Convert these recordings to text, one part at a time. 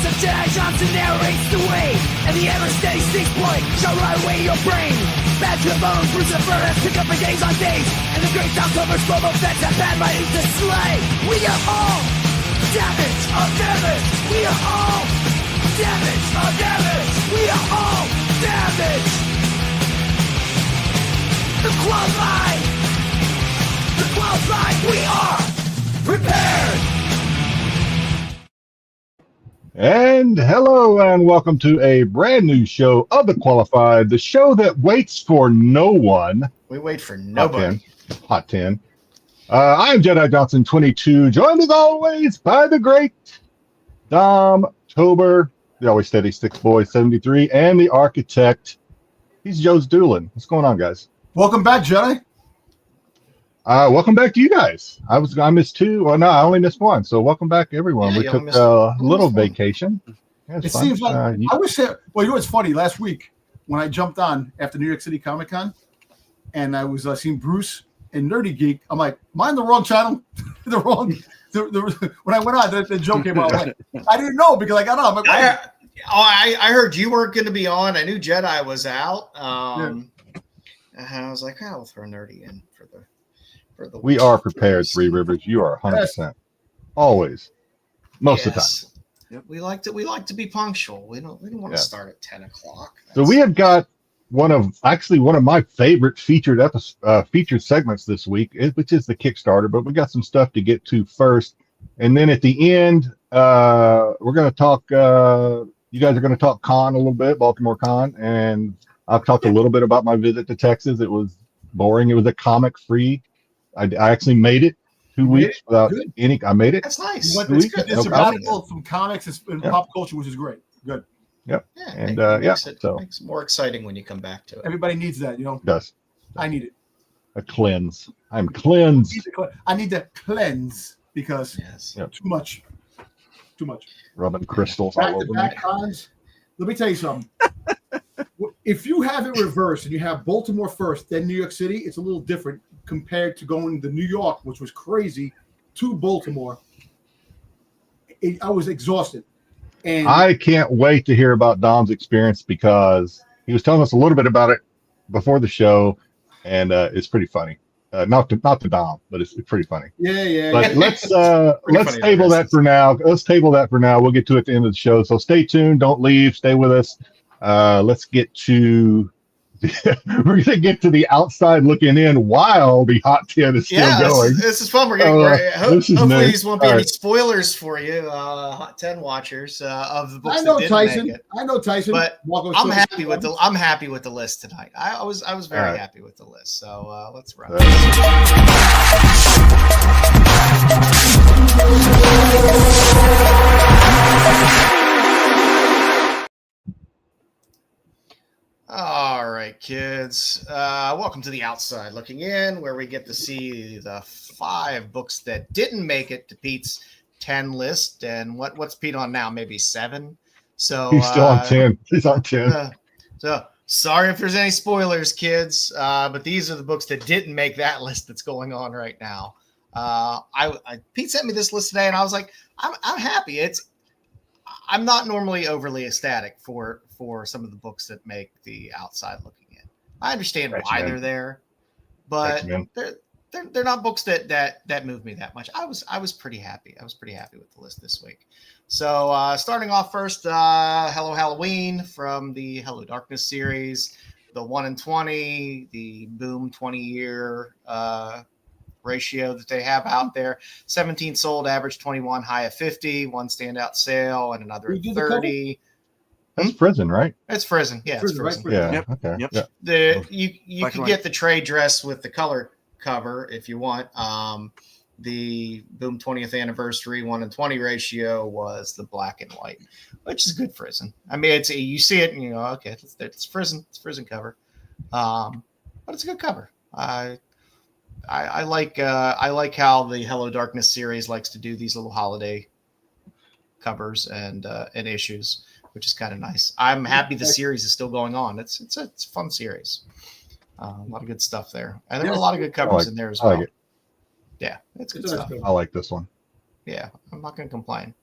voice of Jedi Johnson narrates the way, and the ever-steady Styx point shall ride away your brain. Bad to the bones, Bruce and Furnace pick up for days on days, and the great October's slow-mo feds have bad writing to slay. We are all damage of damage. We are all damage of damage. We are all damage. The qualified, we are prepared. And hello and welcome to a brand new show of The Qualified, the show that waits for no one. We wait for nobody. Hot 10. I am Jedi Johnson 22, joined as always by the great Dom Tober, the always steady Styx Boy 73, and the architect. He's joesduelin. What's going on, guys? Welcome back, Jedi. Welcome back to you guys. I missed two. Well, no, I only missed one. So welcome back, everyone. We took a little vacation. Yeah, it seems like I wish that. Well, you know what's funny? Last week when I jumped on after New York City Comic Con, and I was seeing Bruce and Nerdy Geek, I'm like, am I on the wrong channel? The wrong. When I went on, the joke came out. Like, I didn't know because I got on. I'm like, I heard you weren't going to be on. I knew Jedi was out. And I was like, I'll throw Nerdy in for the. We are prepared, Three Rivers. You are 100%. Always. Most of the time. Yep. We like to be punctual. We don't want to start at 10 o'clock. So we have got one of my favorite featured segments this week, which is the Kickstarter, but we got some stuff to get to first. And then at the end, we're going to talk, you guys are going to talk con a little bit, Baltimore Con, and I've talked a little bit about my visit to Texas. It was boring. It was a comic-free. I actually made it 2 weeks without any. I made it. That's nice. It's a radical from comics and pop culture, which is great. Good. Yep. Yeah, and makes it so makes it more exciting when you come back to it. Everybody needs that, you know. It does. I need it. A cleanse. I'm cleansed. I need to cleanse because too much. Rubbing crystals Back all to over back me. cons. Let me tell you something. If you have it reversed and you have Baltimore first, then New York City, it's a little different compared to going to New York, which was crazy, to Baltimore. I was exhausted. And I can't wait to hear about Dom's experience because he was telling us a little bit about it before the show, and it's pretty funny. Not to Dom, but it's pretty funny. Yeah. But let's table that for now. Let's table that for now. We'll get to it at the end of the show. So stay tuned. Don't leave. Stay with us. Let's get to. We're going to get to the outside looking in while the Hot 10 is still going. This is fun. We're getting hopefully these won't be any spoilers for you, Hot 10 watchers of the books. I know that Tyson. Make it. I know Tyson. But I'm happy with the list tonight. I was very happy with the list. So let's run. All right, kids. Welcome to the outside looking in, where we get to see the 5 books that didn't make it to Pete's 10 list. And what's Pete on now? Maybe 7. So he's still on 10. He's on 10. So sorry if there's any spoilers, kids. But these are the books that didn't make that list that's going on right now. Pete sent me this list today, and I was like, I'm happy. I'm not normally overly ecstatic for some of the books that make the outside looking in. I understand why they're there, but they're not books that move me that much. I was pretty happy. I was pretty happy with the list this week. So starting off first, Hello Halloween from the Hello Darkness series, the 1 in 20, the Boom 20-year ratio that they have out there. 17 sold, average 21, high of 50, one standout sale, and another 30. That's Prison, right? It's Prison. Yeah, it's Prison. Right? Yeah. Yep. Okay. Yep. You can get the trade dress with the color cover if you want. The Boom 20th anniversary 1 in 20 ratio was the black and white, which is good Prison. I mean, you see it and you go, okay, it's Prison. It's Prison cover, but it's a good cover. I like how the Hello Darkness series likes to do these little holiday covers and issues, which is kind of nice. I'm happy the series is still going on. It's a fun series. A lot of good stuff there, and there are a lot of good covers in there as well. I like it. Yeah, it's good stuff. I like this one. Yeah, I'm not going to complain.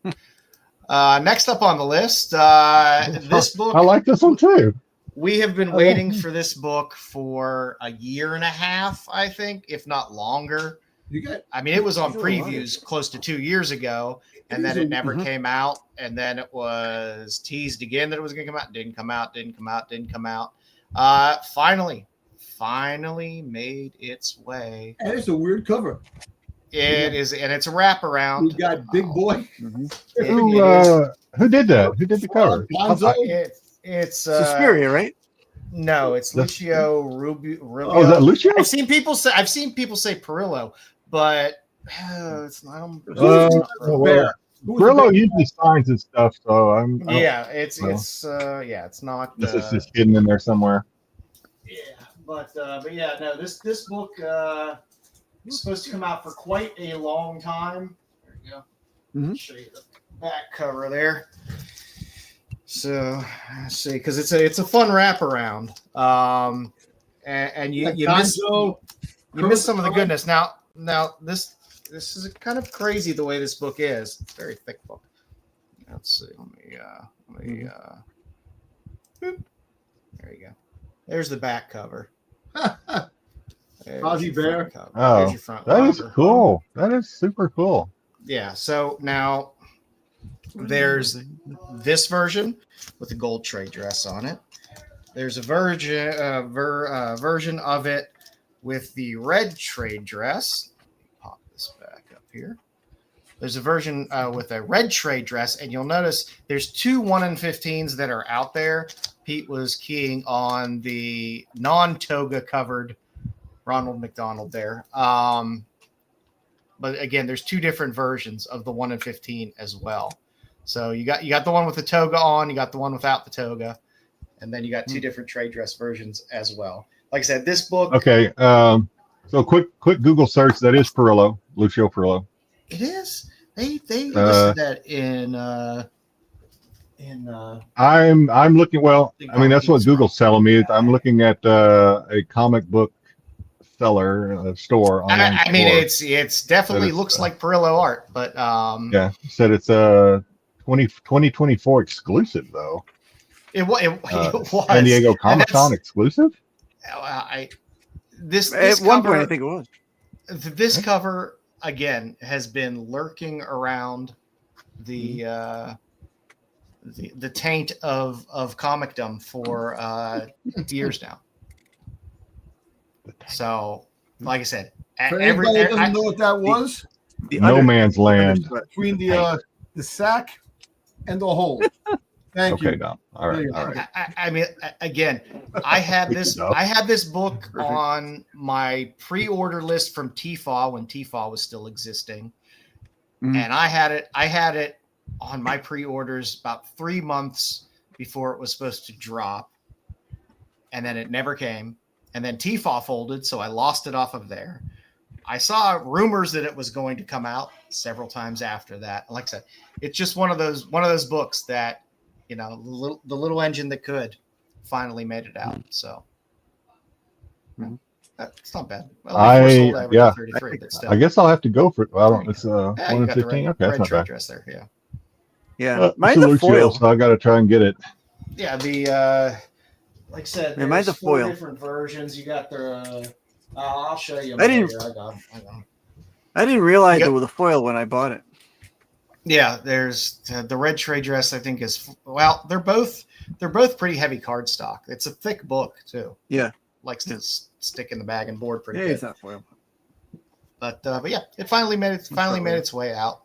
Next up on the list, this book. I like this one too. We have been waiting for this book for a year and a half, I think, if not longer. I mean, it was on previews close to 2 years ago, and then it never came out. And then it was teased again that it was going to come out. Didn't come out. Finally made its way. And it's a weird cover. It is, and it's a wraparound. We got Big Boy. Who did that? Who did the cover? It's Suspiria, right? No, it's Lucio Rubio. Oh, is that Lucio? I've seen people say Perillo, but it's not. Perillo usually signs his stuff, so it's not. This is just hidden in there somewhere. Yeah, but yeah, no. This book is supposed to come out for quite a long time. There you go. Mm-hmm. Show you the back cover there. So let's see, because it's a fun wraparound, and you miss some of the goodness. Now this is kind of crazy the way this book is. It's a very thick book. Let's see. Let me. Boop. There you go. There's the back cover. Ozzy Bear. Oh, that is cool. That is super cool. Yeah. So now there's this version with the gold trade dress on it. There's a version of it with the red trade dress. Pop this back up here. There's a version with a red trade dress, and you'll notice there's 2 1-in-15s that are out there. Pete was keying on the non-toga covered Ronald McDonald there. But again, there's 2 different versions of the 1-in-15 as well. So you got the one with the toga on, you got the one without the toga, and then you got 2 different trade dress versions as well. Like I said, this book. Okay. So quick Google search. That is Perillo, Lucio Perillo. It is. They listed that in. I'm looking. Well, I mean, that's what Google's telling me. I'm looking at a comic book seller store. I mean, it's definitely looks like Perillo art, but yeah, said it's a 2024 exclusive though. It was San Diego Comic Con exclusive. This at one cover, point I think it was. This cover again has been lurking around the taint of comicdom for years now. So, like I said, for anybody that doesn't know what that was, No Man's Land between the sack and the hole. Thank you. Okay, Dom. All right. I mean, again, I had this book on my pre-order list from TFAW when TFAW was still existing, and I had it on my pre-orders about 3 months before it was supposed to drop, and then it never came, and then TFAW folded, so I lost it off of there. I saw rumors that it was going to come out several times after that. Like I said, it's just one of those books that, you know, the little engine that could finally made it out. So it's not bad. Well, yeah. 33, but still. I guess I'll have to go for it. Well, it's 1-in-15. Okay, that's not bad. Dress there, yeah. Yeah, mine's a foil. So I got to try and get it. Yeah, the like I said, mine's a four foil. different versions. You got the. I'll show you. I didn't realize it was a foil when I bought it. Yeah, there's the red trade dress. I think is they're both pretty heavy cardstock. It's a thick book too. Yeah, likes to stick in the bag and board pretty yeah, good. it's not foil. But yeah, it finally made its way out.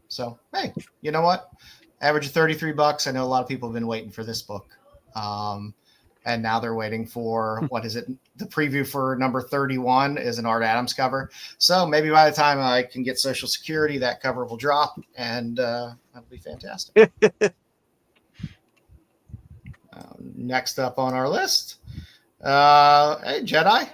So hey, you know what? Average of $33. I know a lot of people have been waiting for this book, and now they're waiting for what is it? The preview for number 31 is an Art Adams cover. So maybe by the time I can get Social Security, that cover will drop, and that'll be fantastic. Next up on our list, hey Jedi.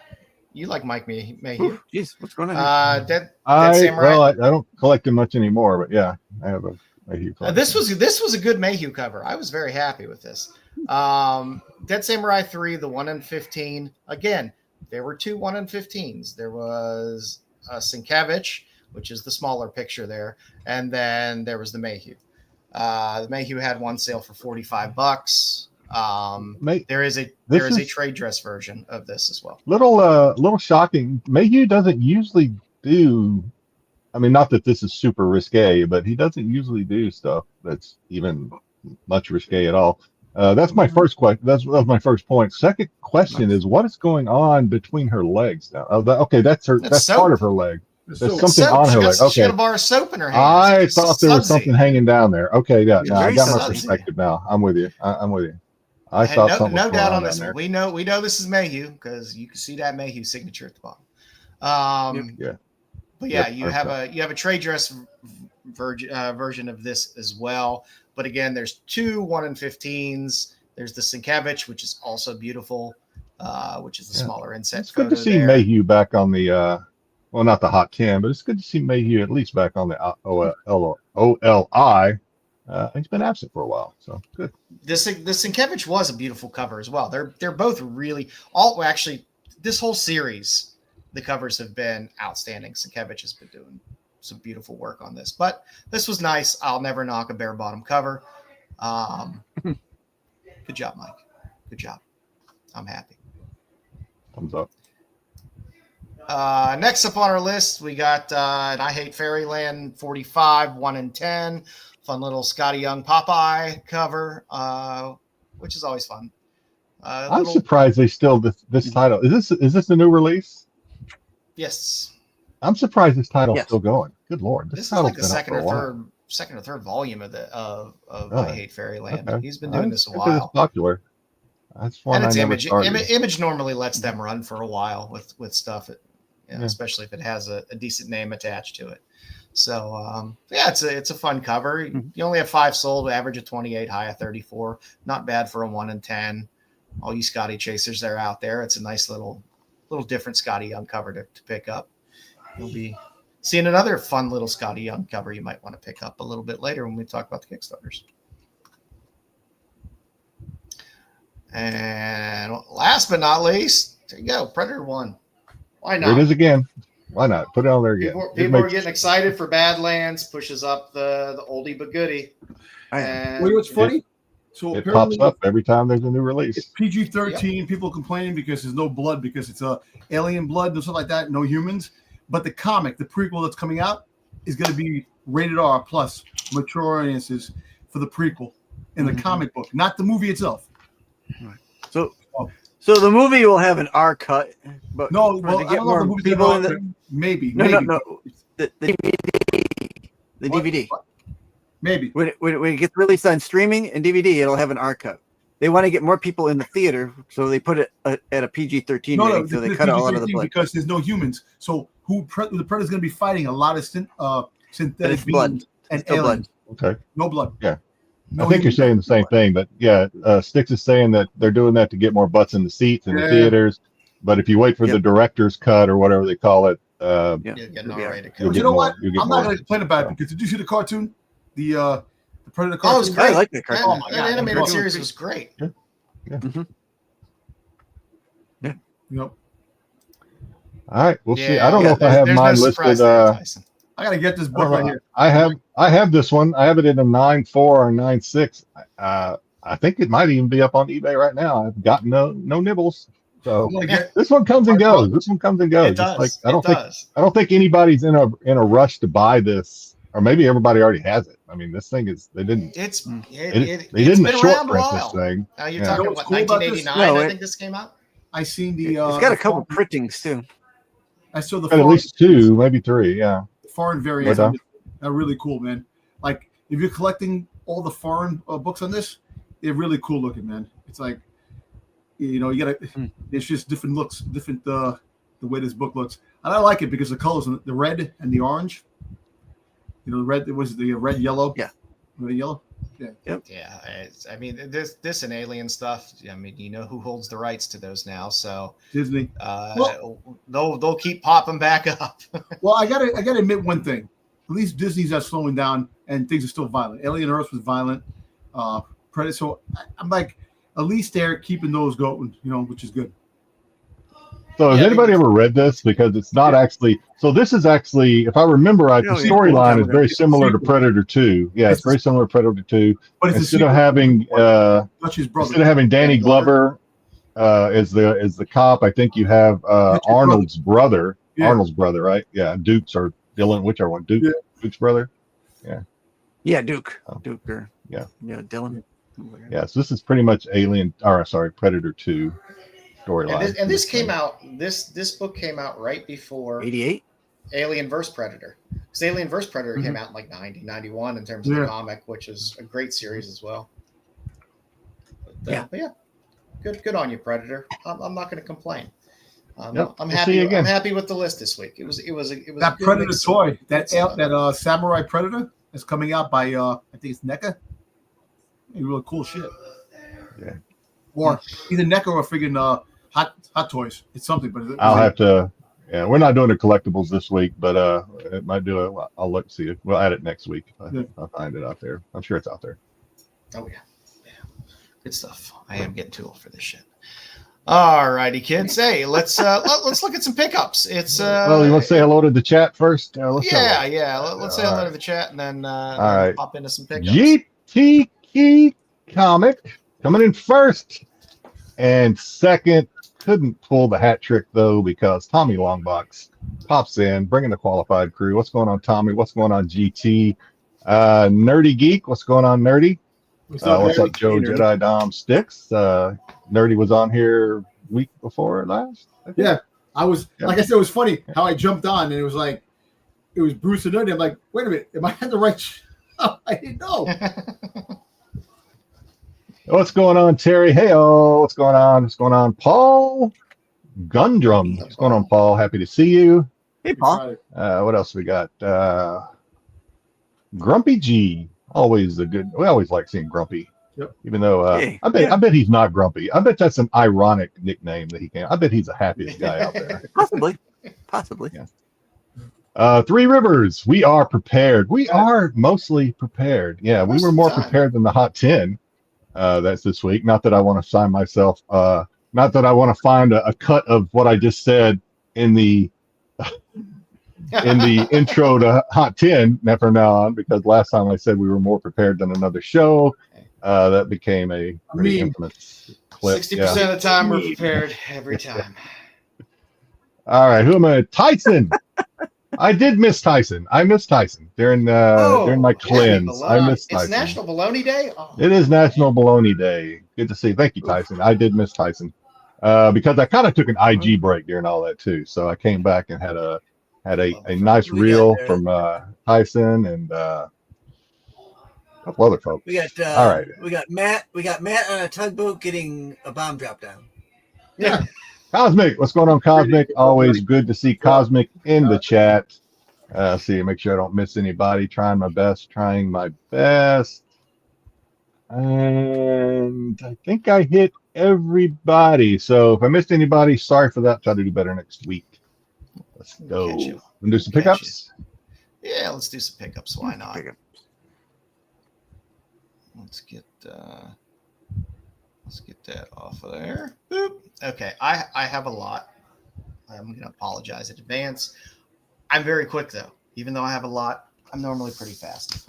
You like Mike Mayhew? Jeez, what's going on? Dead Samurai. Well, I don't collect him much anymore, but yeah, I have a Mayhew collection. This was a good Mayhew cover. I was very happy with this. Dead Samurai 3, the 1-in-15. Again, there were 2 1-in-15s. There was Sienkiewicz which is the smaller picture there. And then there was the Mayhew. The Mayhew had one sale for $45. There is a trade dress version of this as well. Little shocking. Mayhew doesn't usually do. I mean, not that this is super risque, but he doesn't usually do stuff that's even much risque at all. That's my first question. That's my first point. Second question is, what is going on between her legs now? Okay, that's her. That's part of her leg. There's something on her leg. Okay, she had a bar of soap in her hand. I thought there was something hanging down there. Okay, yeah, no, I got my perspective now. I'm with you. I'm with you. I thought something. No doubt on this one. We know this is Mayhew because you can see that Mayhew signature at the bottom. Yeah. But yeah, you have a trade dress version of this as well. But again, there's two 1-in-15s. There's the Sienkiewicz, which is also beautiful, which is the smaller inset. It's good to see Mayhew back on the well, not the Hot 10, but it's good to see Mayhew at least back on the OLI. He's been absent for a while, so good. The Sienkiewicz was a beautiful cover as well. They're both really actually this whole series, the covers have been outstanding. Sienkiewicz has been doing some beautiful work on this, but this was nice. I'll never knock a bare bottom cover. Good job, Mike. Good job. I'm happy. Thumbs up. Next up on our list, we got an I Hate Fairyland 45, 1-in-10. Fun little Scotty Young Popeye cover, which is always fun. I'm surprised they still this title. Is this a new release? Yes. I'm surprised this title's still going. Good Lord. This is like the second or third volume of I Hate Fairyland. Okay. He's been doing this a while. It's popular. That's one. And it's Image. Image normally lets them run for a while with stuff, especially if it has a decent name attached to it. So it's a fun cover. You only have 5 sold, average of 28, high of 34. Not bad for a 1-in-10. All you Scotty chasers that are out there, it's a nice little different Scotty Young cover to pick up. You'll be seeing another fun little Scotty Young cover you might want to pick up a little bit later when we talk about the Kickstarters. And last but not least, there you go, Predator 1. Why not? Here it is again. Why not? Put it on there again. People are getting excited for Badlands, pushes up the oldie but goodie. And what's funny? It pops up every time there's a new release. It's PG-13. Yep. People complaining because there's no blood, because it's alien blood and stuff like that, no humans. But the comic, the prequel that's coming out, is going to be rated R plus, mature audiences for the prequel in the comic book, not the movie itself. Right. So the movie will have an R cut, but no, well, I don't know if the movie people in the maybe. No. The DVD. Maybe when it gets released on streaming and DVD, it'll have an R cut. They want to get more people in the theater, so they put it at a PG-13 rating. So they cut all out of the blood because there's no humans. So the Predator's going to be fighting a lot of synthetic blood and aliens. Okay, no blood. Yeah. I think you're saying the same thing, but Styx is saying that they're doing that to get more butts in the seats in the theaters. But if you wait for the director's cut or whatever they call it, you'll get an R-rated cut. You know what? I'm not going to complain about it because did you see the cartoon? The Predator cartoon? Oh, it was great. I like that cartoon. Oh my God, animated series was great. Yeah. Mm-hmm. Yeah. Yep. All right, we'll see. I don't know if I have mine listed. I gotta get this book right here. I have this one. I have it in a 9.4 or 9.6. I think it might even be up on eBay right now. I've got no nibbles. So this one comes and goes. It does. I don't think anybody's in a rush to buy this, or maybe everybody already has it. I mean, this thing is they didn't short print this thing. Now you're talking about 1989. I think this came out. I seen the. It's got a couple printings too. I saw the at least 2, maybe 3. Yeah. Foreign variants are really cool, man. Like if you're collecting all the foreign books on this, they're really cool looking, man. It's like, you gotta. It's just different looks, different the way this book looks, and I like it because the colors, the red and the orange. The red. It was the red, yellow. Yeah. Red, yellow. Yeah. Yep. Yeah. I mean, this and alien stuff. I mean, you know who holds the rights to those now? So Disney. They'll keep popping back up. Well, I gotta admit one thing. At least Disney's not slowing down, and things are still violent. Alien Earth was violent. Predator. So I'm like, at least they're keeping those going. Which is good. So has Yeah, anybody ever read this? Because it's not actually. So this is actually, if I remember right, the No, yeah. storyline is very It's a similar to sequel. Predator 2. Yeah, it's very similar to Predator 2. But it's Instead a of sequel. having Dutch's brother. instead of having Danny Danny Glover. Glover as the cop, I think you have Dutch's Arnold's brother. Yeah. Arnold's brother, right? Yeah, Duke's or Dylan, whichever one. Yeah. Duke's brother. Yeah, Duke. Oh. Duke or Yeah. Dylan. Yeah, so this is pretty much Predator 2 storyline. And this came out. This book came out right before 88. Alien vs. Predator. Because Alien vs. Predator came out in like 90, 91 in terms of the comic, which is a great series as well. But yeah, good on you, Predator. I'm not going to complain. Yep, I'm we'll happy. see you again. I'm happy with the list this week. It was that a good Predator mix toy, of- that Samurai Predator is coming out by I think it's NECA. Really cool shit. Yeah. Or either NECA or friggin' Hot Toys. It's something, but I'll have to. Yeah, we're not doing the collectibles this week, but it might do it. I'll look see it. We'll add it next week. I'll find it out there. I'm sure it's out there. Oh yeah, good stuff. I am getting too old for this shit. All righty, kids. Hey, let's look at some pickups. It's Well, you want to say hello to the chat first? Let's say hello. Let's say hello to the chat and then right. pop into some pickups. GTK Comic coming in first and second. Couldn't pull the hat trick though because Tommy Longbox pops in, bringing the qualified crew. What's going on, Tommy? What's going on, GT? Nerdy Geek. What's going on, Nerdy? What's up, Joe Jedi Dom Styx? Nerdy was on here week before last. Yeah, I was like I said, it was funny how I jumped on and it was like it was Bruce and Nerdy. I'm like, wait a minute, am I on the right? I didn't know. What's going on, Terry? Hey, what's going on? What's going on, Paul Gundrum? What's going on, Paul? Happy to see you. Hey, Paul. What else we got? Grumpy G. Always a good. We always like seeing Grumpy. Yep. Even though I bet he's not grumpy. I bet that's an ironic nickname that he came. I bet he's the happiest guy out there. Possibly. Yeah. Three Rivers. We are prepared. We are mostly prepared. Yeah, we were more prepared than the Hot 10. That's this week. Not that I want to sign myself. Not that I want to find a cut of what I just said in the intro to Hot 10 from now on, because last time I said we were more prepared than another show. That became a pretty infamous clip. 60% of the time we're prepared every time. All right, who am I? Tyson. I did miss Tyson. I missed Tyson during my cleanse. I missed Tyson. It's National Bologna Day. Oh. It is National Bologna Day. Good to see. Thank you, Tyson. I did miss Tyson because I kind of took an IG break during all that too. So I came back and had a nice reel from Tyson and a couple other folks. We got all right. We got Matt on a tugboat getting a bomb drop down. Yeah. Cosmic, what's going on, Cosmic? Always good to see Cosmic in the chat. Make sure I don't miss anybody. Trying my best. And I think I hit everybody. So if I missed anybody, sorry for that. Try to do better next week. Let's go. Want to do some pickups? Yeah, let's do some pickups. Why not? Let's get that off of there. Boop. Okay, I have a lot. I'm going to apologize in advance. I'm very quick though. Even though I have a lot, I'm normally pretty fast.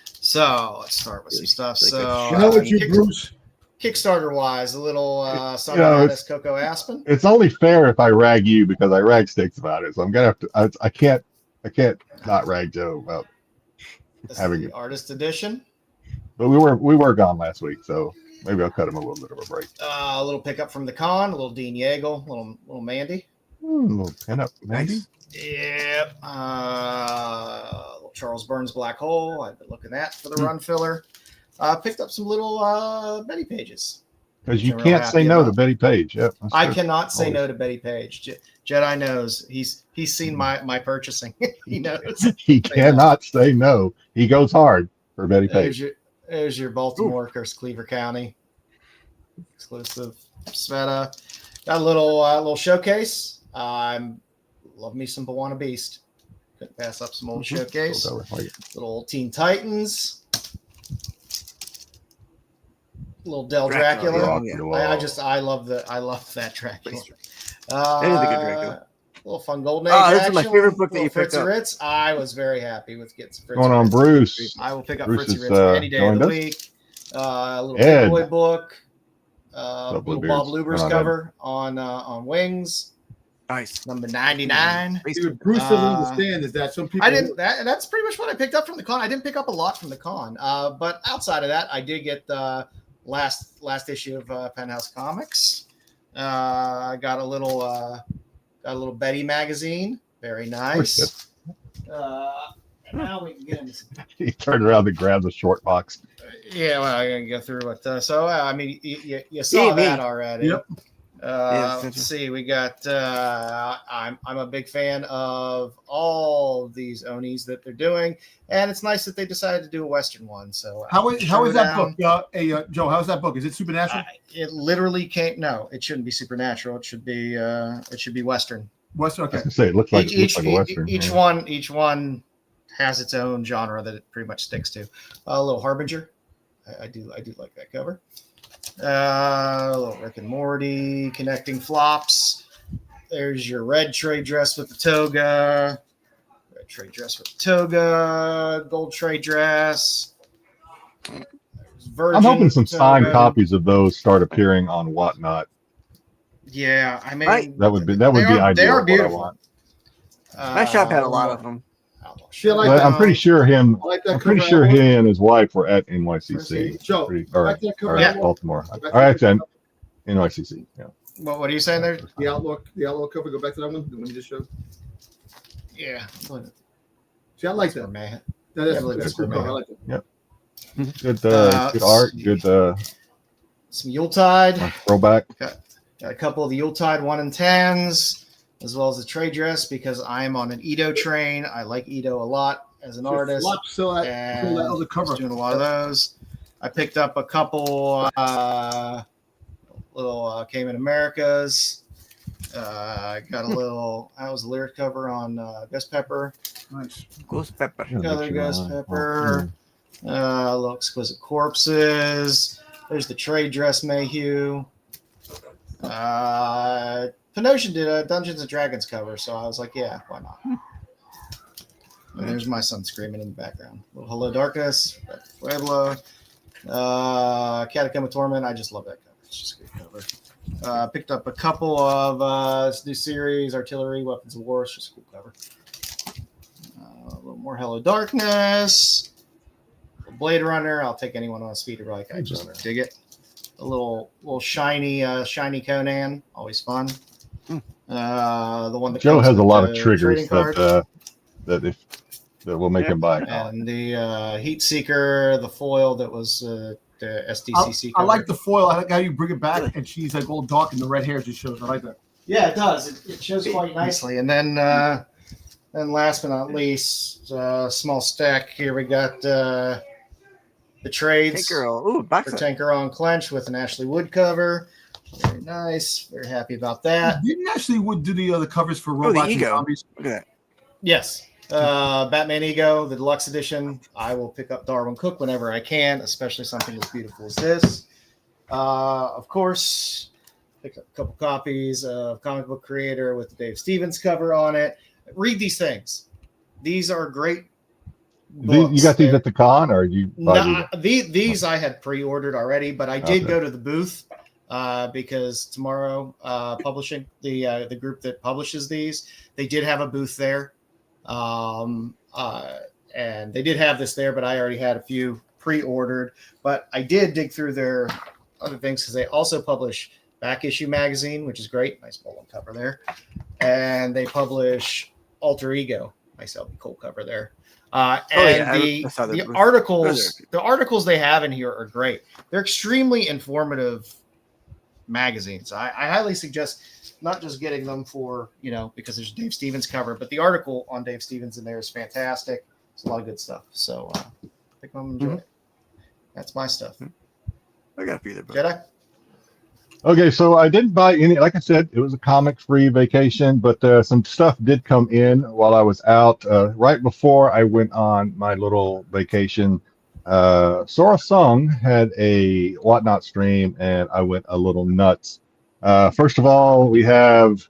So let's start with some stuff. So you know what, Bruce? Kickstarter wise, a little Sunrise Coco Aspen. It's only fair if I rag you because I rag Styx about it. So I'm gonna have to. I can't not rag Joe about having it. Artist edition. But we were gone last week, so maybe I'll cut him a little bit of a break. A little pickup from the con, a little Dean Yeagle, little Mandy. A little pinup Mandy. Yep. Little Charles Burns Black Hole. I've been looking at for the run filler. Picked up some little Betty Pages. Because you can't say no to Betty Page. Yep, I cannot say no to Betty Page. Jedi knows. He's seen my purchasing. He knows. He cannot say no. He goes hard for Betty Page. There's your Baltimore versus Cleaver County exclusive Sveta. Got a little showcase. Love me some Bawana Beast. Couldn't pass up some old showcase. Little old Teen Titans. Little Del Dracula. I love that Dracula. That is a good Draco. A little fun Golden Age This action. is my favorite book that Little you picked Fritzy up. Ritz. I was very happy with getting some Fritzy Going on, Ritz. Bruce. I will pick up Bruce Fritzy is, Ritz any day of joined the us. week. A little Ed. Big Boy book. Up, Little Bluebeards. Bob Luber's Going on, cover on Wings, Nice. number 99. Dude, Bruce doesn't understand is that some people. I didn't. That's pretty much what I picked up from the con. I didn't pick up a lot from the con, but outside of that, I did get the last issue of Penthouse Comics. I got a little Betty magazine. Very nice. Now we can get into. He turned around to grab the short box. Yeah, well, I gotta go through it. So I mean, you saw that already. Yep. Let's see. We got. I'm a big fan of all these Onis that they're doing, and it's nice that they decided to do a Western one. So How is that book? Joe, how's that book? Is it supernatural? It literally can't. No, it shouldn't be supernatural. It should be. Western. Western. Okay. I was gonna say it looks like a Western. Each one has its own genre that it pretty much sticks to. A little Harbinger. I do like that cover. A little Rick and Morty connecting flops. There's your red trade dress with the toga. Red trade dress with the toga. Gold trade dress. I'm hoping some signed copies of those start appearing on Whatnot. Yeah, I mean That would be ideal. They are what I beautiful. want. My shop had a lot of them. See, I like But that. I'm pretty sure him. I like that I'm pretty cover. sure he and his wife were at NYCC. Joe, Or like that cover. Baltimore. Back to All right, that then. cover. NYCC. Yeah. What are you saying there? The Outlook cover. Go back to that one. The one you just showed. Yeah. See, I like that. Man. That's I believe a that's cool for cover. me. I like that. Good, Uh, good art. Good Some Yuletide. throwback. Got a couple of the Yuletide 1 and 10s, as well as the trade dress, because I am on an Ito train. I like Ito a lot as an artist. Still that other cover. Doing a lot of those. I picked up a couple little Cayman Americas. Got a little. That was a lyric cover on Ghost Pepper. Nice. Ghost Pepper. Another Ghost Pepper. Little Exquisite Corpses. There's the trade dress Mayhew. Pinotion did a Dungeons and Dragons cover, so I was like, yeah, why not? And there's my son screaming in the background. Little Hello Darkness, Pueblo, Catacomb of Torment. I just love that cover. It's just a good cover. Picked up a couple of this new series, Artillery, Weapons of War. It's just a cool cover. A little more Hello Darkness. Blade Runner. I'll take anyone on a speeder bike. I just dig it. A little shiny Conan. Always fun. The one that Joe has a lot of trading triggers cards. that will make him buy. And the Heat Seeker, the foil that was the SDCC I cover. like the foil. I like how you bring it back, and she's like all dark, and the red hair just shows. I like that. Yeah, it does. It shows quite nicely. And then last but not least, small stack here. We got the trades Hey girl. Ooh, box for set. Tanker on Clench with an Ashley Wood cover. Very nice. Very happy about that. Didn't Ashley Wood do the covers for Oh, robots the and ego. zombies? Look at that. Yes. Batman Ego, the deluxe edition. I will pick up Darwin Cook whenever I can, especially something as beautiful as this. Of course, pick up a couple copies of Comic Book Creator with the Dave Stevens cover on it. Read these things. These are great books. You got these at the con, or you? No, these I had pre-ordered already, but I did Okay. go to the booth because tomorrow, publishing the group that publishes these, they did have a booth there, and they did have this there, but I already had a few pre-ordered. But I did dig through their other things because they also publish Back Issue Magazine, which is great, nice bowling cover there, and they publish Alter Ego, nice LB Cole cover there. And I saw the the booth. articles they have in here are great. They're extremely informative magazines. I highly suggest not just getting them for, because there's a Dave Stevens cover, but the article on Dave Stevens in there is fantastic. It's a lot of good stuff. So pick them and enjoy it. That's my stuff. I got a few there. Jedi? Okay, so I didn't buy any. Like I said, it was a comic-free vacation, but some stuff did come in while I was out. Right before I went on my little vacation, Sora Sung had a Whatnot stream, and I went a little nuts. First of all, we have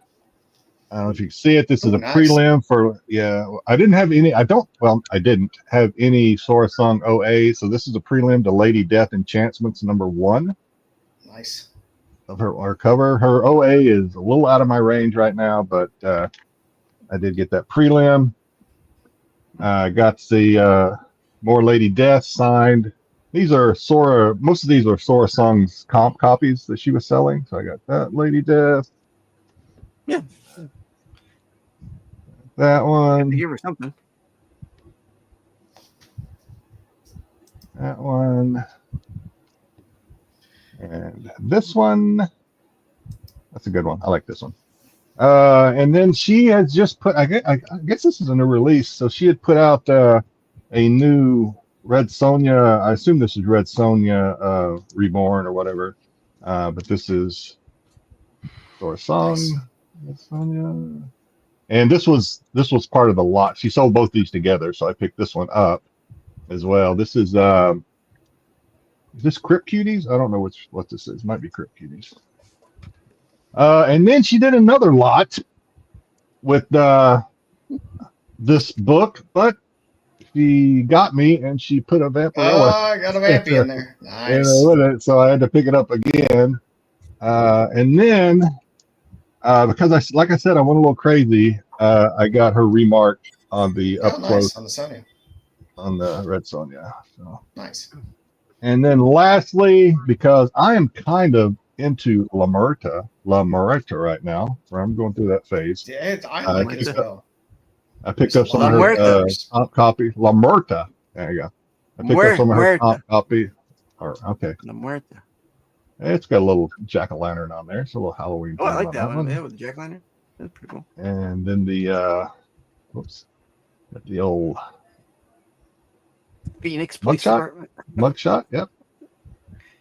I don't know if you can see it. This is Ooh, a nice. prelim for, I didn't have any, I didn't have any Sora Song OA, so this is a prelim to Lady Death Enchantments #1 Nice. of her cover. Her OA is a little out of my range right now, but I did get that prelim. Got the more Lady Death signed. These are Sora, most of these are Sora Song's comp copies that she was selling, so I got that Lady Death. Yeah. That one. Give her something. That one. And this one. That's a good one. I like this one. And then she has just put, I guess this is a new release. So she had put out a new Red Sonja. I assume this is Red Sonja Reborn or whatever. But this is Sora Song. Nice. Red Sonja. And this was part of the lot. She sold both these together, so I picked this one up as well. This is this Crypt Cuties? I don't know what this is. Might be Crypt Cuties. And then she did another lot with this book, but she got me and she put a Vampirella. Oh, I got a Vampy in there. Nice. With it, so I had to pick it up again. And then because like I said, I went a little crazy. I got her remarked on the up close Nice. On the Sonya. on the Red Sonja. So. Nice. And then lastly, because I am kind of into La Muerta right now, where I'm going through that phase. Yeah, I like it as well. I picked up some La of her Muerta. top copy. La Muerta. There you go. I picked up some of her top copy. Okay. La Muerta. It's got a little jack-o'-lantern on there. It's a little Halloween. Oh, I theme like on that one. Yeah, with the jack lantern. That's pretty cool. And then the got the old Phoenix Police Mugshot? Department. mugshot. Yep.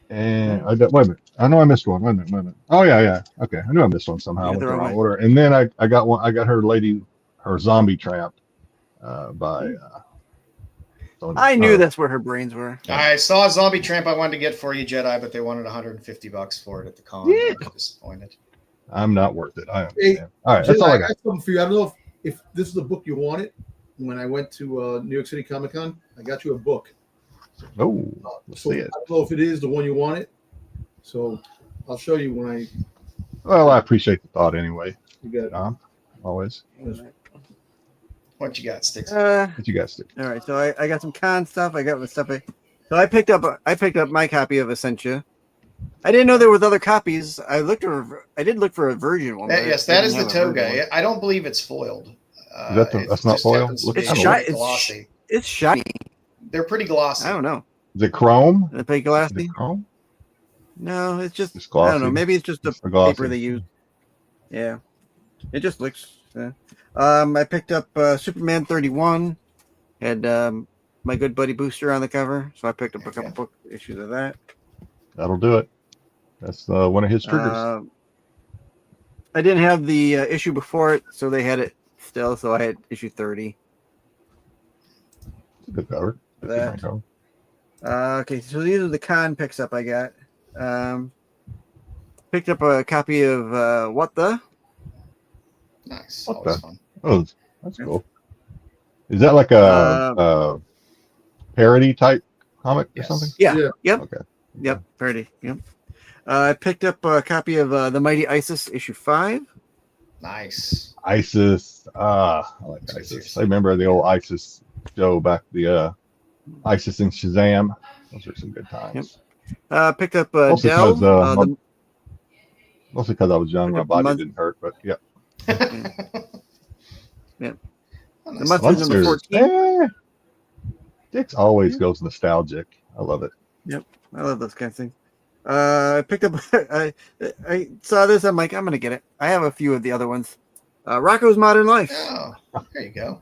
And I got, wait a minute. I know I missed one. Wait a minute. Oh yeah. Okay. I knew I missed one somehow. Yeah, With the they're wrong all order. And then I got one. I got her zombie tramp by I knew that's where her brains were. I saw a zombie tramp I wanted to get for you, Jedi, but they wanted $150 for it at the con. Yeah. I was disappointed. I'm not worth it. I Hey, understand. All right, that's all I got. something for you. I don't know if this is the book you wanted. When I went to New York City Comic Con, I got you a book. Oh, let's So see I it. don't know if it is the one you wanted. So I'll show you when I. Well, I appreciate the thought anyway. You got Always. What you got, Styx? What you guys do? All right, so I got some con stuff. I got the stuff. So I picked up my copy of Essentia. I didn't know there was other copies. I did look for a virgin one. Yes, that is the toga. I don't believe it's foiled. That's not foiled? It's It's glossy. It's shiny. They're pretty glossy. I don't know. Is it chrome? Is it Is glossy? it chrome? No, it's just It's I don't know. glossy. Maybe it's just the It's glossy. paper they use. Yeah, it just looks. I picked up Superman 31. Had my good buddy Booster on the cover, so I picked up a couple book issues of that. That'll do it. That's one of his triggers. I didn't have the issue before it, so they had it still. So I had issue 30. Good cover. That's a that. great cover. Okay, so these are the con picks up I got. Picked up a copy of What the? Nice. What Always the? fun. Oh, that's cool. Is that like a parody type comic or Yes. something? Yeah. Yeah. Yep. Okay. Yep. Parody. Yep. I picked up a copy of The Mighty Isis issue 5. Nice. ISIS. I like That's good ISIS. series. I remember the old ISIS show back, the ISIS and Shazam. Those are some good times. Picked up Mostly Dell. because mostly because I was young, my Pick up body Mon- didn't hurt, but yeah. Oh, The nice. Monsters number Monsters. 14. Dick's always goes nostalgic. I love it. I love those kinds of things. I picked up. I saw this. I'm like, I'm gonna get it. I have a few of the other ones. Rocco's Modern Life, Oh, there you go.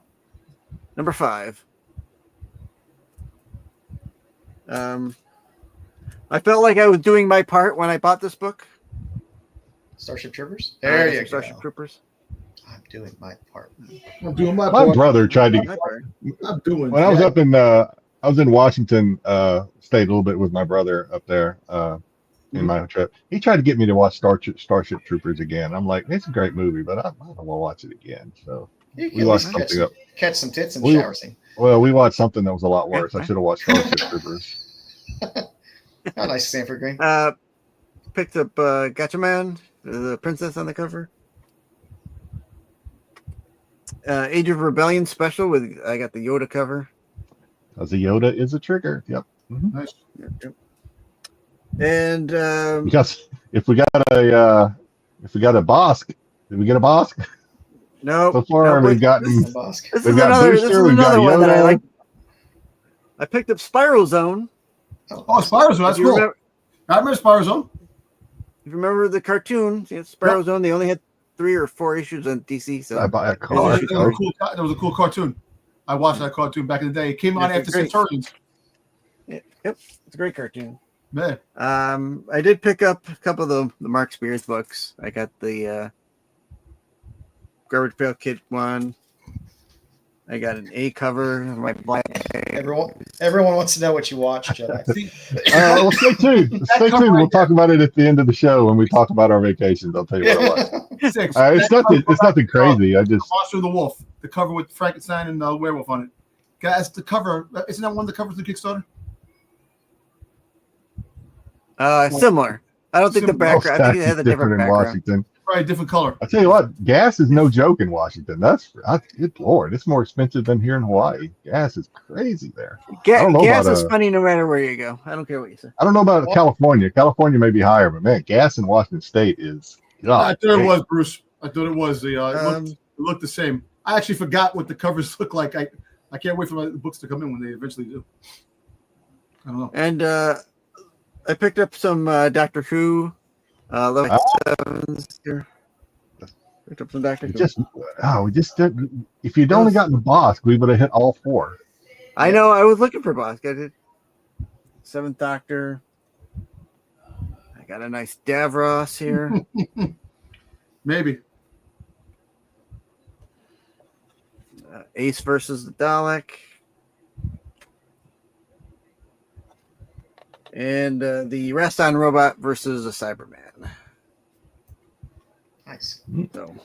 number 5. I felt like I was doing my part when I bought this book. Starship Troopers. There you go. Starship Troopers. I'm doing my part. I'm doing my My part. brother tried to. My part. I'm doing. When I was that. up in, I was in Washington. Stayed a little bit with my brother up there. in my trip. He tried to get me to watch Starship Troopers again. I'm like, it's a great movie, but I don't want to watch it again. So You can we at watched least something up. catch some tits in the We- shower scene. Well, we watched something that was a lot worse. I should have watched Starship Troopers. How nice, Stanford Green. Picked up Gatchaman, the princess on the cover. Age of Rebellion special with I got the Yoda cover. Because the Yoda is a trigger. Yep. Nice. Yep. And Because if we got a Bosk, did we get a Bosk? no, So far we've gotten The Bosk. This we've is got another. This Booster, is we've got another one that I Yoda. like. I picked up Spiral Zone. Oh, Spyro Zone. That's If you cool. remember, I remember Spyro Zone. if you remember the cartoon, Spiral Zone, they only had 3 or 4 issues on DC. So I buy a That car. was a cool cartoon. I watched that cartoon back in the day. It came on Yeah, after great. Centurions. yep, it's a great cartoon. Man, I did pick up a couple of the Mark Spears books. I got the Garbage Pail Kid one. I got an A cover of my black. Everyone wants to know what you watch, Jedi. see, Well, stay tuned. Stay tuned. We'll talk about it at the end of the show when we talk about our vacations. I'll tell you what it was. Six. It's nothing crazy. I just Monster of the Wolf, the cover with Frankenstein and werewolf on it. Guys, the cover isn't that one of the covers of the Kickstarter? Similar. I don't think the Similar. background. I think it has a different in background. Washington. Right, different color. I tell you what, gas is no joke in Washington. Good Lord, it's more expensive than here in Hawaii. Gas is crazy there. I don't know Gas about, is funny no matter where you go. I don't care what you say. I don't know about California. California may be higher, but man, gas in Washington State is. I thought it was, Bruce. I thought it was. It Um, looked the same. I actually forgot what the covers look like. I can't wait for the books to come in when they eventually do. I don't know. And I picked up some Doctor Who. Level 7s here. Picked up some Doctor Who. We just did. If you'd only gotten the boss, we would have hit all 4. I know. I was looking for Bosk. I did. 7th Doctor. I got a nice Davros here. Maybe. Ace versus the Dalek. And the Raston robot versus a Cyberman. Nice. So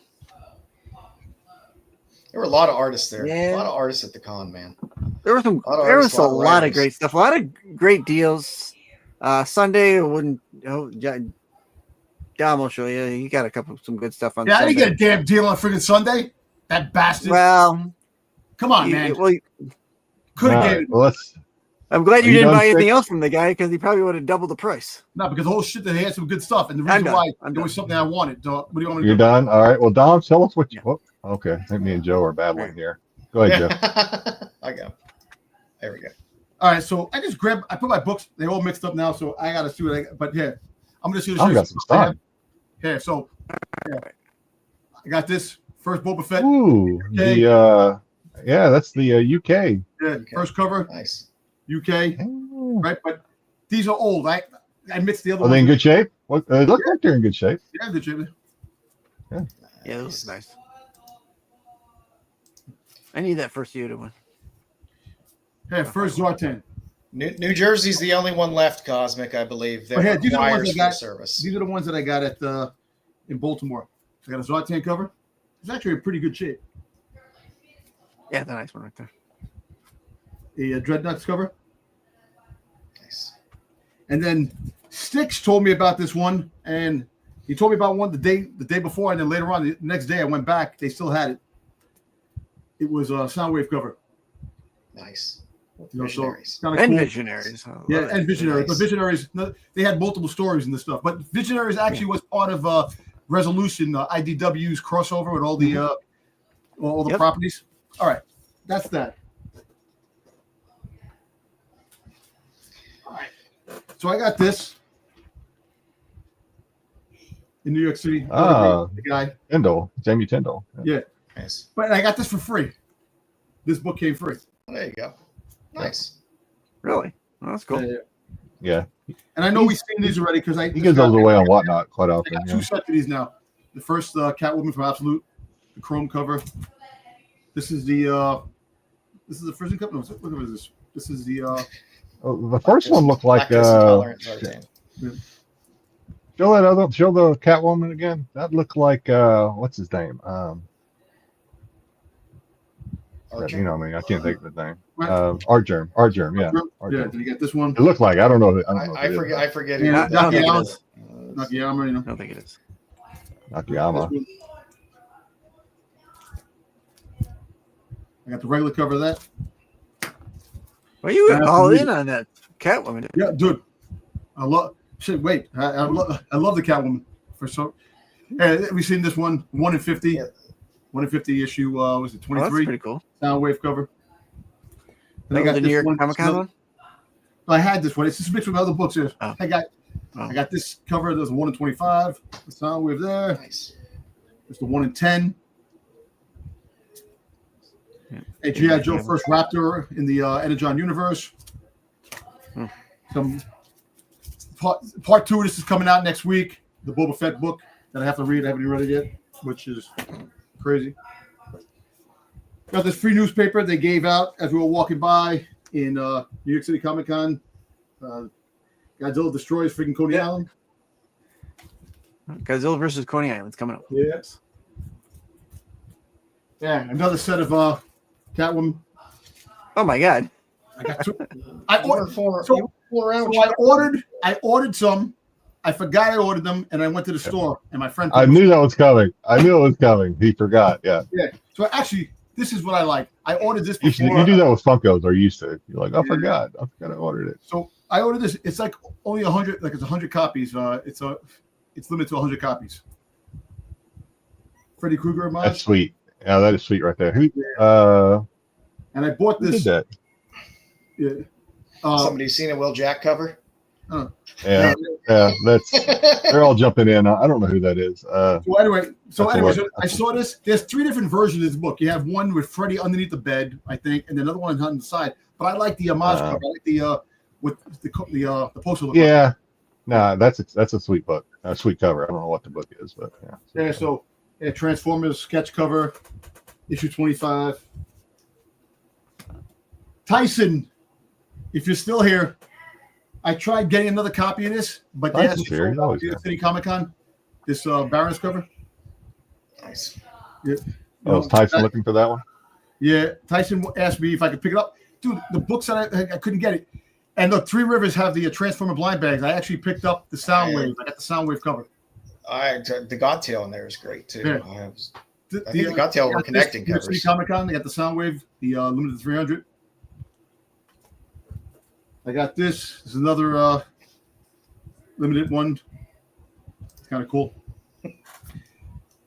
There were a lot of artists there. Yeah. A lot of artists at the con, man. there was some. A lot of There artists, was a a lot of lot of writers. great stuff. A lot of great deals. Sunday I wouldn't. Dom will show you. He got some good stuff on. Yeah, I Sunday. didn't get a damn deal on friggin' Sunday. That bastard. Well, Come on, man. well, Could have gave it. Well, let's. I'm glad Are you you didn't done, buy anything Styx? else from the guy because he probably would have doubled the price. No, because the whole shit that he had some good stuff, and the I'm reason done. why I'm there was done. something I wanted. So, what do you want me to You're do? done. All right. Well, Dom, tell us what you. Yeah. Okay. I think me and Joe are battling here. Go ahead, Joe. I go. There we go. All right, so I just grabbed. I put my books. They're all mixed up now, so I gotta see what I. But yeah, I'm gonna see the I've got some stuff. Yeah, so yeah. I got this first Boba Fett. Ooh, Okay. that's the UK. Yeah, Okay. first cover, Nice. UK, Oh, right? But these are old. I mixed the other are they in ones. good shape? What? They look like they're in good shape. Yeah, they're good. Yeah, that was nice. I need that first Yoda one. Yeah, first Zartan. New Jersey's the only one left, Cosmic, I believe. That Oh, yeah, these are the ones requires I got. full service. These are the ones that I got at in Baltimore. I got a Zartan cover. It's actually in pretty good shape. Yeah, the nice one right there. A Dreadnoughts cover. Nice. And then Styx told me about this one, and he told me about one the day before, and then later on, the next day, I went back. They still had it. It was a Soundwave cover. Nice. You know, so Visionaries. kind of And cool. Visionaries. I love Yeah, it. and Visionaries. Nice. But Visionaries, no, they had multiple stories and this stuff. But Visionaries actually was part of Resolution, IDW's crossover with all the Yep. properties. All right, that's that. All right, so I got this in New York City. Ah. The guy, Jamie Tyndall. yeah, Nice. but I got this for free. This book came free. There you go. Nice. Really? Well, that's cool. Yeah, And I know we've seen these already because he gives those away on Whatnot quite I often. got Yeah. 2 sets of these now. The first Catwoman from Absolute, the chrome cover. This is the first cover. No, what cover is this? This is the Oh, the first one looked like Lactose intolerant Zartan. Show the Catwoman again. That looked like what's his name? Archer. You know what I mean? I can't think of the name. Right. Art Germ, yeah. Art Yeah, Germ. did you get this one? It looked like I don't know. I forget who Yeah, did that. Nakayama, you know. I don't think it is. Nakayama. I got the regular cover of that. Well, you went all in on that Catwoman. Yeah, dude. I love shit. Wait, I love the Catwoman for so. Yeah, we've seen this one 1 in 50. Yeah. 1 in 50 issue. Was it Oh, that's 23? pretty cool. Soundwave cover. And That was the this New York one, Comic Con one? I had this one. It's just mixed with other books here. Oh. I got this cover. There's a 1 in 25. The Soundwave there. Nice. There's the 1 in 10. Yeah. A G.I. Joe First Raptor in the Energon universe. Hmm. Some part 2 of this is coming out next week. The Boba Fett book that I have to read. I haven't read it yet, which is crazy. Got this free newspaper they gave out as we were walking by in New York City Comic Con. Godzilla destroys freaking Coney Island. Godzilla versus Coney Island's coming up. Yes. Yeah, another set of Catwoman. Oh my god. I got 2. I ordered some. I forgot I ordered them, and I went to the store, and my friend. I knew that was coming. He forgot. Yeah. Yeah. So actually, this is what I like. I ordered this You before. do that with Funkos, or used to. You're like, I forgot I ordered it. So I ordered this. It's like only 100. Like it's 100 copies. It's limited to 100 copies. Freddy Krueger homage. That's sweet. Yeah, that is sweet right there. Who? And I bought Who this. did that? Yeah. Somebody seen a Will Jack cover? Yeah. They're all jumping in. I don't know who that is. So anyway, so That's I saw this. There's 3 different versions of this book. You have one with Freddy underneath the bed, I think, and another one on the side. But I like the homage cover. I like the with the poster. Yeah. Nah, that's a sweet book. A sweet cover. I don't know what the book is, but yeah. Yeah. So Transformers sketch cover, issue 25. Tyson, if you're still here, I tried getting another copy of this, but they Tyson's here. He's always New York here. City Comic Con. This Baron's cover. Nice. Yeah. Oh, is Tyson looking for that one? Yeah, Tyson asked me if I could pick it up. Dude, the books that I couldn't get it. And look, Three Rivers have the Transformer blind bags. I actually picked up the Soundwave. I got the Soundwave cover. The Godtail in there is great too. Yeah. I think the Godtail were connecting New York City covers. Comic Con. They got the Soundwave, the limited 300. I got this. This is another limited one. It's kind of cool.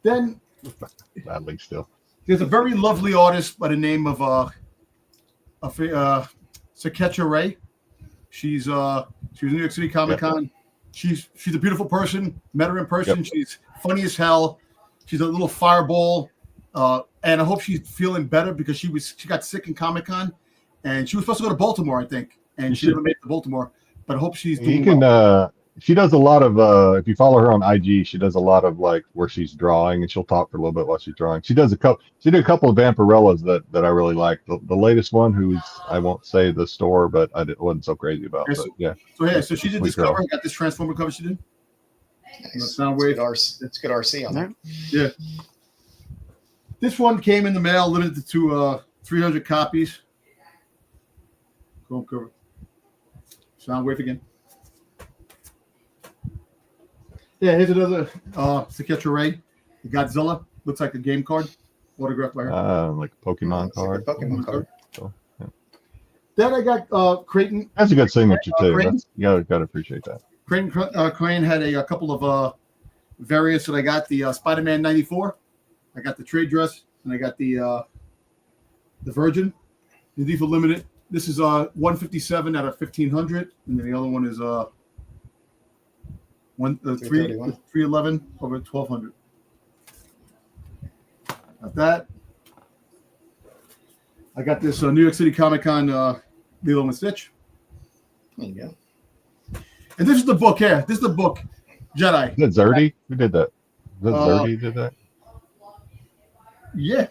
Then Badly still. there's a very lovely artist by the name of Sakecha Ray. She was in New York City Comic Con. She's a beautiful person. Met her in person. Yep. She's funny as hell. She's a little fireball. And I hope she's feeling better because she got sick in Comic Con, and she was supposed to go to Baltimore, I think, and she never made it to Baltimore. But I hope she's doing well. She does a lot of if you follow her on IG, she does a lot of like where she's drawing, and she'll talk for a little bit while she's drawing. She did a couple of Vampirellas that I really like. The latest one, who's I won't say the store, but wasn't so crazy about. But yeah. So she did this cover. Got this Transformer cover she did. Nice. Soundwave. It's good RC on there. Yeah. This one came in the mail, limited to 300 copies. Chrome cover. Soundwave again. Yeah, here's another Sakecha Ray. The Godzilla. Looks like a game card. Autographed by her. Like a Pokemon card. Like a Pokemon card. So, yeah. Then I got Creighton. That's a good signature too. Creighton? You gotta appreciate that. Creighton Crane had a couple of variants that I got. The Spider-Man 94. I got the trade dress, and I got the Virgin. The Default Limited. This is 157 out of 1500, and then the other one is 311 over 1200. Got that. I got this New York City Comic Con Lilo and Stitch. There you go. And this is the book here. This is the book, Jedi. Is that Zerdy? Who did that? Is that Zerdy did that? Yeah.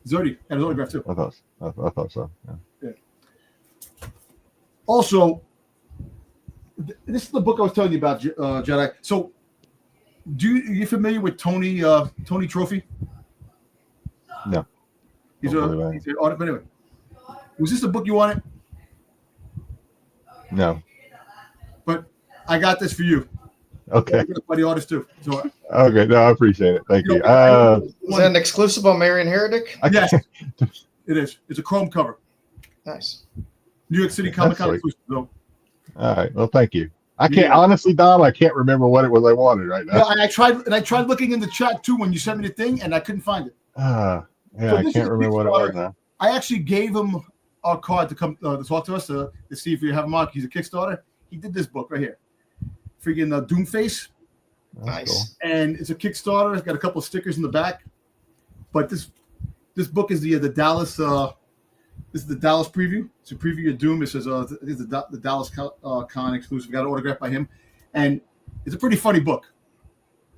Zodi and his autograph too. I thought so. Yeah. Also, This is the book I was telling you about, Jedi. So, you familiar with Tony Trophy? No. He's Don't an believe artist. But anyway, was this the book you wanted? No. But I got this for you. Okay. By the artist too. So, Okay. No, I appreciate it. Thank you. Is that an exclusive on Marion Heretic? yes, it is. It's a chrome cover. Nice. New York City Comic Con sweet. exclusive. So, All right. Well, thank you. I can't honestly, Dom. I can't remember what it was I wanted right now. yeah, and I tried looking in the chat too when you sent me the thing, and I couldn't find it. Yeah, So I this can't is a remember what it was Kickstarter. now. I actually gave him our card to come to talk to us to see if we have him on. He's a Kickstarter. He did this book right here, freaking Doomface, That's Nice. cool. and it's a Kickstarter. It's got a couple of stickers in the back, but this book is the Dallas. This is the Dallas preview. It's a preview of Doom. It says it's the Dallas Con exclusive. Got an autograph by him, and it's a pretty funny book.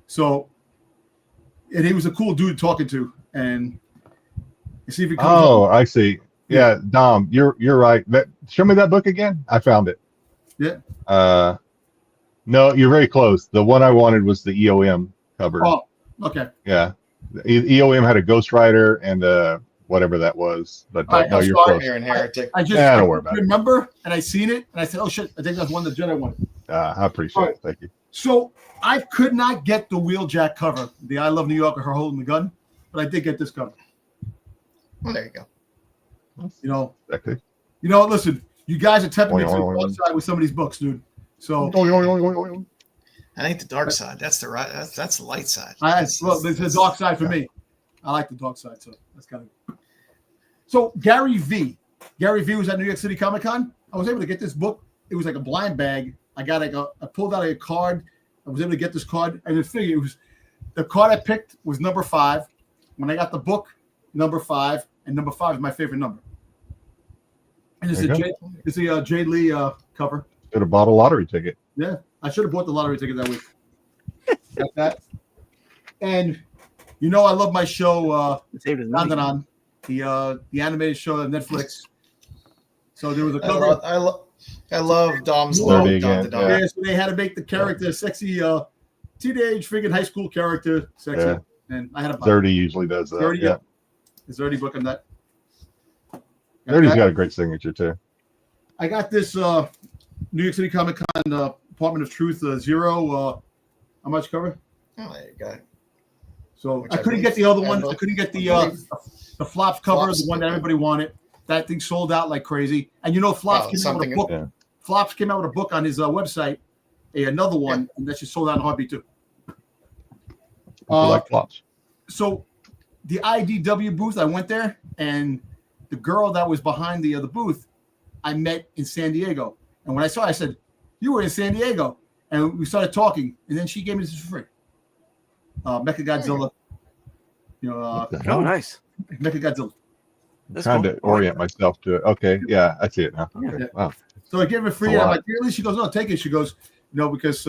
So, and he was a cool dude talking to, and you see if he comes. Oh, up. I see. Yeah, Dom, you're right. Show me that book again. I found it. Yeah. No, you're very close. The one I wanted was the EOM cover. Oh, okay. Yeah, the EOM had a Ghost Rider and whatever that was. But All right, no, I'm you're sorry. close. Marion Heretic. I just Don't worry about it. remember, and I seen it, and I said, "Oh shit! I think that's one the Jedi wanted." I appreciate it. Thank you. So I could not get the Wheeljack cover, the "I Love New York" or her holding the gun, but I did get this cover. Well, there you go. You know, Okay. Listen, you guys are tempting me to the dark side with some of these books, dude. So That ain't the dark side. That's the right. That's the light side. it's the dark side for me. I like the dark side, so that's kind of. So Gary V was at New York City Comic Con. I was able to get this book. It was like a blind bag. I pulled out a card. I was able to get this card, and it was the card I picked was number 5. When I got the book, number 5, and number 5 is my favorite number. And it's a Jay Lee cover. Should have bought a lottery ticket. Yeah, I should have bought the lottery ticket that week. Got that. And I love my show Saved his money. on the animated show on Netflix. So there was a cover. I love Dom's Logo. logo. Dom the Dom. Yeah, so they had to make the character sexy, teenage freaking high school character sexy. Yeah. And I had a Zerdy usually does that. Zerdy, Yeah. Is there any book on that? Zerdy's got a great signature too. I got this New York City Comic Con Department of Truth 0. How much cover? Oh, there you go. So Which I I couldn't believe- get the other one. I I couldn't get the flops cover, Flops. the one that everybody wanted. That thing sold out like crazy. And Flops came out with a something- book. Yeah. Flops came out with a book on his website, another one, and that just sold out in a heartbeat too. Like flops. So the IDW booth, I went there, and the girl that was behind the booth, I met in San Diego. And when I saw her, I said, "You were in San Diego," and we started talking. And then she gave me this for free. Mecha Godzilla. Oh, nice. Mecha Godzilla. That's Trying cool. to orient myself to it. Okay, yeah, I see it now. Okay. Yeah. Wow. So I gave her free. That's a I'm lot. like, really? She goes, "No, take it." She goes, because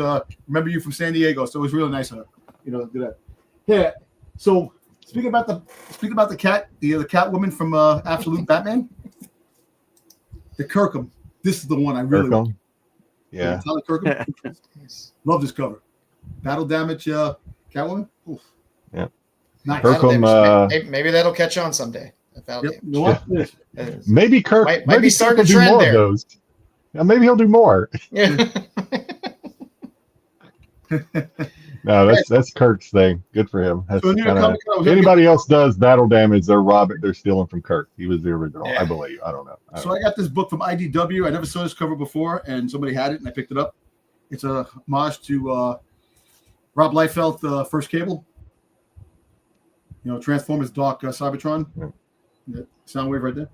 remember you from San Diego, so it was really nice of her, to do that. Yeah. So speaking about the cat, the Catwoman from Absolute Batman, the Kirkham. This is the one I really Kirkham. Yeah. Tyler Kirkham. Love this cover. Battle damage, Catwoman. Oof. Yeah. Nice. Kirkham. Maybe that'll catch on someday. Battle Yep. damage. You know what? That is- Maybe Kirk Might be maybe Kirk starting will a do trend more there. of those. Yeah, maybe he'll do more. Yeah. No, that's Kirk's thing. Good for him. That's So New York kinda, Comic Con was anybody else does battle damage, they're stealing from Kirk. He was the original, Yeah. I believe. I don't know. So I got this book from IDW. I never saw this cover before, and somebody had it, and I picked it up. It's a homage to Rob Liefeld, First Cable. Transformers Dark Cybertron. Yeah. That Soundwave right there.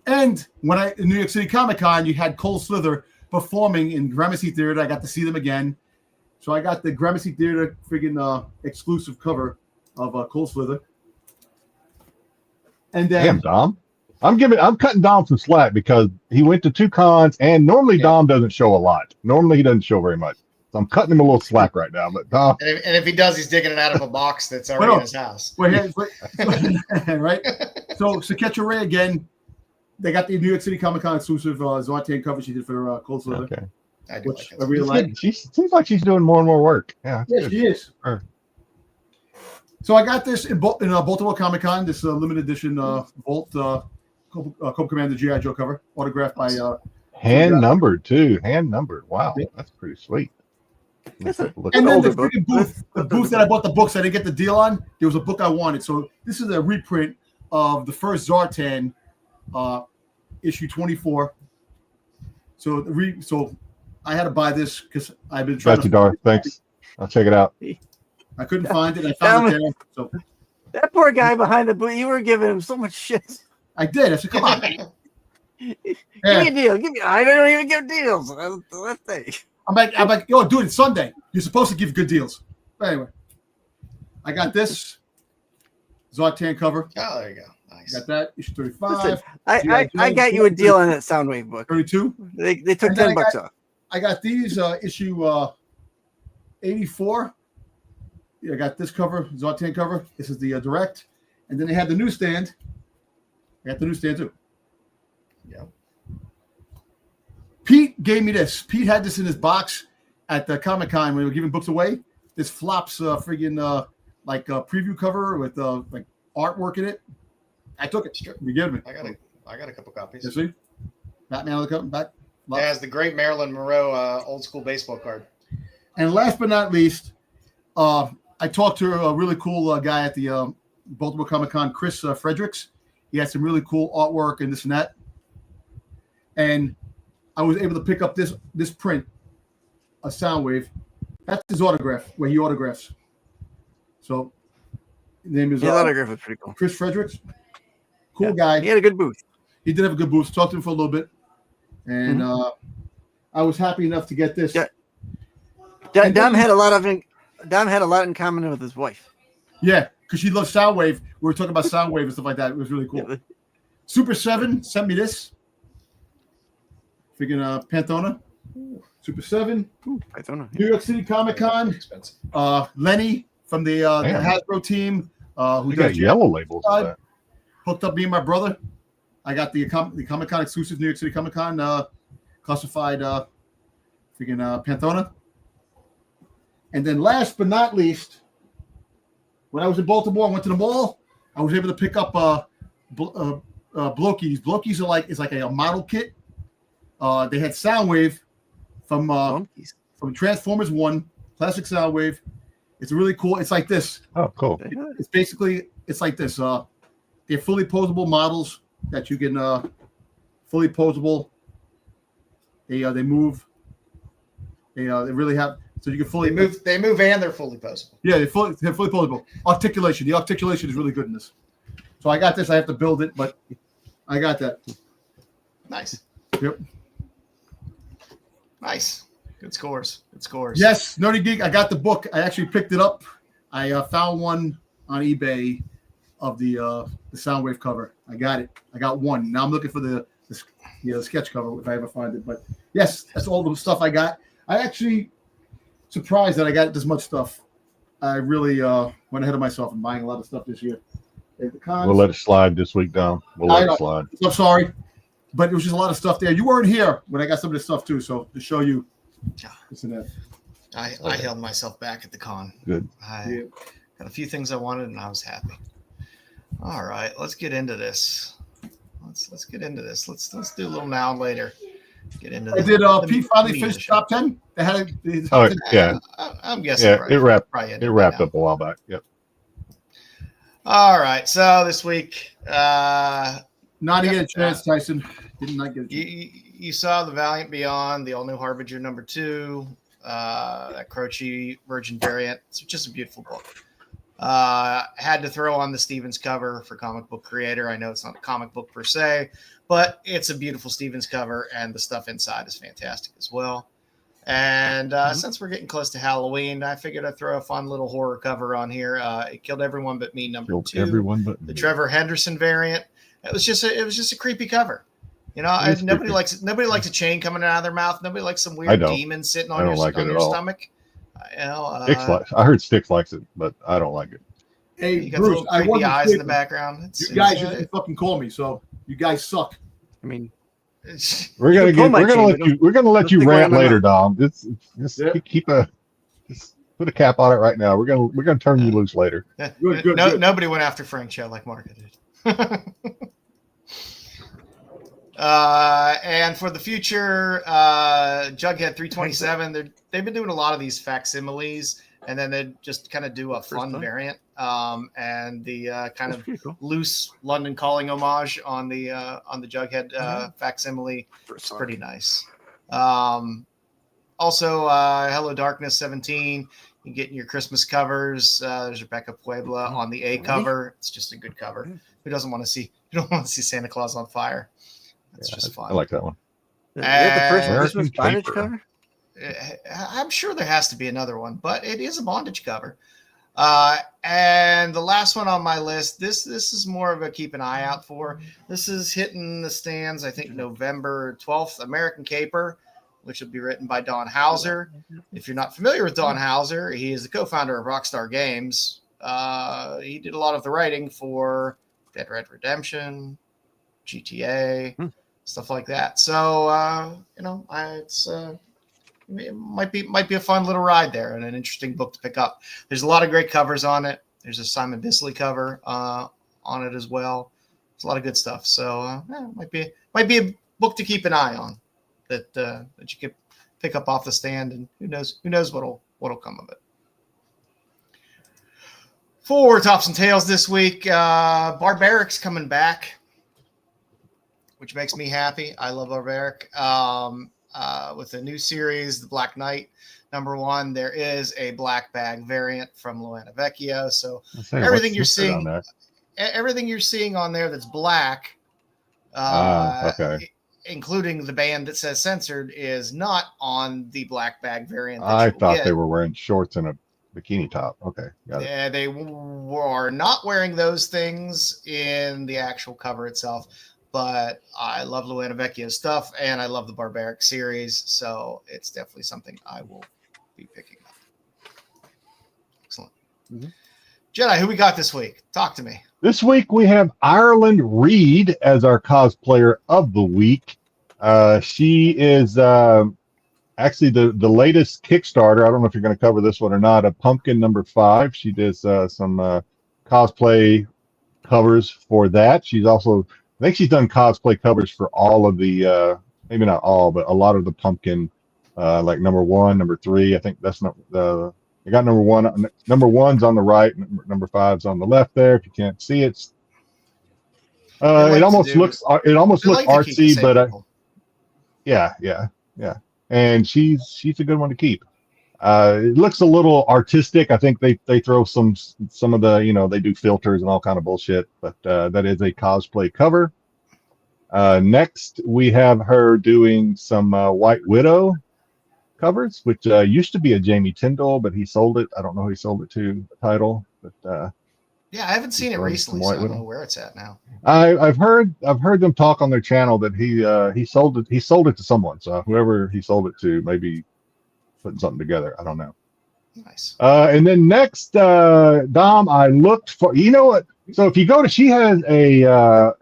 And when in New York City Comic Con, you had Cole Slither performing in Gramercy Theater. I got to see them again. So I got the Gramercy Theater friggin' exclusive cover of Cole Slither. And then Damn, Dom. I'm cutting Dom some slack because he went to 2 cons, and normally Dom doesn't show a lot. Normally he doesn't show very much. So I'm cutting him a little slack right now. But Dom, And if he does, he's digging it out of a box that's already Well, in his house. right? So Saketcha Ray again. They got the New York City Comic Con exclusive Zartan cover she did for Cold Slither. okay. I do which like I that. really like. She seems like she's doing more and more work. Yeah, Yeah, good. she is. Sure. So I got this in Baltimore Comic Con. This limited edition Volt Cobra Commander G.I. Joe cover, autographed by Hand numbered too. Hand numbered. Wow, Yeah. that's pretty sweet. That's a- Look And at then the older book. freaking booth, the booth that I bought the books, I didn't get the deal on. There was a book I wanted. So this is a reprint of the first Zartan, issue 24. So I had to buy this because I've been trying got you, to. Darth. Thanks. I'll check it out. I couldn't find it. I found it there. So That poor guy behind the booth, you were giving him so much shit. I did. I said, "Come on, Give me yeah." a deal. I don't even give deals. That thing. I'm like, yo, dude, it's Sunday. You're supposed to give good deals. But anyway, I got this Zartan cover. Oh, there you go. Nice. Got that issue 35, Listen, I got you a deal on that Soundwave book. 32. They took And then $10 off. I got these issue 84. Yeah, I got this cover, Zartan cover. This is the direct, and then they had the newsstand. I got the newsstand too. Yeah. Pete gave me this. Pete had this in his box at the Comic Con when we were giving books away. This flops friggin' like a preview cover with like artwork in it. I took it. Sure. You give me. I got a couple copies. You see? Batman on the cover back. It has the great Marilyn Monroe old school baseball card. And last but not least, I talked to a really cool guy at the Baltimore Comic Con, Chris Fredericks. He had some really cool artwork and this and that. And I was able to pick up this print, a Soundwave. That's his autograph, where he autographs. So his name is The autograph was pretty cool. Chris Fredericks. Cool guy. He had a good booth. He did have a good booth. Talked to him for a little bit. And I was happy enough to get this. Yeah. And Dom then- had a lot in common with his wife. Yeah, because she loves Soundwave. We were talking about Soundwave and stuff like that. It was really cool. Yeah. Super 7 sent me this. Freaking Panthona. Super 7. I don't know. New York City Comic Con. Expensive. Lenny from the Hasbro team. Who We got does yellow labels on that. hooked up me and my brother. I got the Comic Con exclusive New York City Comic Con classified freaking Panthona. And then last but not least, when I was in Baltimore, I went to the mall. I was able to pick up Blokies. Blokies are like a model kit. They had Soundwave from Transformers 1, classic Soundwave. It's really cool. It's like this. Oh, cool. It's like this. They're fully posable models that you can fully posable. They move. They really have, so you can fully They move and they're fully posable. Yeah, they're fully posable. Articulation. The articulation is really good in this. So I got this. I have to build it, but I got that. Nice. Yep. Nice. Good scores. Good scores. Yes, Nerdy Geek. I got the book. I actually picked it up. I found one on eBay of the Soundwave cover. I got it. I got one. Now I'm looking for the sketch cover if I ever find it. But yes, that's all the stuff I got. I actually surprised that I got this much stuff. I really went ahead of myself in buying a lot of stuff this year. We'll let it slide this week, Dom. We'll let it slide. I'm sorry, but it was just a lot of stuff there. You weren't here when I got some of this stuff too, so to show you this and that. I held myself back at the con. Good. I got a few things I wanted and I was happy. All right, let's get into this. Let's get into this. Let's do a little now and later. Get into I this. did Pete finally finish top 10? They had Oh, yeah. I'm guessing. Yeah, probably- it wrapped. probably It ended wrapped by up a while back. Yep. now. All right, so this week, not get a chance, Tyson. Did not get a chance. you saw the Valiant Beyond, the all new Harbinger #2, that Croce Virgin variant. It's just a beautiful book. Had to throw on the Stevens cover for Comic Book Creator. I know it's not a comic book per se, but it's a beautiful Stevens cover, and the stuff inside is fantastic as well. And since we're getting close to Halloween, I figured I'd throw a fun little horror cover on here. It Killed Everyone But Me #2. Everyone but The me. Trevor Henderson variant. It was just a creepy cover. You know, It is nobody creepy. likes a chain coming out of their mouth. Nobody likes some weird don't. demon sitting I on don't your, like it on at your all. stomach. I heard Styx likes it, but I don't like it. Hey, You got Bruce, the little I creepy wasn't eyes in the sleeping. background. You guys just fucking call me, so you guys suck. I mean, We're You gonna can pull get. my We're gonna chain, let but you. We're gonna let don't you stick it rant in my later, mouth. Dom. Just Yeah. keep just put a cap on it right now. We're gonna turn you loose later. Good. Nobody went after Frank Cho like Marca did. And for the future, Jughead 327, they've been doing a lot of these facsimiles, and then they just kind of do a fun variant, and the kind That's of pretty cool. loose London Calling homage on the Jughead facsimile. It's pretty nice. Also, Hello Darkness 17. You get your Christmas covers. There's Rebecca Puebla on the A cover. It's just a good cover. Who doesn't want to see? You don't want to see Santa Claus on fire. That's just fun. I like that one. Is that the first American Christmas bondage Caper. cover? I'm sure there has to be another one, but it is a bondage cover. And the last one on my list, this is more of a keep an eye out for. This is hitting the stands, I think, November 12th, American Caper, which will be written by Don Hauser. If you're not familiar with Don Hauser, he is the co-founder of Rockstar Games. He did a lot of the writing for Dead Red Redemption, GTA, stuff like that. So, it might be a fun little ride there and an interesting book to pick up. There's a lot of great covers on it. There's a Simon Bisley cover on it as well. There's a lot of good stuff. So might be a book to keep an eye on that you can pick up off the stand, and who knows what'll come of it. For Tops and Tails this week, Barbaric's coming back, which makes me happy. I love Barbaric. With a new series, The Black Knight, #1, there is a black bag variant from Luana Vecchio. So everything you're seeing on there that's black, okay. including the band that says censored, is not on the black bag variant. I thought they were wearing shorts and a bikini top. Okay, got it. Yeah, they were not wearing those things in the actual cover itself. But I love Luana Vecchio's stuff, and I love the Barbaric series, so it's definitely something I will be picking up. Excellent. Mm-hmm. Jedi, who we got this week? Talk to me. This week we have Ireland Reed as our cosplayer of the week. She is actually the latest Kickstarter. I don't know if you're going to cover this one or not. A Pumpkin #5. She does some cosplay covers for that. She's also, I think she's done cosplay covers for all of the, maybe not all, but a lot of the Pumpkin, like #1, #3. I think that's not the. I got #1. #1's on the right, #5's on the left. There, if you can't see it, it almost looks artsy, but yeah. And she's a good one to keep. It looks a little artistic. I think they throw some of the, they do filters and all kind of bullshit, but that is a cosplay cover. Next, we have her doing some White Widow covers, which used to be a Jamie Tyndall, but he sold it. I don't know who he sold it to, the title, but yeah, I haven't seen it recently, so I don't know where it's at now. I've heard them talk on their channel that he sold it to someone. So whoever he sold it to, maybe putting something together. I don't know. Nice. And then next, Dom, I looked for, what? So if you go to, she has a,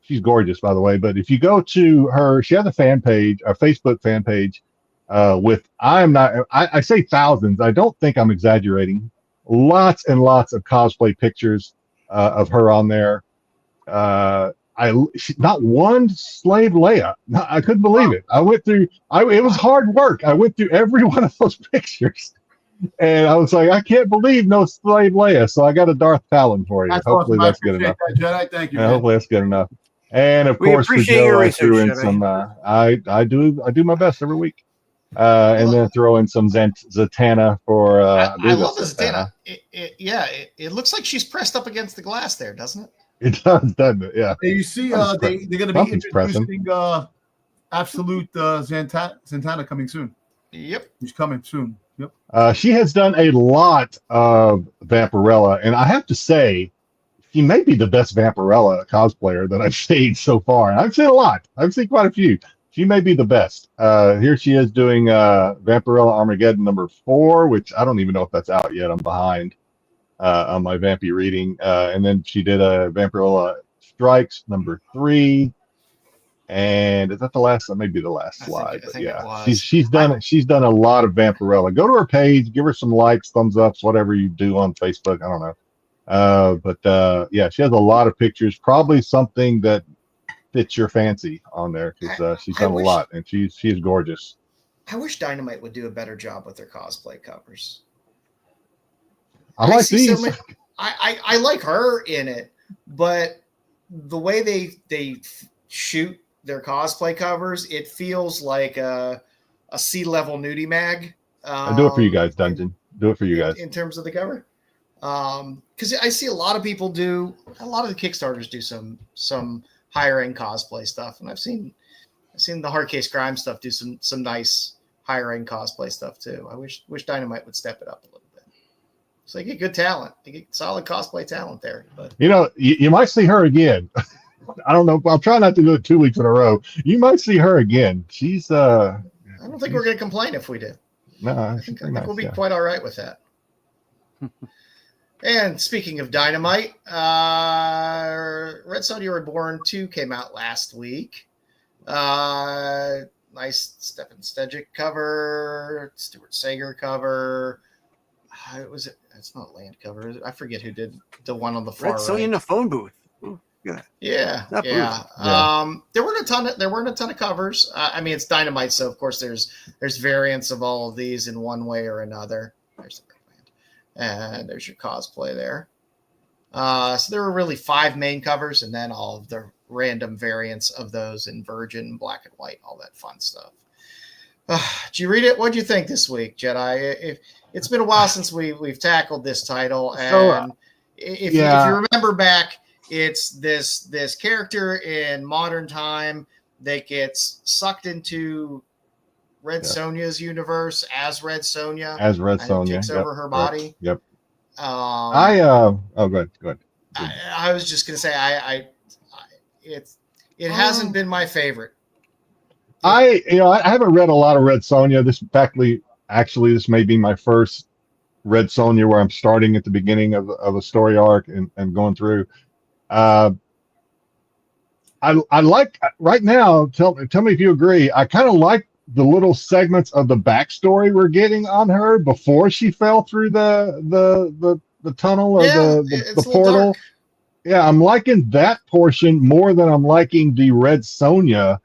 she's gorgeous, by the way, but if you go to her, she has a fan page, a Facebook fan page, with, I say thousands. I don't think I'm exaggerating. Lots and lots of cosplay pictures, of her on there. Not one slave Leia. I couldn't believe it. I went through, it was hard work. I went through every one of those pictures, and I was like, I can't believe no slave Leia. So I got a Darth Talon for you. Hopefully that's good enough. Jedi, thank you. Hopefully that's good enough. And of course, for Joe, I threw in some. I do my best every week. And then throw in some Zatanna for. I love the Zatanna. It looks like she's pressed up against the glass there, doesn't it? It does, doesn't it? Yeah. You see, they're going to be introducing Absolute Zatanna coming soon. Yep, he's coming soon. Yep. She has done a lot of Vampirella, and I have to say, she may be the best Vampirella cosplayer that I've seen so far. And I've seen a lot. I've seen quite a few. She may be the best. Here she is doing Vampirella Armageddon #4, which I don't even know if that's out yet. I'm behind on my Vampy reading. And then she did a Vampirella Strikes #3. And is that the last? That may be the last I slide. think But it yeah, was. she's done it. She's done a lot of Vampirella. Go to her page, give her some likes, thumbs ups, whatever you do on Facebook. I don't know. But yeah, she has a lot of pictures. Probably something that fits your fancy on there because she's done a lot, and she is gorgeous. I wish Dynamite would do a better job with their cosplay covers. I like see these. So many, I like her in it, but the way they shoot their cosplay covers, it feels like a C-level nudie mag. I do it for you guys, Dungeon. Do it for you guys. In terms of the cover. Because I see a lot of people a lot of the Kickstarters do some higher end cosplay stuff, and I've seen the Hardcase Crime stuff do some nice higher end cosplay stuff too. I wish Dynamite would step it up a little bit. So they get good talent, they get solid cosplay talent there. But you might see her again. I don't know. I'll try not to do it 2 weeks in a row. You might see her again. She's I don't think we're going to complain if we do. No, I think we'll be quite all right with that. And speaking of Dynamite, Red Sonja Reborn 2 came out last week. Nice Stefan Stejic cover, Stuart Sager cover. It's not Land cover. I forget who did the one on the far Red Sonja right. in the phone booth. Ooh, look at that. Yeah. There weren't a ton of covers. I mean, it's Dynamite, so of course there's variants of all of these in one way or another. There's the land, and there's your cosplay there. So there were really 5 main covers, and then all of the random variants of those in Virgin, Black and White, all that fun stuff. Did you read it? What did you think this week, Jedi? It's been a while since we've tackled this title, and if you remember back, it's this character in modern time that gets sucked into Red Sonja's universe as Red Sonja. As Red Sonja. Takes over her body. Yep. Go ahead. I was just gonna say it hasn't been my favorite. I haven't read a lot of Red Sonja. This may be my first Red Sonja where I'm starting at the beginning of a story arc and going through. I like right now. Tell me if you agree. I kind of like the little segments of the backstory we're getting on her before she fell through the tunnel or the portal. Dark. Yeah, I'm liking that portion more than I'm liking the Red Sonja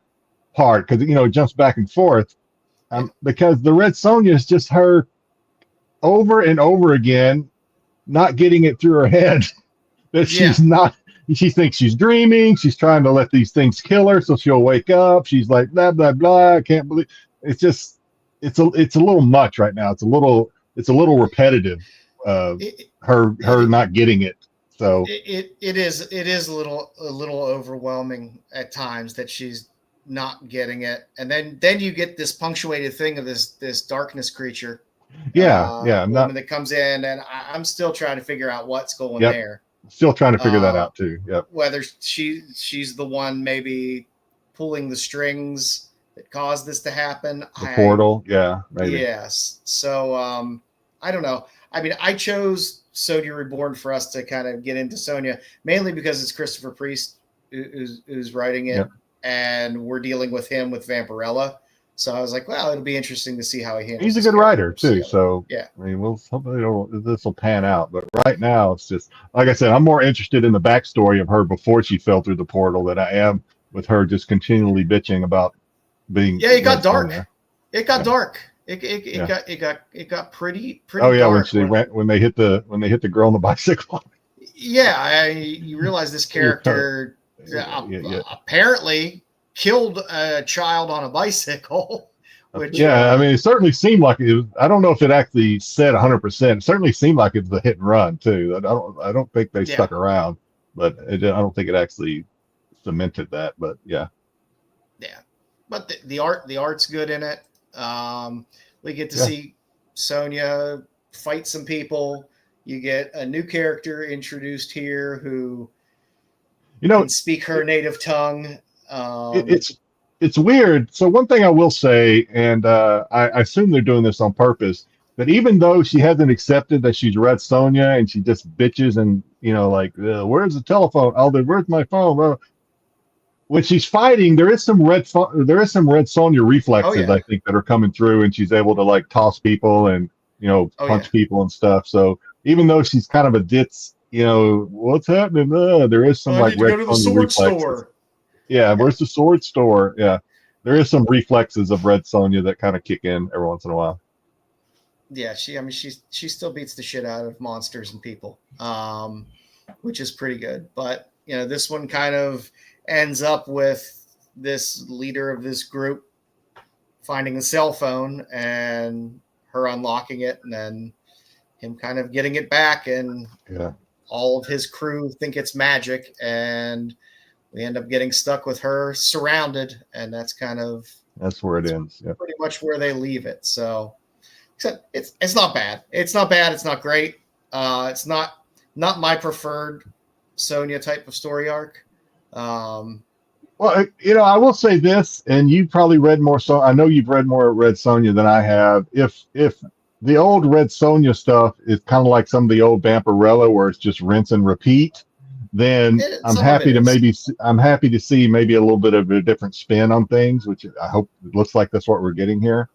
part because it jumps back and forth. Because the Red Sonja is just her over and over again, not getting it through her head that she's not. She thinks she's dreaming. She's trying to let these things kill her, so she'll wake up. She's like blah blah blah. I can't believe it's a little much right now. It's a little repetitive. Her not getting it. So it is a little overwhelming at times that she's not getting it, and then you get this punctuated thing of this darkness creature. Woman that comes in, and I'm still trying to figure out what's going there. Still trying to figure that out too. Yep. Whether she's the one maybe pulling the strings that caused this to happen. The portal, maybe. Yes. So I don't know. I mean, I chose Sonja Reborn for us to kind of get into Sonja mainly because it's Christopher Priest who's writing it, and we're dealing with him with Vampirella. So I was like, well, it'll be interesting to see how he handles. He's a good writer too. So yeah, I mean, hopefully this will pan out. But right now, it's just like I said, I'm more interested in the backstory of her before she fell through the portal than I am with her just continually bitching about being. Yeah, it got dark. It got dark. It got pretty. Oh yeah, dark when they hit the girl on the bicycle. Yeah, you realize this character apparently killed a child on a bicycle. Which, I mean, it certainly seemed like it was, I don't know if it actually said 100%. It certainly seemed like it's the hit and run too. I don't think they stuck around, but I don't think it actually cemented that. But yeah. But the art's good in it. We get to see Sonja fight some people. You get a new character introduced here who can speak her native tongue. It's weird. So one thing I will say, and I assume they're doing this on purpose, that even though she hasn't accepted that she's Red Sonja and she just bitches and where's the telephone? Where's my phone? Well, when she's fighting, there is some red Sonja reflexes, Oh, yeah. I think, that are coming through, and she's able to like toss people and Oh, punch yeah. people and stuff. So even though she's kind of a ditz, what's happening? There is some I like need to red go to the Sonja sword reflexes. store. Yeah, where's the sword store? Yeah, there is some reflexes of red Sonja that kind of kick in every once in a while. Yeah, she still beats the shit out of monsters and people, which is pretty good. But this one kind of ends up with this leader of this group finding a cell phone and her unlocking it, and then him kind of getting it back, and Yeah, all of his crew think it's magic, and we end up getting stuck with her surrounded, and that's where it ends. Yeah. pretty much where they leave it. So except it's not bad. It's not bad. It's not great. It's not my preferred Sonya type of story arc. Well, I will say this, and you probably read more. So I know you've read more Red Sonja than I have. If the old Red Sonja stuff is kind of like some of the old Vampirella, where it's just rinse and repeat, then I'm happy to see maybe a little bit of a different spin on things, which I hope it looks like that's what we're getting here.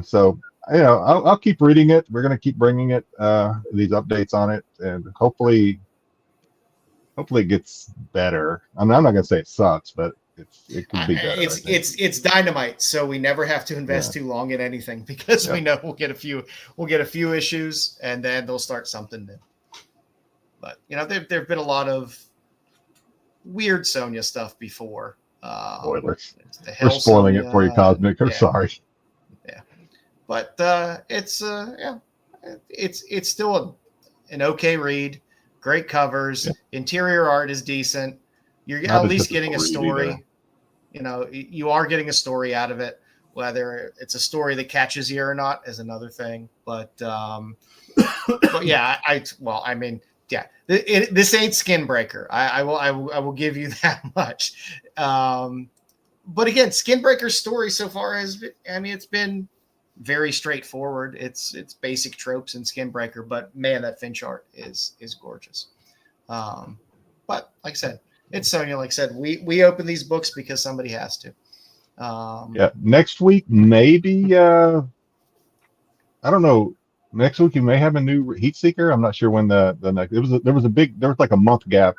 So I'll keep reading it. We're going to keep bringing it these updates on it, and hopefully it gets better. I'm not going to say it sucks, but it could be better. It's Dynamite, so we never have to invest too long in anything, because we know we'll get a few issues, and then they'll start something new. But there've been a lot of weird Sonya stuff before. Spoilers. We're spoiling it for you, Cosmic. I'm sorry. Yeah, but it's still an okay read. Great covers. Interior art is decent. You're Not at a least getting a typical read story. You are getting a story out of it. Whether it's a story that catches you or not is another thing. But yeah, this ain't Skinbreaker. I will give you that much. But again, Skinbreaker's story so far it's been very straightforward. It's basic tropes in Skinbreaker, but man, that Finch art is gorgeous. But like I said, it's Sonya. Like I said, we open these books because somebody has to. Next week maybe. I don't know. Next week you may have a new Heat Seeker. I'm not sure when the next. There was like a month gap.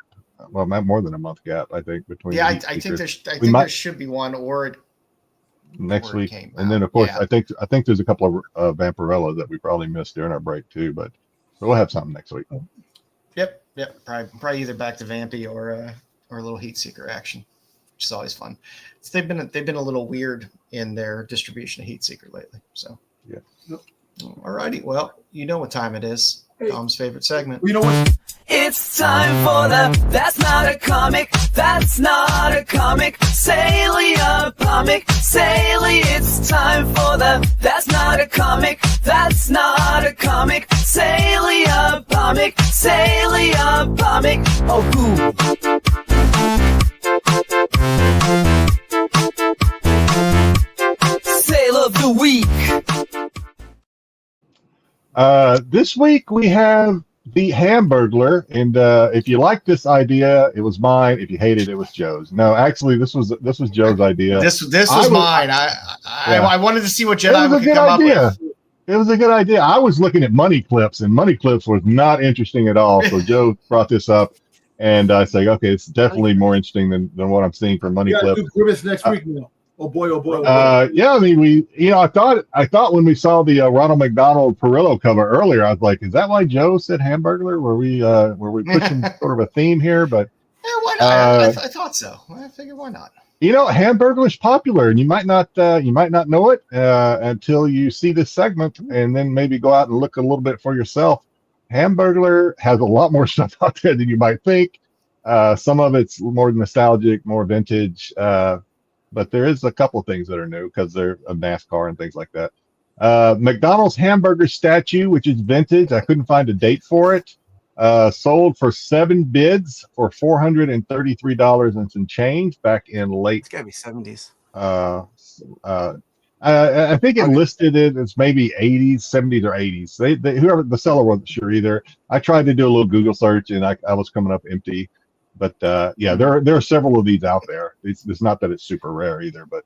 Well, not more than a month gap, I think, between. Yeah, I think there should be one, or next week, and then of course I think there's a couple of Vampirellas that we probably missed during our break too, but we'll have something next week. Yep. Probably either back to Vampy or a little Heat Seeker action, which is always fun. They've been a little weird in their distribution of Heat Seeker lately. So yeah. Alrighty, well, you know what time it is. Tom's favorite segment. You know what? It's time for the That's Not a Comic, That's Not a Comic, Salia Comic, Salia. It's time for the That's Not a Comic, That's Not a Comic, Salia Comic, Salia Comic. Oh, cool. Sale of the week. This week we have the Hamburglar, and if you like this idea, it was mine. If you hate it, it was Joe's. No, actually, this was Joe's idea. This was mine. I wanted to see what Jedi could come up with. It was a good idea. I was looking at Money Clips, and Money Clips was not interesting at all. So Joe brought this up, and I said, okay, it's definitely more interesting than what I'm seeing from Money Clips. Grimace next week now. Oh boy, oh boy. Yeah, I mean, I thought when we saw the Ronald McDonald Perillo cover earlier, I was like, is that why Joe said Hamburglar? Were we pushing sort of a theme here? But yeah, why not? I thought so. I figured, why not? Hamburglar's popular, and you might not know it until you see this segment, and then maybe go out and look a little bit for yourself. Hamburglar has a lot more stuff out there than you might think. Some of it's more nostalgic, more vintage. But there is a couple of things that are new because they're a NASCAR and things like that. McDonald's hamburger statue, which is vintage. I couldn't find a date for it. Sold for 7 bids for $433 and some change back in late. It's gotta be 70s. I think it listed it as maybe 80s, 70s, or 80s. Whoever the seller wasn't sure either. I tried to do a little Google search and I was coming up empty. But yeah, there are several of these out there. It's not that it's super rare either, but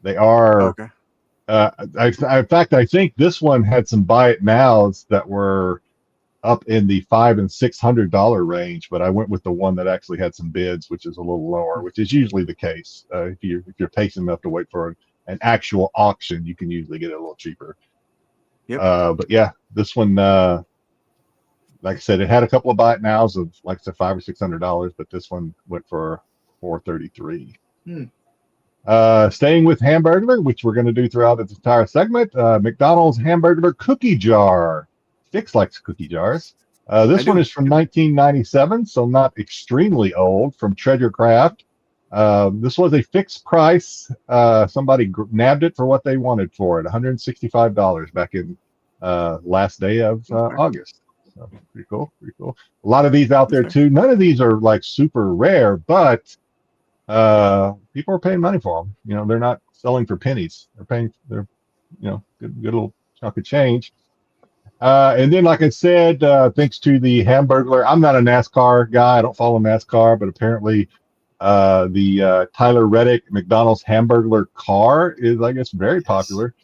they are. Okay. In fact, I think this one had some buy it nows that were up in the $500 and $600 range, but I went with the one that actually had some bids, which is a little lower, which is usually the case. If you're patient enough to wait for an actual auction, you can usually get it a little cheaper. Yep. But yeah, this one, like I said, it had a couple of buy it nows of like I said $500 or $600, but this one went for $433. Staying with Hamburglar, which we're going to do throughout this entire segment, McDonald's Hamburglar cookie jar. Styx likes cookie jars. This one is from 1997, so not extremely old, from Treasure Craft. This was a fixed price. Somebody nabbed it for what they wanted for it, $165 back in last day of August. So pretty cool. A lot of these out there too. None of these are like super rare, but people are paying money for them. You know, they're not selling for pennies. They're good little chunk of change. And then, like I said, thanks to the Hamburglar, I'm not a NASCAR guy. I don't follow NASCAR, but apparently the Tyler Reddick McDonald's Hamburglar car is, I guess, very popular.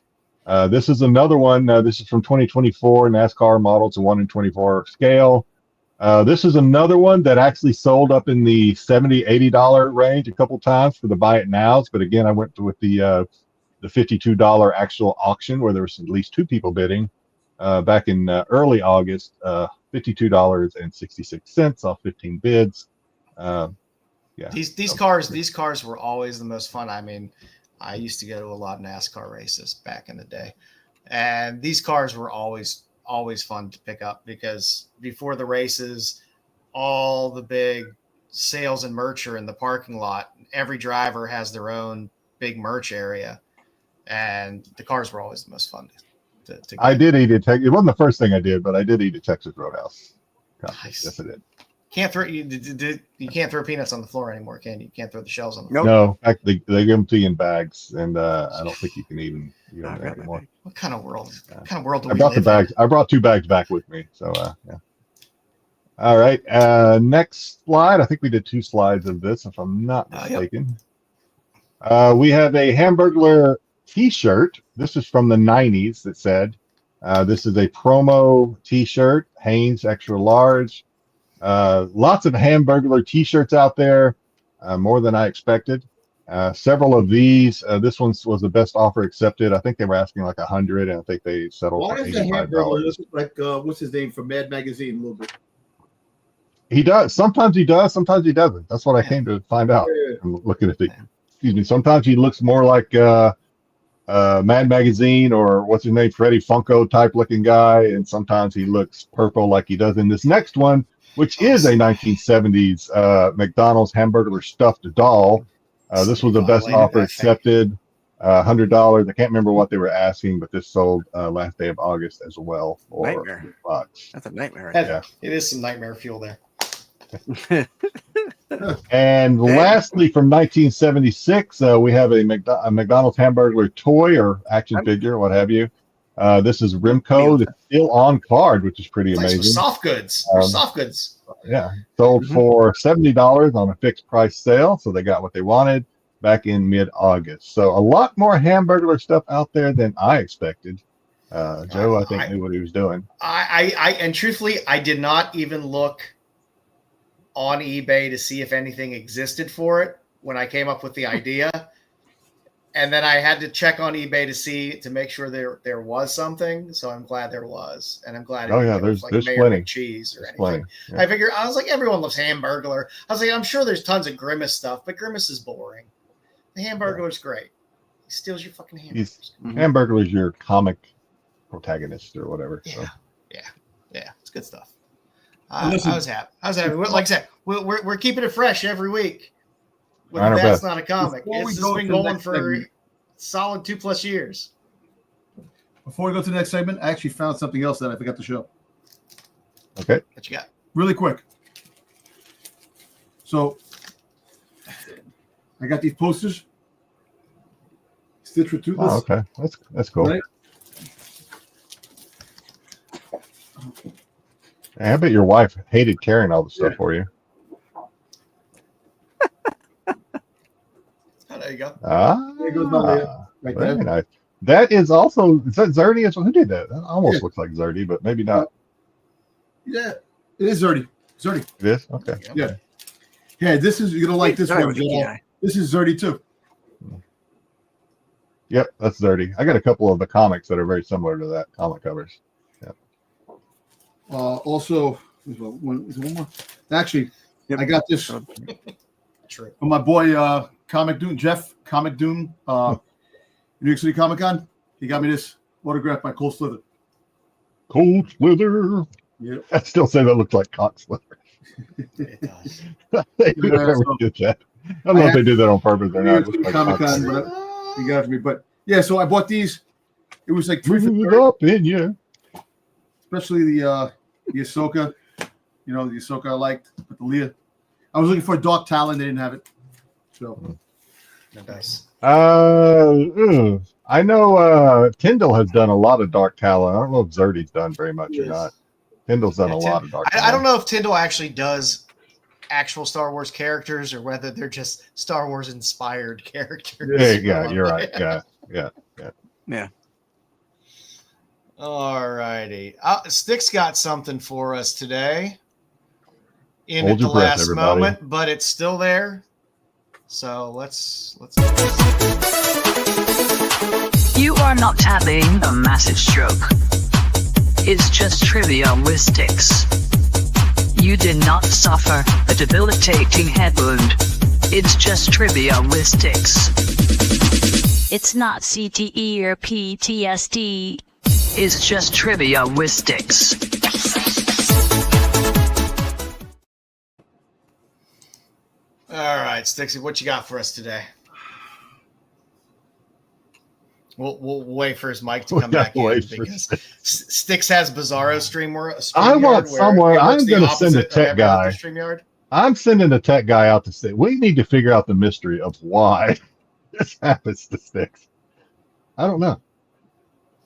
This is another one. This is from 2024 NASCAR model. It's a 1-in-24 scale. This is another one that actually sold up in the $70, $80 range a couple times for the buy it nows. But again, I went with the $52 actual auction where there was at least two people bidding back in early August. $52.66 off 15 bids. Yeah. These cars were always the most fun. I mean, I used to go to a lot of NASCAR races back in the day, and these cars were always fun to pick up because before the races, all the big sales and merch are in the parking lot. Every driver has their own big merch area, and the cars were always the most fun to get. I did eat it. It wasn't the first thing I did, but I did eat at Texas Roadhouse. Nice. Yes, I did. Can't throw you can't throw peanuts on the floor anymore, can you? You can't throw the shells on the Nope. floor. No, they give them to you in bags, and I don't think you can even that anymore. What kind of world? What kind of world do I we brought live the bags. I brought 2 bags back with me. So yeah. All right. Next slide. I think we did 2 slides of this, if I'm not mistaken. We have a Hamburglar T-shirt. This is from the 90s. That said, this is a promo T-shirt, Hanes extra large. Lots of Hamburglar T-shirts out there, more than I expected. Several of these. This one was the best offer accepted. I think they were asking like $100, and I think they settled Why for does the $85. Hamburglar look like what's his name from Mad Magazine a little bit? He does. Sometimes he does. Sometimes he doesn't. That's what I came to find out. I'm looking at the. Excuse me. Sometimes he looks more like Mad Magazine or what's his name, Freddie Funko type looking guy, and sometimes he looks purple like he does in this next one, which is a 1970s McDonald's Hamburglar stuffed doll. This was the best offer accepted, $100. I can't remember what they were asking, but this sold last day of August as well for Nightmare. $100. That's a nightmare. Yeah, it is some nightmare fuel there. And lastly, from 1976, we have a McDonald's Hamburglar toy or action figure, what have you. This is Rimco. It's still on card, which is pretty amazing. Soft goods. Soft goods. Yeah, sold for $70 on a fixed price sale, so they got what they wanted back in mid-August. So a lot more Hamburglar stuff out there than I expected. Joe, I think, knew what he was doing. And truthfully, I did not even look on eBay to see if anything existed for it when I came up with the idea. And then I had to check on eBay to make sure there was something. So I'm glad there was, and I'm glad. There's plenty. Cheese or anything. Plenty. Yeah. I was like, everyone loves Hamburglar. I was like, I'm sure there's tons of Grimace stuff, but Grimace is boring. The Hamburglar's great. He steals your fucking hamburgers. Hamburglar's your comic protagonist or whatever. Yeah, so. yeah, it's good stuff. I was happy. Like I said, we're keeping it fresh every week. That's not a comic. It's just been going for solid 2+ years. Before we go to the next segment, I actually found something else that I forgot to show. Okay. What you got? Really quick. So I got these posters. Stitch with Toothless. Oh, okay. That's cool. Right? I bet your wife hated carrying all the stuff for you. There you go. There goes my Leia, right very there. nice. That is also, is that Zerdy? Who did that? That almost looks like Zerdy, but maybe not. Yeah, it is Zerdy. Zerdy. It is? Okay. Yeah. Yeah, this is, you're going to like this Sorry, one, with the Joel. Jedi. This is Zerdy too. Yep, that's Zerdy. I got a couple of the comics that are very similar to that, comic covers. Also, is there one more? Actually, Yep. I got this True. from my boy Comic Doom, Jeff Comic Doom, New York City Comic Con. He got me this autographed by Cole Slither. Cold Slither. Yep. I still say that looks like Cock Slither. It does. They never so- did that. I don't know if they did that on purpose or New not. York It looks City like Comic Cock Con, Slither. but he got it for me. But yeah, so I bought these. It was like $3 for Move it $30, up in you. especially the Ahsoka. You know, the Ahsoka I liked, but the Leia. I was looking for a Dark Talon. They didn't have it. So Nice. I know Tyndall has done a lot of Dark Talon. I don't know if Zerdy's done very much or Yes. not. Tyndall's done Yeah, a lot of Dark Talon. I don't know if Tyndall actually does actual Star Wars characters or whether they're just Star Wars inspired characters. Yeah, you're right. Yeah. Yeah. All righty. Styx got something for us today. In Hold at the your breath, last everybody. moment, but it's still there. So let's. You are not having a massive stroke. It's just trivia with Styx. You did not suffer a debilitating head wound. It's just trivia with Styx. It's not CTE or PTSD. It's just trivia with Styx. All right, Stixie, what you got for us today? We'll wait for his mic to come back in because Styx has Bizarro I want someone. I'm going to send a tech guy. StreamYard. I'm sending a tech guy out to say we need to figure out the mystery of why this happens to Styx. I don't know.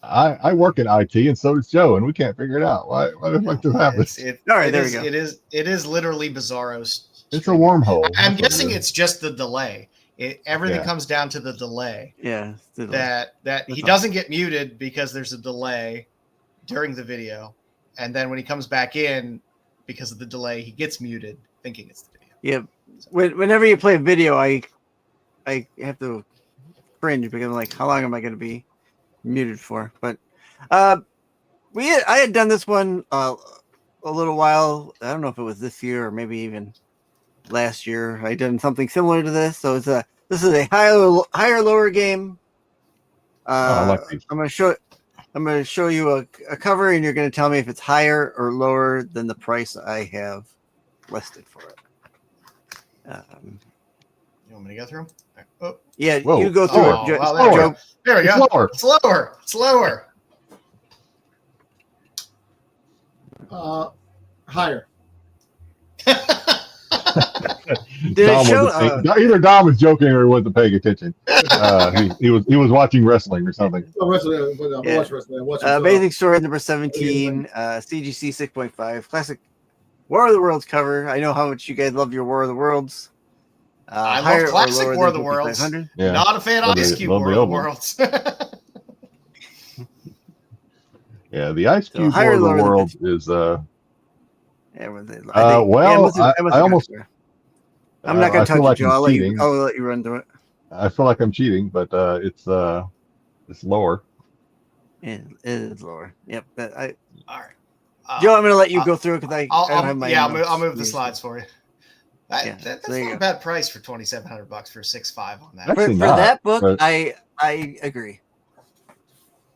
I work in IT and so does Joe, and we can't figure it out. Why the fuck this happens? All right, there we go. It is literally Bizarro. It's a wormhole. I'm That's what guessing it is. it's just the delay. Everything Yeah. comes down to the delay. Yeah. That he all. doesn't get muted because there's a delay during the video, and then when he comes back in because of the delay, he gets muted, thinking it's the video. Yeah. Whenever you play a video, I have to cringe because I'm like, how long am I going to be muted for? But I had done this one a little while. I don't know if it was this year or maybe even last year. I done something similar to this. So this is a higher lower game. I like these. I'm gonna show you a cover, and you're gonna tell me if it's higher or lower than the price I have listed for it. You want me to go through them? Oh, Yeah, Whoa. you go through Oh, it. wow, there we go. there we It's go. lower. It's lower. It's lower. higher. Did Dom it show? wasn't either Dom was joking or he wasn't paying attention. He was watching wrestling or something. Oh, wrestling. Yeah. Watch wrestling. Watch Amazing Story number 17, CGC 6.5, classic War of the Worlds cover. I know how much you guys love your War of the Worlds. I Higher love or classic lower War of than the Worlds. 5,500? Yeah. Not a fan of Love Ice the- Cube love War the of the old one. Worlds. Yeah, the Ice Cube higher or War of the lower than World is Yeah, well, they- well, must have I got almost- there. I'm not I going to feel touch like it, Joe. I'm I'll let cheating. you run through it. I feel like I'm cheating, but it's lower. Yeah, it is lower. Yep. All right. Joe, I'm going to let you go through it because I don't have my notes. I'll move the Usually. slides for you. Yeah, That's there you not go. a bad price for $2,700 for 6.5 on that. For Actually not, that book, but- I agree.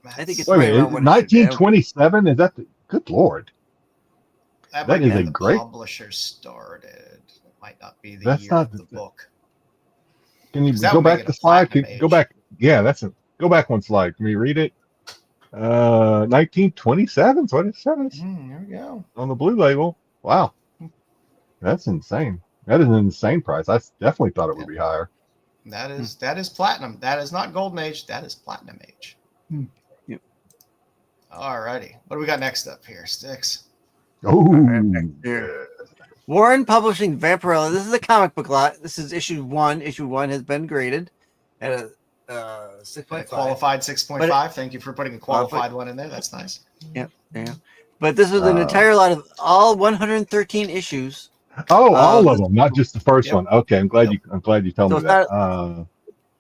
I think it's Wait a right minute, around what it should be. 1927? Is that the good lord? That That might is be a when great- the publisher started. It might not be the That's year not of the book. Can you 'Cause that go would make back it the a slide? platinum Go age. back. Yeah, go back one slide. Can we read it? 1927. What it says There we go. on the blue label. Wow, that's insane. That is an insane price. I definitely thought it would be higher. That is platinum. That is not golden age. That is platinum age. Yep. All righty. What do we got next up here, Styx? Oh, Here. Warren Publishing Vampirella. This is a comic book lot. This is issue 1. Issue 1 has been graded. at a 6.5. Qualified 6.5. Thank you for putting a qualified one in there. That's nice. Yeah. But this is an entire lot of all 113 issues. Oh, all of them, not just the first Yep. one. Okay, I'm glad you told So me it's that.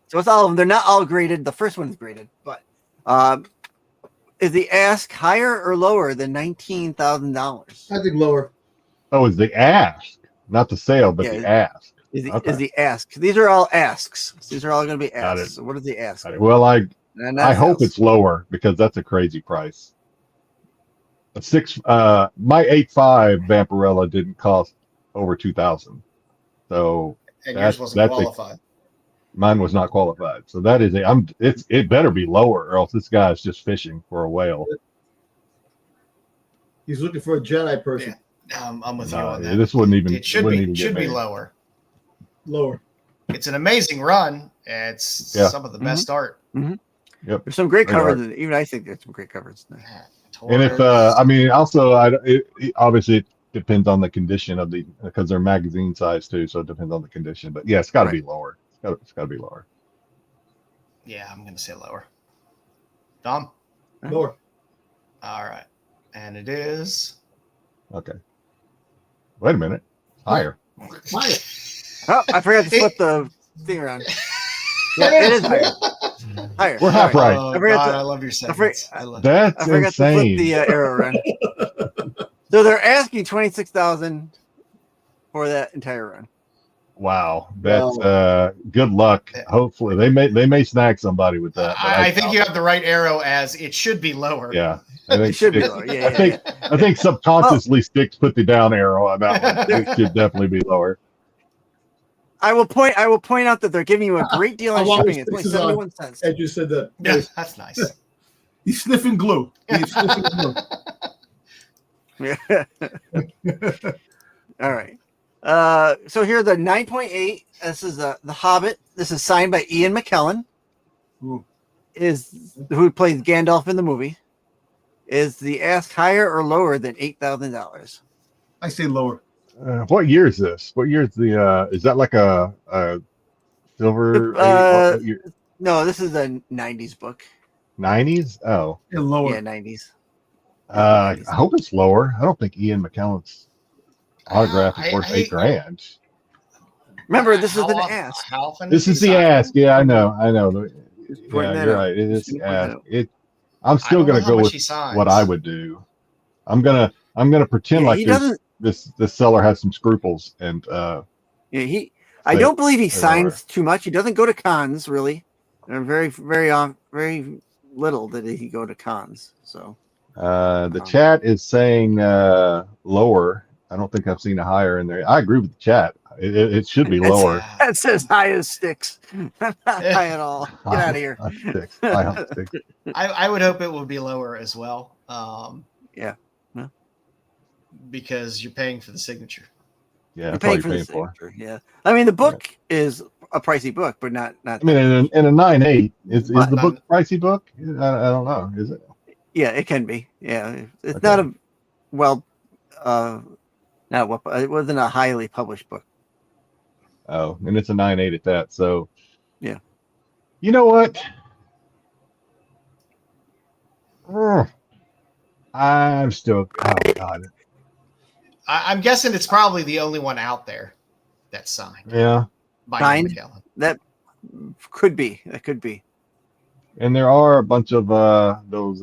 So it's all of them. They're not all graded. The first one's graded, but is the ask higher or lower than $19,000? I think lower. Oh, is the ask, not the sale, but Yeah. the ask. Is the, Okay. is the ask? These are all asks. These are all going to be Got asks. it. So what is the ask? Well, I Not hope sales. it's lower because that's a crazy price. A my 8.5 Vampirella didn't cost over 2,000, so And That's- yours wasn't that's a- qualified. mine was not qualified. So that is it better be lower, or else this guy's just fishing for a whale. He's looking for a Jedi person. I'm with you No, on that. this wouldn't even. It should wouldn't be even get be made. lower. Lower. It's an amazing run. It's some of the best art. There's some great Great covers. art. Even I think there's some great covers. And if I mean, also, obviously it depends on the condition of because they're magazine size too, so it depends on the condition. But yeah, it's got to be lower. It's got to be lower. Yeah, I'm gonna say lower. Dom. Lower. All right, and it is Okay. Wait a minute. Higher. Higher. Oh, I forgot to flip the thing around. Yeah, it is higher. Higher. We're half Sorry. right. Oh, I forgot God, to- I love your segments. I love. That's I forgot to flip insane. the arrow around. So they're asking $26,000 for that entire run. Wow. That's good luck. Hopefully they may snag somebody with that. but I think doubt you it. have the right arrow as it should be lower. Yeah. I think It should be Styx- lower. Yeah, I think subconsciously Styx put the down arrow on that one. It should definitely be lower. I will point out that they're giving you a great deal on I want shipping. It's only this is on. 71 cents. Ed just said that. Yeah, that's nice. He's sniffing glue. He's sniffing glue. All right. So here's the 9.8. This is the Hobbit. This is signed by Ian McKellen. Ooh. Who plays Gandalf in the movie. Is the ask higher or lower than $8,000? I say lower. What year is this? What year is the is that like a silver what year? No, this is a 90s book. 90s? Oh. Yeah, lower. Yeah, 90s. I hope it's lower. I don't think Ian McKellen's autograph is worth I- $8,000. Remember, this is How an often- ask. How often This he is the sign? ask. Yeah, I know. pointing Yeah, that you're out. right. It is Just the pointing that ask. out. I'm I still don't know gonna how go much with he signs. what I would do. I'm gonna pretend Yeah, like he this doesn't. this seller has some scruples and Yeah, I Wait, don't believe he wait, signs too much. He doesn't go to cons really. Or very little that he go to cons. So the chat is saying lower. I don't think I've seen a higher in there. I agree with the chat. It should be It's- lower. that says high as Styx. Not high at all. Get out of here. Sticks. I would hope it would be lower as well. Yeah. Because you're paying for the signature. Yeah, You're that's all paying you're for the paying for. signature. Yeah. I mean, the book is a pricey book, but not. I mean, in a 9.8, is the But- book a pricey book? I don't know. Is it? Yeah, it can be. Yeah, it's Okay. not a well. Not what it wasn't a highly published book. Oh, and it's a 9.8 at that. So, Yeah. You know what? I'm still. Oh God. I'm guessing it's probably the only one out there that's signed Yeah. by Ian Signed? McKellen. That could be. That could be. And there are a bunch of those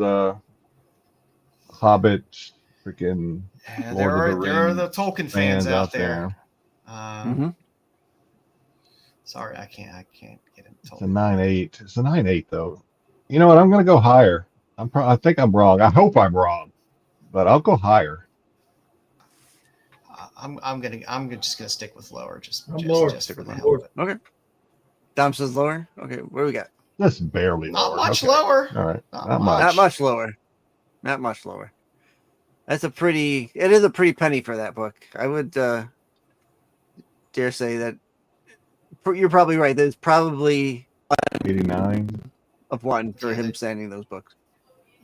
Hobbit freaking Yeah, Lord there of the are Rings the Tolkien fans out there. Mhm. Sorry, I can't get into It's a Tolkien. 9.8. It's a 9.8 though. You know what? I'm gonna go higher. I think I'm wrong. I hope I'm wrong, but I'll go higher. I'm just gonna stick with lower. Just lower. just for the I'm hell of it. Okay. Dom says lower. Okay, what do we got? Just barely Not lower. much Okay. lower. All right. Not Not much. much. Not much lower. Not much lower. It is a pretty penny for that book. I would dare say that you're probably right. There's probably 89. of one for Yeah, him signing those books.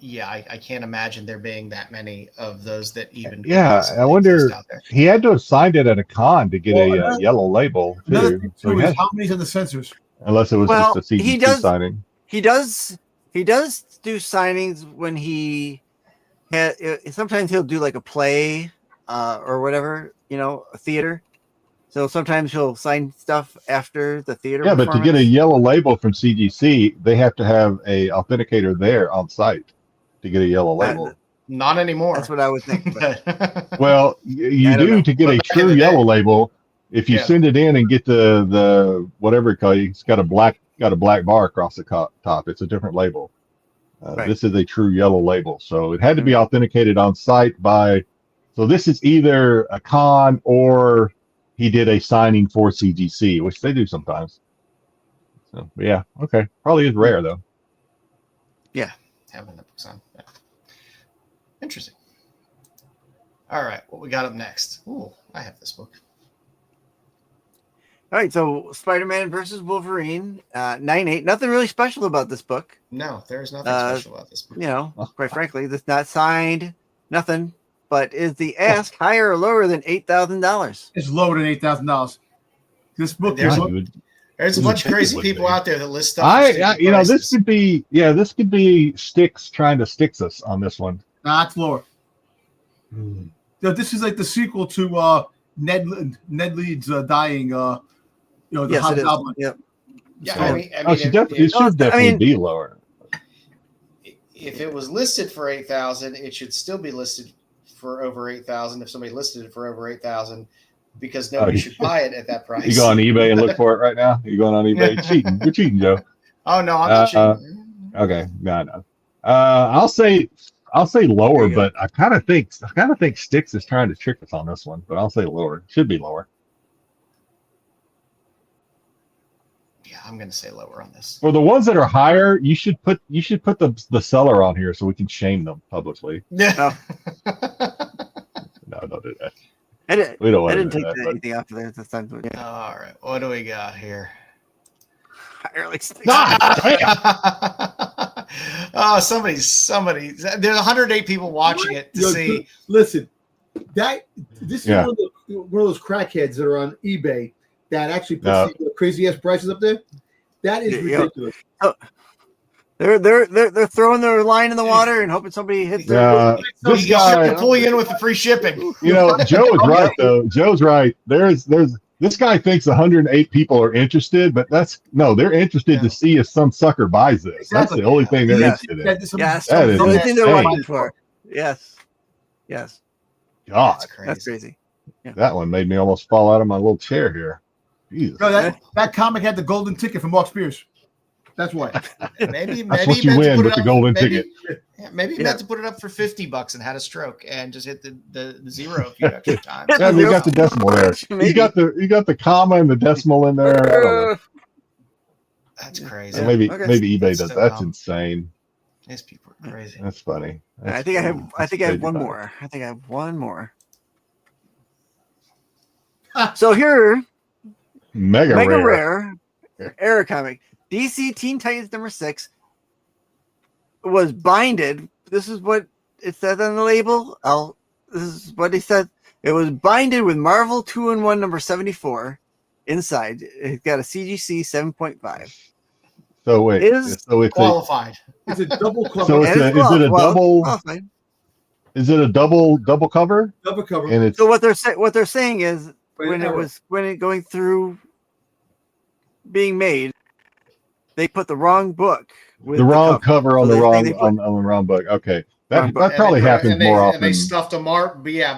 Yeah, I can't imagine there being that many of those that even. Yeah, possibly I wonder- exist out there. He had to have signed it at a con to get Well, a yellow label Another too. thing So too he is has, how many's in the censors? unless it was Well, just a CGC he does- signing. He does do signings when sometimes he'll do like a play or whatever, a theater. So sometimes he'll sign stuff after the theater. Yeah, but to get a yellow label from CGC, they have to have a authenticator there on site to get a yellow label. Not anymore. That's what I would think. Well, you do know. to get a But back in true the day- yellow label. If you Yeah. send it in and get the whatever it called, it's got a black bar across the top. It's a different label. Right. This is a true yellow label, so it had to be authenticated on site by. So this is either a con or he did a signing for CGC, which they do sometimes. So yeah, okay, probably is rare though. Having the books on. Yeah. Interesting. All right, what we got up next? Ooh, I have this book. All right, so Spider-Man versus Wolverine, 9/8. Nothing really special about this book. No, there's nothing special about this book. Quite frankly, it's not signed, nothing. But is the ask higher or lower than $8,000? It's lower than $8,000. This book There's is There's a bunch of crazy people out there that list stuff. for stupid this prices. this could be Styx trying to Styx us on this one. nah, it's lower. This is like the sequel to Ned Leeds dying. The Yes, it is. Hobgoblin. Yep. Yeah, So- I mean, Oh, it should definitely be lower. if it was listed for 8,000, it should still be listed for over 8,000. If somebody listed it for over 8,000, because nobody should buy it at that price. You go on eBay and look for it right now. You going on eBay? You're cheating. You're cheating, Joe. Oh no, I'm not cheating. Okay, no. I'll say lower, but I kind of think Styx is trying to trick us on this one. But I'll say lower. Should be lower. Yeah, I'm gonna say lower on this. For the ones that are higher, you should put the seller on here so we can shame them publicly. Yeah. No, don't do that. I We don't want didn't to do take that. anything off of there this time. But yeah. All right, what do we got here? Higher like six. Oh, somebody. There's 108 people watching it to see. Listen, this is Yeah. one of those crackheads that are on eBay that actually puts No. the crazy ass prices up there. That is Yeah. ridiculous. They're throwing their line in the water and hoping somebody hits their This You have guy, to pull you in with the free shipping. Joe is right though. Joe's right. There's this guy thinks 108 people are interested, but they're interested to see if some sucker buys this. That's Exactly. the only thing they're interested in. Yes, That is the only thing they're insane. watching for. Yes. God, That's crazy. That's crazy. that one made me almost fall out of my little chair here. Jesus. No, that comic had the golden ticket from Mark Spears. That's why. Maybe That's what he you meant to win put with it the up- golden maybe- ticket. Yeah, maybe he meant to put it up for $50 and had a stroke and just hit the zero a few extra times. Yeah, you got the decimal there. You got the comma and the decimal in there. I don't know. That's crazy. Or maybe Okay. maybe eBay does. So That's dumb. insane. These people are crazy. That's funny. I think I have one more. I think I have one more. So here, Mega rare. Era comic. DC Teen Titans #6 was binded. This is what it says on the label. This is what it said. It was binded with Marvel 2-in-1 #74 inside. It got a CGC 7.5. So wait, so it's Qualified. It's a double cover. So it's And is it a double? qualified. Is it a double cover? double cover. And it's So what they're saying is when Error. it going through being made, they put the wrong book with the wrong cover on So the they wrong put- on the wrong book. Okay, Wrong that book. that probably happens more And often. they stuffed a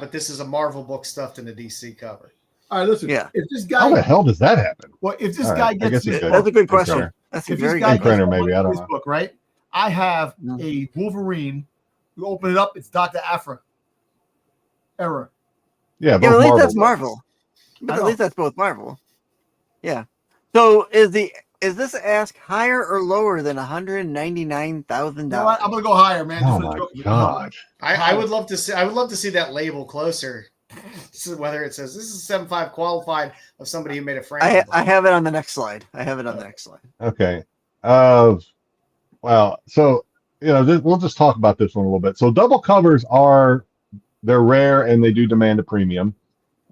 but this is a Marvel book stuffed in a DC cover. All right, listen. Yeah. If this How the guy, hell does that happen? if this All right, guy I gets guess this he could. book, That's a good question. Printer. That's a if this very guy good Printer, gets maybe, I don't this know. book, right? I have No. a Wolverine. You open it up, it's Dr. Aphra. Error. Yeah, Yeah, both but at least Marvel that's books. Marvel. But I at know. least that's both Marvel. Yeah. So is this ask higher or lower than $199,000? You know what? I'm gonna go higher, man. Oh Just for the my joke of it. god! I would love to see. I would love to see that label closer. So whether it says this is 7.5 qualified of somebody who made a frame. I have it on the next slide. Okay. Well, so we'll just talk about this one a little bit. So double covers they're rare and they do demand a premium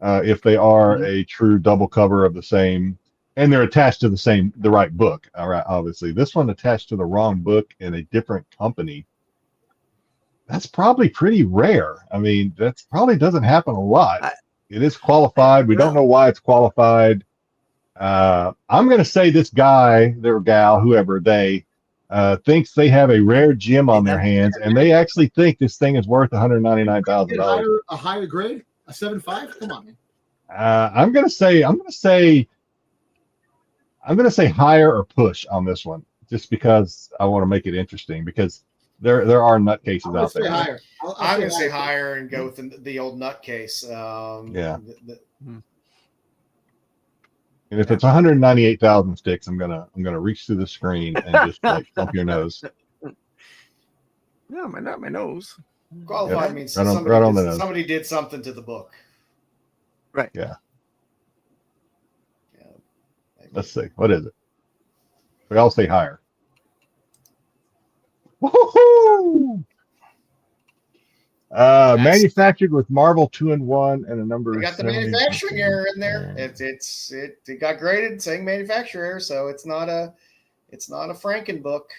if they are a true double cover of the same. and they're attached to the right book. All right, obviously, this one attached to the wrong book in a different company. That's probably pretty rare. I mean, that probably doesn't happen a lot. It is qualified. We don't know why it's qualified. I'm going to say this guy, their gal, whoever they, thinks they have a rare gem on their hands, and they actually think this thing is worth $199,000. A higher grade, a 7.5. Come on, man. I'm going to say higher or push on this one, just because I want to make it interesting. Because there are nutcases out there. Higher. I'm going to say higher and go with the old nutcase. Yeah. And if it's 198,000 sticks, I'm gonna reach through the screen and just like bump your nose. No, not my nose. Qualified means right on the nose. Somebody did something to the book. Right. Yeah. Let's see. What is it? We all say higher. Woohoo! Manufactured with Marvel 2-in-1 and a number. We got the manufacturing error in there. It got graded saying manufacturer error, so it's not a Franken book.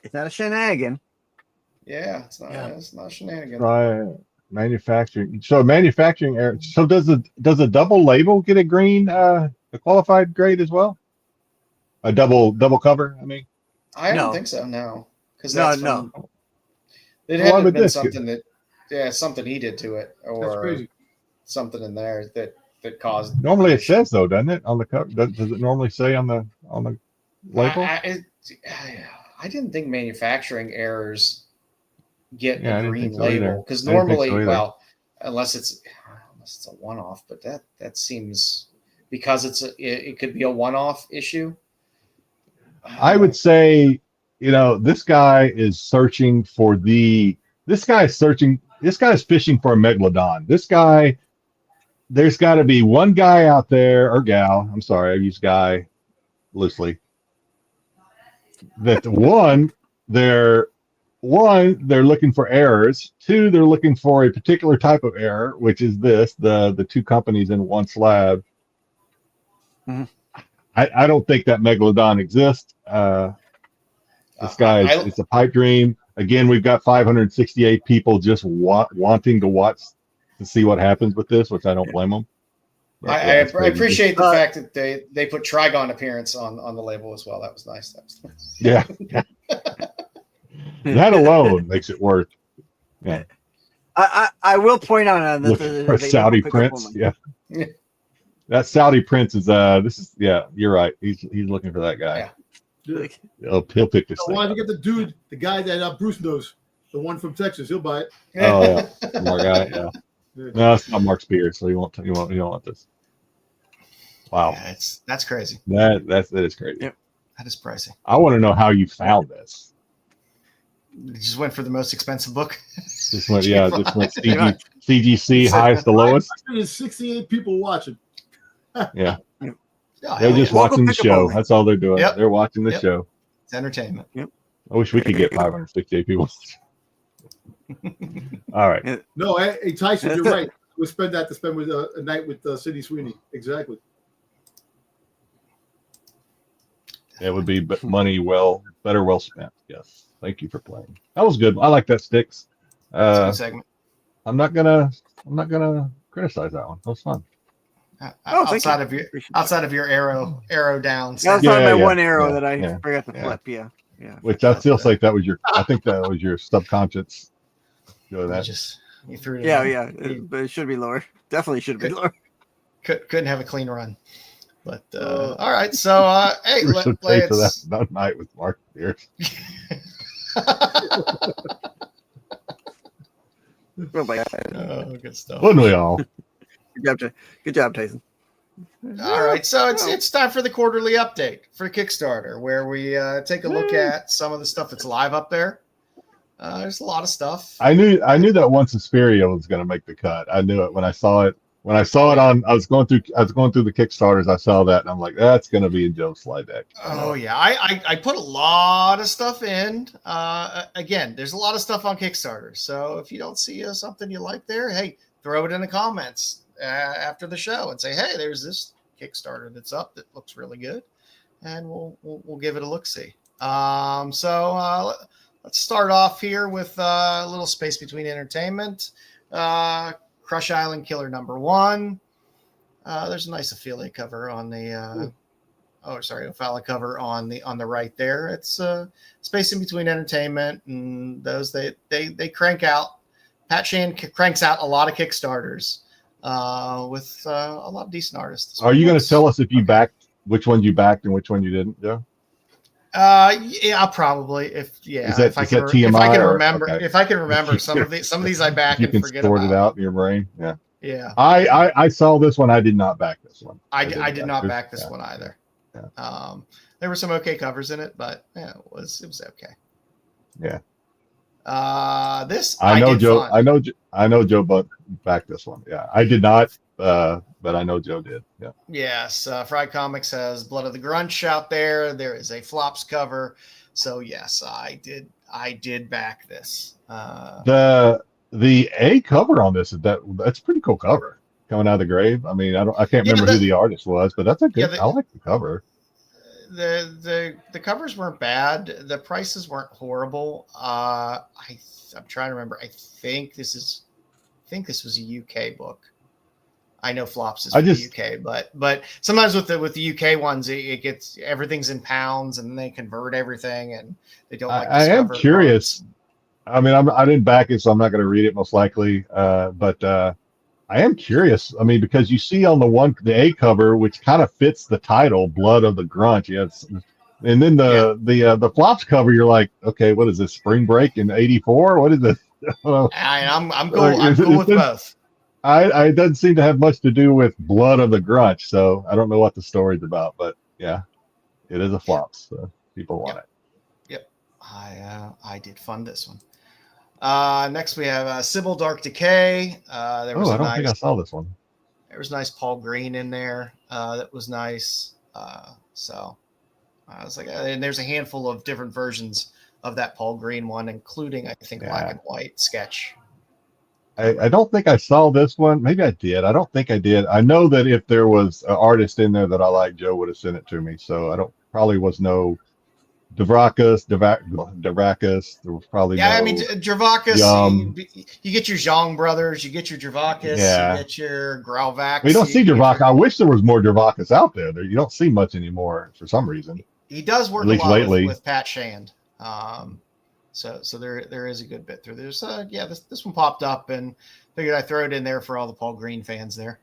It's not a shenanigan. Yeah, it's not a shenanigan. Right. Manufacturing. So manufacturing error. So does a double label get a green a qualified grade as well? A double cover, I mean. I don't think so, no. Because no. It had to have been something that something he did to it, or something in there that caused. Normally it says though, doesn't it, on the cover? Does it normally say on the label? I didn't think manufacturing errors get a green so label, because normally, unless it's a one-off, but that seems, because it could be a one-off issue. I would say, this guy is searching for this guy is fishing for a megalodon. This guy, there's got to be one guy out there, or gal, I'm sorry, I use guy loosely, that they're looking for errors. Two, they're looking for a particular type of error, which is the two companies in one slab. Mm-hmm. I don't think that megalodon exists. This guy it's a pipe dream. Again, we've got 568 people just wanting to watch to see what happens with this, which I don't blame them. But, I appreciate the fact that they put Trigon appearance on the label as well. That was nice. Yeah. That alone makes it worth. Yeah. I will point out that Saudi Prince. Yeah. That Saudi Prince is you're right. He's looking for that guy. Yeah. He'll pick this thing. Why don't you get the guy that Bruce knows, the one from Texas? He'll buy it. Oh yeah, more guy. Yeah. No, it's not Mark Spears, so you don't want this. Wow. Yeah, that's crazy. That is crazy. Yep. That is pricey. I want to know how you found this. You just went for the most expensive book. Just went CGC highest to lowest. There's 68 people watching. Yeah. They're just watching the show. That's all they're doing. Yep. They're watching the show. It's entertainment. Yep. I wish we could get 568 people. All right. No, hey Tyson, you're right. We'll spend with a night with Sidney Sweeney. Exactly. It would be money better well spent. Yes. Thank you for playing. That was good. I like that Styx. That's a good segment. I'm not gonna criticize that one. That was fun. Outside of your arrow down. Outside my one arrow that I forgot to flip. Yeah. Which I still think that was I think that was your subconscious. You threw it. Yeah. But it should be lower. Definitely should be lower. Couldn't have a clean run. But all right. So hey, let's that night with Mark Pierce. Oh, good stuff. Wouldn't we all? Good job, Tyson. All right, so it's time for the quarterly update for Kickstarter, where we take a look at some of the stuff that's live up there. There's a lot of stuff. I knew that one Suspiria was going to make the cut. I knew it when I saw it. When I saw it I was going through the Kickstarters. I saw that and I'm like, that's going to be in Joe's slide deck. Oh yeah, I put a lot of stuff in. Again, there's a lot of stuff on Kickstarter. So if you don't see something you like there, hey, throw it in the comments after the show and say, hey, there's this Kickstarter that's up that looks really good, and we'll give it a look see. Let's start off here with a little space between entertainment. Crush Island Killer #1. There's a nice affiliate cover on the affiliate cover on the right there. It's space in between entertainment, and those they crank out. Pat Shane cranks out a lot of Kickstarters with a lot of decent artists. Are you going to tell us if you backed which one you backed and which one you didn't? Yeah. Yeah, I'll probably if I can remember okay. if I can remember some of these I back you and can forget sort about. it out in your brain. Yeah. Yeah. I saw this one. I did not back this one. I did not back this one either. Yeah. There were some okay covers in it, but yeah, it was okay. Yeah. This I know Joe. Fun. I know Joe backed this one. Yeah, I did not, but I know Joe did. Yeah. Yes, Fried Comics has Blood of the Grunch out there. There is a Flops cover, so yes, I did back this. The A cover on this that's a pretty cool cover coming out of the grave. I mean, I can't remember who the artist was, but that's a good. I like the cover. The covers weren't bad. The prices weren't horrible. I'm trying to remember. I think this was a UK book. I know Flops is from the UK, but sometimes with the UK ones, it gets everything's in pounds and they convert everything and they don't. I am curious. I mean, I didn't back it, so I'm not going to read it most likely. But I am curious. I mean, because you see on the A cover, which kind of fits the title, "Blood of the Grunch." Yes, and then the Flops cover, you're like, okay, what is this? Spring Break in '84? What is this? I'm going with both. It doesn't seem to have much to do with Blood of the Grunch, so I don't know what the story's about. But yeah, it is a Flops, so people want it. Yep, I did fund this one. Next we have Sybil Dark Decay. I don't think I saw this one. There was nice Paul Green in there. That was nice. So I was like, and there's a handful of different versions of that Paul Green one, including I think black and white sketch. I don't think I saw this one. Maybe I did. I don't think I did. I know that if there was an artist in there that I liked, Joe would have sent it to me. So probably was no Davrakis. There was probably no. I mean, Dravakis. You get your Zhang brothers. You get your Dravakis. Yeah. You get your Grauvax. We don't see Dravakis. I wish there was more Dravakis out there. You don't see much anymore for some reason. He does work at least a lot lately with Pat Shand. So there is a good bit through. There's this one popped up and figured I'd throw it in there for all the Paul Green fans there.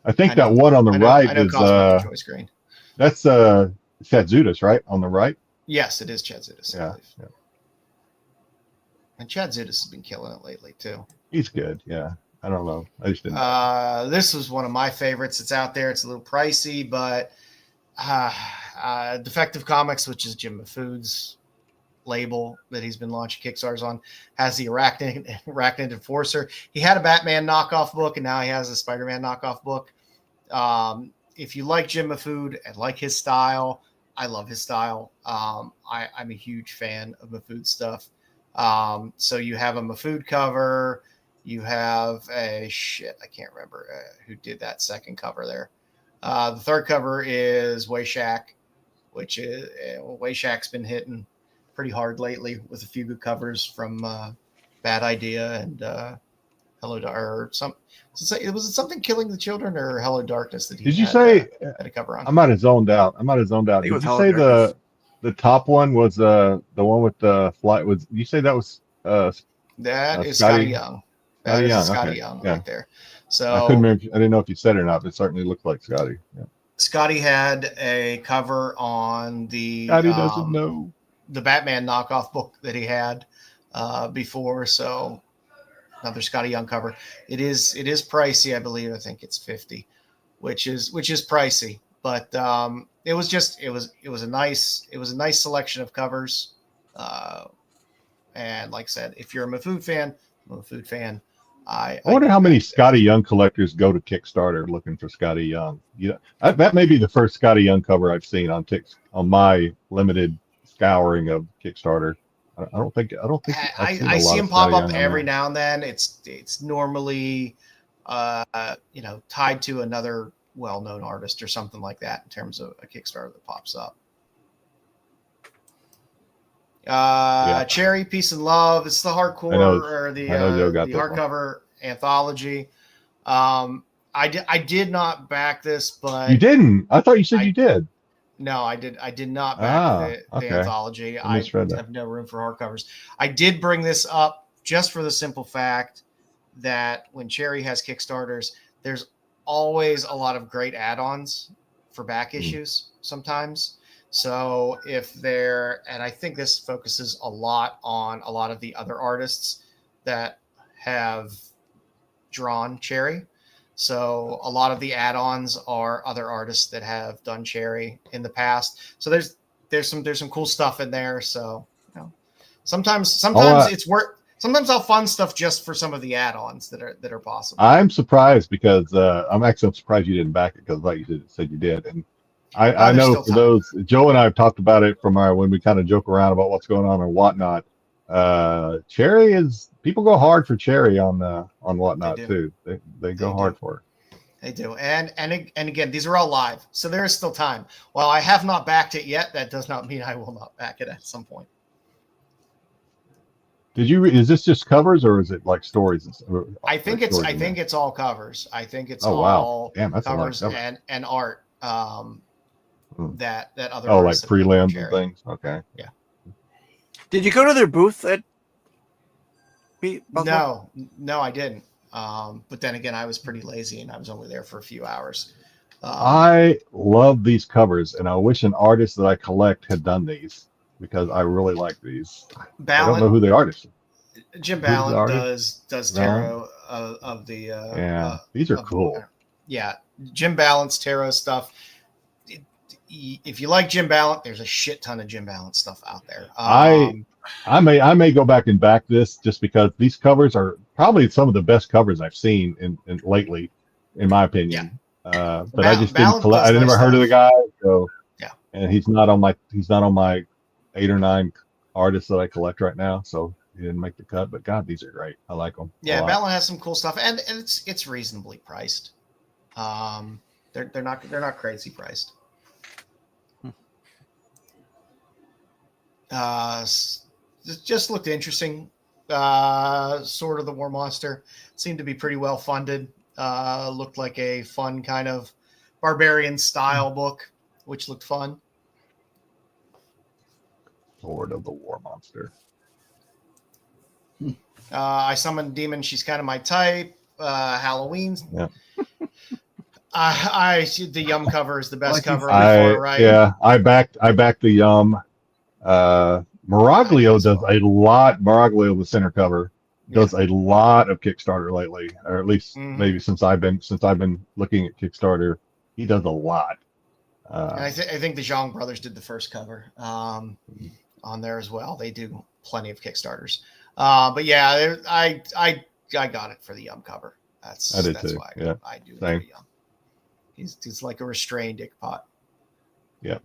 I think that one on the right is Choice Green. That's Chadzudas, right? On the right? Yes, it is Chadzudas. Yeah. And Chadzudas has been killing it lately too. He's good, yeah. I don't know. I just didn't this was one of my favorites. It's out there. It's a little pricey, but Defective Comics, which is Jim Mafood's label that he's been launching Kickstarters on, has the Arachnid Enforcer. He had a Batman knockoff book, and now he has a Spider-Man knockoff book. If you like Jim Mafood and like his style, I love his style. I'm a huge fan of Mafood stuff. So you have a Mafood cover. You have I can't remember who did that second cover there. The third cover is Wayshak, which is Wayshak's been hitting pretty hard lately with a few good covers from Bad Idea and Hello or some. Was it something Killing the Children or Hello Darkness that he did you say had a cover on? I might have zoned out. Did you say the top one was the one with the flight? Was you say that was that is Scotty Young? That is Scotty Young right there. So I couldn't remember. I didn't know if you said it or not, but it certainly looked like Scotty. Yeah. Scotty had a cover on the Scotty doesn't know the Batman knockoff book that he had before. So another Scotty Young cover. It is pricey, I believe. I think it's $50, which is pricey, but it was a nice selection of covers. And like I said, if you're a Mafood fan, I wonder how many Scotty Young collectors go to Kickstarter looking for Scotty Young. That may be the first Scotty Young cover I've seen on my limited scouring of Kickstarter. I don't think I see him pop up every now and then. It's normally tied to another well-known artist or something like that in terms of a Kickstarter that pops up. Cherry, Peace and Love. It's the hardcore or the hardcover anthology. I did not back this, but you didn't. I thought you said you did. No, I did not back the anthology. I have no room for hardcovers. I did bring this up just for the simple fact that when Cherry has Kickstarters, there's always a lot of great add-ons for back issues sometimes. So and I think this focuses a lot on a lot of the other artists that have drawn Cherry. So a lot of the add-ons are other artists that have done Cherry in the past. So there's some cool stuff in there. So sometimes it's worth. Sometimes I'll fund stuff just for some of the add-ons that are possible. I'm surprised because I'm surprised you didn't back it because like you said you did. And I know for those, Joe and I have talked about it from when we kind of joke around about what's going on and whatnot. Cherry is, people go hard for Cherry on whatnot too. They go hard for it. They do. And again, these are all live. So there is still time. While I have not backed it yet, that does not mean I will not back it at some point. Is this just covers or is it like stories? I think it's all covers. I think it's all covers and art. That other like prelims and things. Okay. Yeah. Did you go to their booth at? No, I didn't. But then again, I was pretty lazy and I was only there for a few hours. I love these covers, and I wish an artist that I collect had done these because I really like these. I don't know who the artist is. Jim Ballant does tarot of the. These are cool. Yeah, Jim Ballant's tarot stuff. If you like Jim Ballant, there's a shit ton of Jim Ballant stuff out there. I may go back and back this just because these covers are probably some of the best covers I've seen in lately, in my opinion. But I just didn't collect. I never heard of the guy, so yeah. And he's not on my 8 or 9 artists that I collect right now, so he didn't make the cut. But God, these are great. I like them. Yeah, Ballant has some cool stuff, and it's reasonably priced. They're not crazy priced. Just looked interesting. Sort of the War Monster seemed to be pretty well funded. Looked like a fun kind of barbarian style book, which looked fun. Sword of the War Monster. I summoned Demon. She's kind of my type. Halloween. Yeah. The Yum cover is the best cover. Right? Yeah, I backed the Yum. Miraglio does a lot. Miraglio, the center cover, does a lot of Kickstarter lately, or at least maybe since I've been looking at Kickstarter, he does a lot. And I think the Zhang brothers did the first cover on there as well. They do plenty of Kickstarters. But yeah, I got it for the Yum cover. That's why I do it for Yum. He's like a restrained Ickpot. Yeah.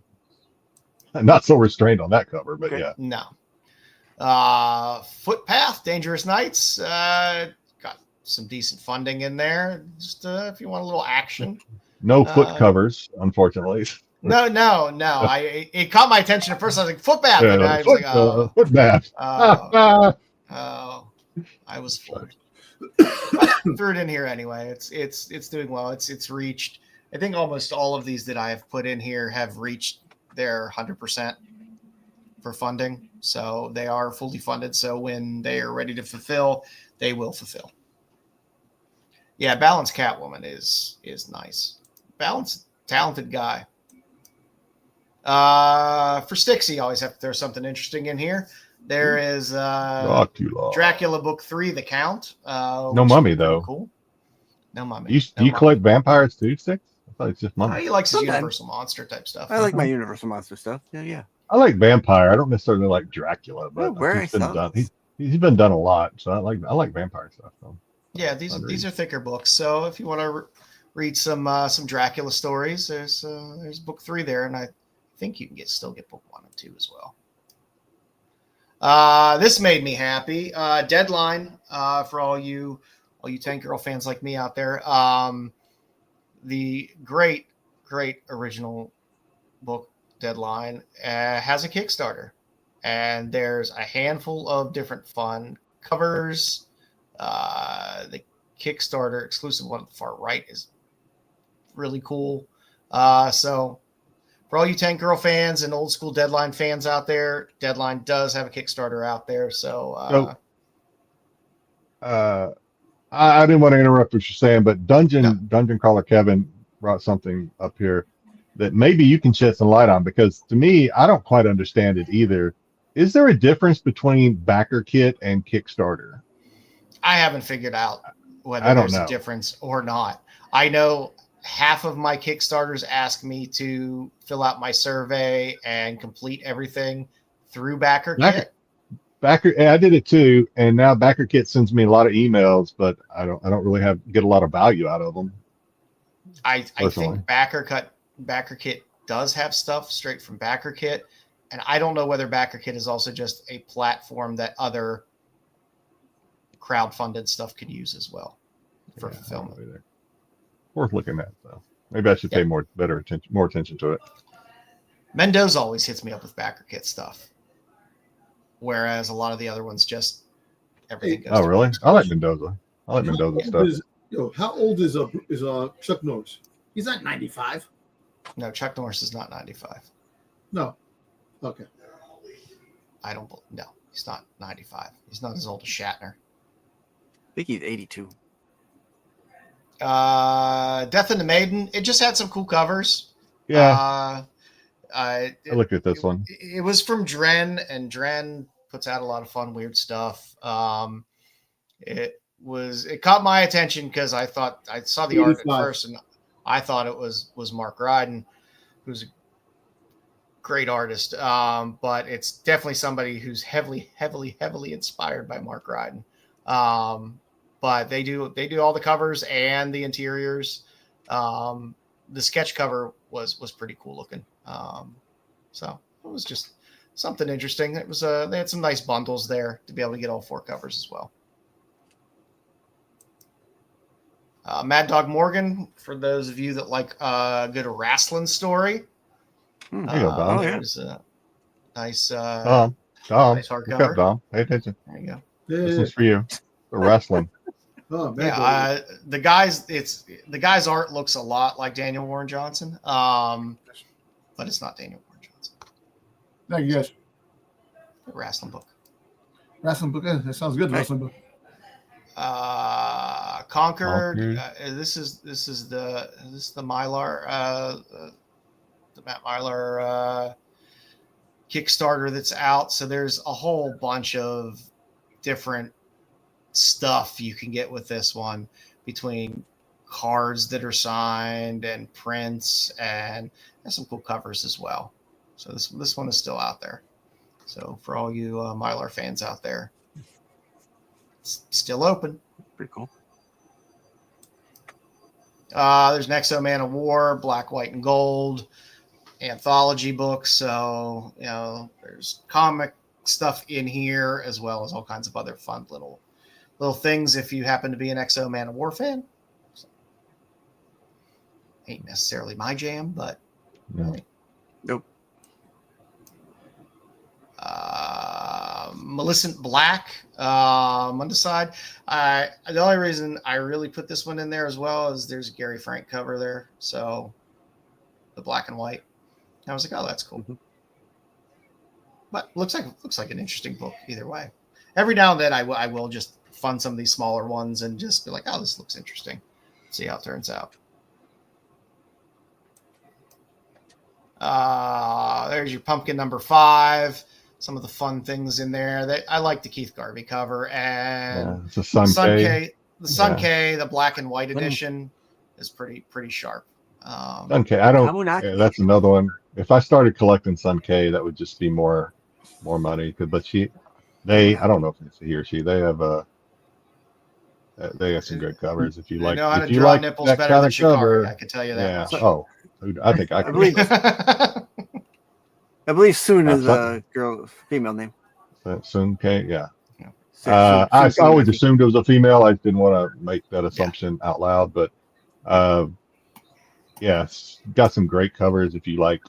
Not so restrained on that cover, but yeah. No. Footpath, Dangerous Nights. Got some decent funding in there. Just if you want a little action. No foot covers, unfortunately. No. It caught my attention at first. I was like, Footpath. And I was like, oh. Footpath. I was fooled. Threw it in here anyway. It's doing well. It's reached. I think almost all of these that I have put in here have reached their 100% for funding. So they are fully funded. So when they are ready to fulfill, they will fulfill. Yeah, Ballant's Catwoman is nice. Ballant's talented guy. For Styx, you always have to throw something interesting in here. There is Dracula Book 3, The Count. No mummy, though. Cool. No mummy. You collect vampires too, Styx? I thought it's just mummy. He likes his Universal Monster type stuff. I like my Universal Monster stuff. Yeah. I like vampire. I don't necessarily like Dracula, but he's been done a lot. So I like vampire stuff. So. Yeah, these are thicker books. So if you want to read some Dracula stories, there's book 3 there, and I think you can still get book 1 and 2 as well. This made me happy. Deadline for all you Tank Girl fans like me out there. the great original book Deadline has a Kickstarter, and there's a handful of different fun covers. The Kickstarter exclusive one at the far right is really cool. So for all you Tank Girl fans and old school Deadline fans out there, Deadline does have a Kickstarter out there. So I didn't want to interrupt what you're saying, but Dungeon Caller Kevin brought something up here that maybe you can shed some light on, because to me, I don't quite understand it either. Is there a difference between backer kit and Kickstarter? I haven't figured out whether there's a difference or not. I know half of my Kickstarters ask me to fill out my survey and complete everything through backer kit. I did it too, and now backer kit sends me a lot of emails, but I don't really get a lot of value out of them. I think backer kit does have stuff straight from backer kit, and I don't know whether backer kit is also just a platform that other crowdfunded stuff can use as well for fulfillment. Worth looking at, though. Maybe I should pay more attention to it. Mendoza always hits me up with backer kit stuff, whereas a lot of the other ones just everything goes. Oh, really? I like Mendoza. I like Mendoza stuff. How old is Chuck Norris? He's not 95. No, Chuck Norris is not 95. No. Okay. No, he's not 95. He's not as old as Shatner. I think he's 82. Death and the Maiden. It just had some cool covers. Yeah. I looked at this one. It was from Dren, and Dren puts out a lot of fun, weird stuff. It caught my attention because I saw the art at first, and I thought it was Mark Ryden, who's a great artist. But it's definitely somebody who's heavily inspired by Mark Ryden. But they do all the covers and the interiors. The sketch cover was pretty cool looking. So it was just something interesting. It was they had some nice bundles there to be able to get all 4 covers as well. Mad Dog Morgan, for those of you that like a good wrestling story. There you go, Dom. There's a nice Dom, nice look hardcover. up, Dom. Pay attention. There you go. This is for you. The wrestling. The guy's art looks a lot like Daniel Warren Johnson, but it's not Daniel Warren Johnson. Thank you, guys. The wrestling book. Wrestling book. That sounds good. Wrestling book. Conquered. This is the Mylar, the Matt Mylar Kickstarter that's out. So there's a whole bunch of different stuff you can get with this one, between cards that are signed and prints, and has some cool covers as well. So this one is still out there. So for all you Mylar fans out there, it's still open. Pretty cool. There's an Exo Man of War, Black, White, and Gold anthology books. So there's comic stuff in here, as well as all kinds of other fun little things if you happen to be an Exo Man of War fan. So, ain't necessarily my jam, but really. Nope. Maleficent Black, Mundicide. The only reason I really put this one in there as well is there's a Gary Frank cover there, so the black and white. I was like, oh, that's cool. Mm-hmm. But looks like an interesting book either way. Every now and then I will just fund some of these smaller ones and just be like, oh, this looks interesting. See how it turns out. There's your Pumpkin number 5. Some of the fun things in there. I like the Keith Garvey cover, and it's a Sun K. The Sun K, the black and white edition, is pretty sharp. Sun K, that's another one. If I started collecting Sun K, that would just be more money. But I don't know if it's he or she. They have they got some good covers. If you like, know how if to you draw like nipples that better kind than of Shikari, cover, I can tell you that. Yeah. Oh, I think I can. I believe Soon is a female name. Sun K, yeah. I always assumed it was a female. I didn't want to make that assumption out loud, but Yes, got some great covers if you like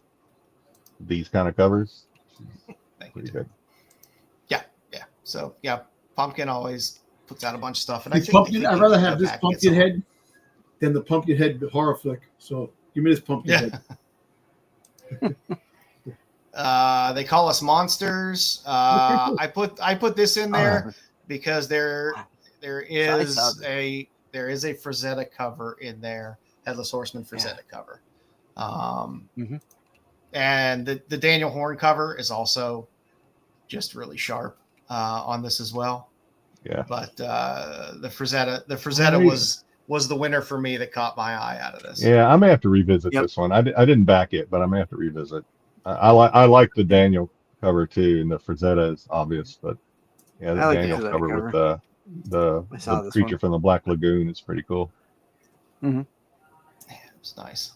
these kind of covers. Thank you. Pretty good. Yeah. So yeah, Pumpkin always puts out a bunch of stuff, and I This think pumpkin, you I'd can rather go have this back and get pumpkin some. head than the pumpkin head horror flick. So give me this pumpkin head. They call us monsters. I put this in there because there is a Frazetta cover in there, Headless Horseman Frazetta cover, and the Daniel Horn cover is also just really sharp on this as well. Yeah, but the Frazetta was the winner for me that caught my eye out of this. Yeah, I may have to revisit this one. I didn't back it, but I may have to revisit. I like the Daniel cover too, and the Frazetta is obvious, but yeah, the Daniel cover with the creature from the Black Lagoon is pretty cool. Yeah, it's nice.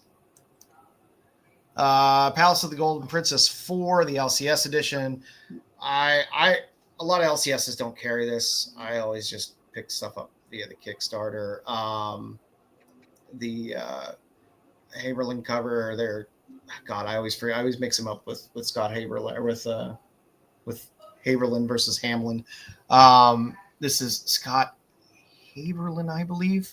Palace of the Golden Princess 4, the LCS edition. A lot of LCSs don't carry this. I always just pick stuff up via the Kickstarter. The Haberlin cover, I always mix them up with Scott Haberlin or with Haberlin versus Hamlin. This is Scott Haberlin, I believe.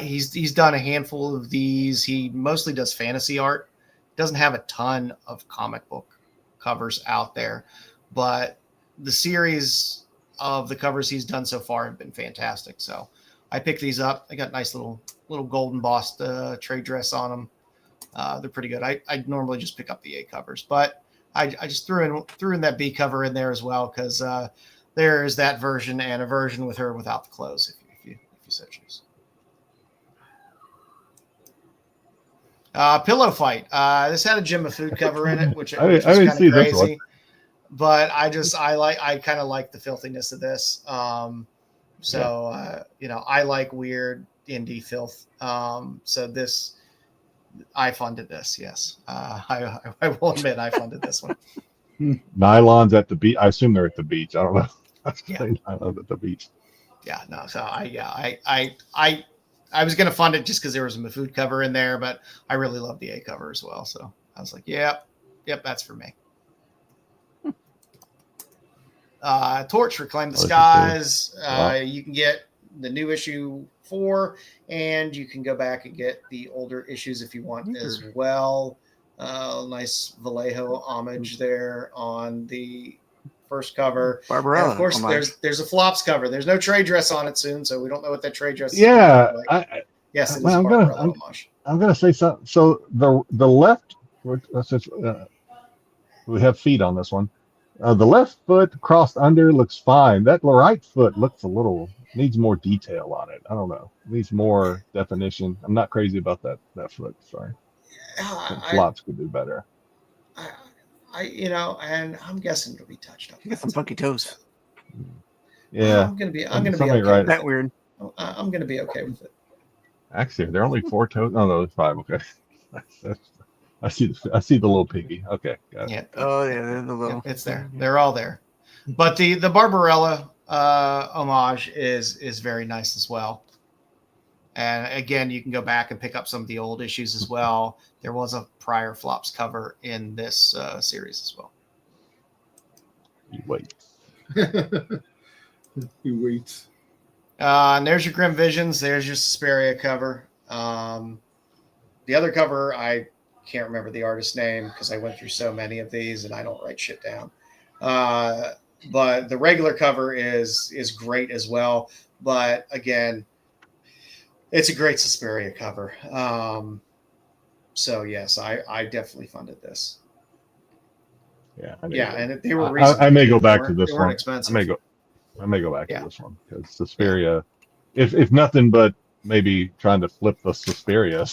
He's done a handful of these. He mostly does fantasy art. Doesn't have a ton of comic book covers out there, but the series of the covers he's done so far have been fantastic. So I picked these up. They got nice little gold embossed trade dress on them. They're pretty good. I normally just pick up the A covers, but I just threw in that B cover in there as well because there is that version and a version with her without the clothes if you so choose. Pillow Fight. This had a Jim of Food cover in it, which was kind of crazy. But I kind of like the filthiness of this. I like weird indie filth. So this, I funded this. Yes, I will admit I funded this one. Nylons at the beach. I assume they're at the beach. I don't know. Nylons at the beach. Yeah, no. So I was going to fund it just because there was a food cover in there, but I really love the A cover as well. So I was like, yep, that's for me. Torch, Reclaim the Skies. You can get the new issue 4, and you can go back and get the older issues if you want as well. Nice Vallejo homage there on the first cover. Barbarella. And of course, there's a flops cover. There's no trade dress on it soon, so we don't know what that trade dress is. Like. Yes, it is Barbarella homage. I'm gonna say something. So the left, since we have feet on this one, the left foot crossed under looks fine. That right foot needs more detail on it. I don't know. Needs more definition. I'm not crazy about that foot. Sorry. Flops could do better. And I'm guessing it'll be touched up. You got some funky toes. Yeah. I'm gonna be okay. Right. That weird. I'm gonna be okay with it. Actually, they're only 4 toes. No, it's 5. Okay. I see the little piggy. Okay. Got it. Yeah. Oh yeah, they're the little. Yeah, it's there. They're all there. But the Barbarella homage is very nice as well. And again, you can go back and pick up some of the old issues as well. There was a prior flops cover in this series as well. You wait. He waits. And there's your Grim Visions. There's your Suspiria cover. The other cover, I can't remember the artist's name because I went through so many of these and I don't write shit down. But the regular cover is great as well. But again, it's a great Suspiria cover. So yes, I definitely funded this. Yeah. And they were. I may go back to this one. Expensive. I may go back to this one because Suspiria, if nothing but maybe trying to flip the Suspiria.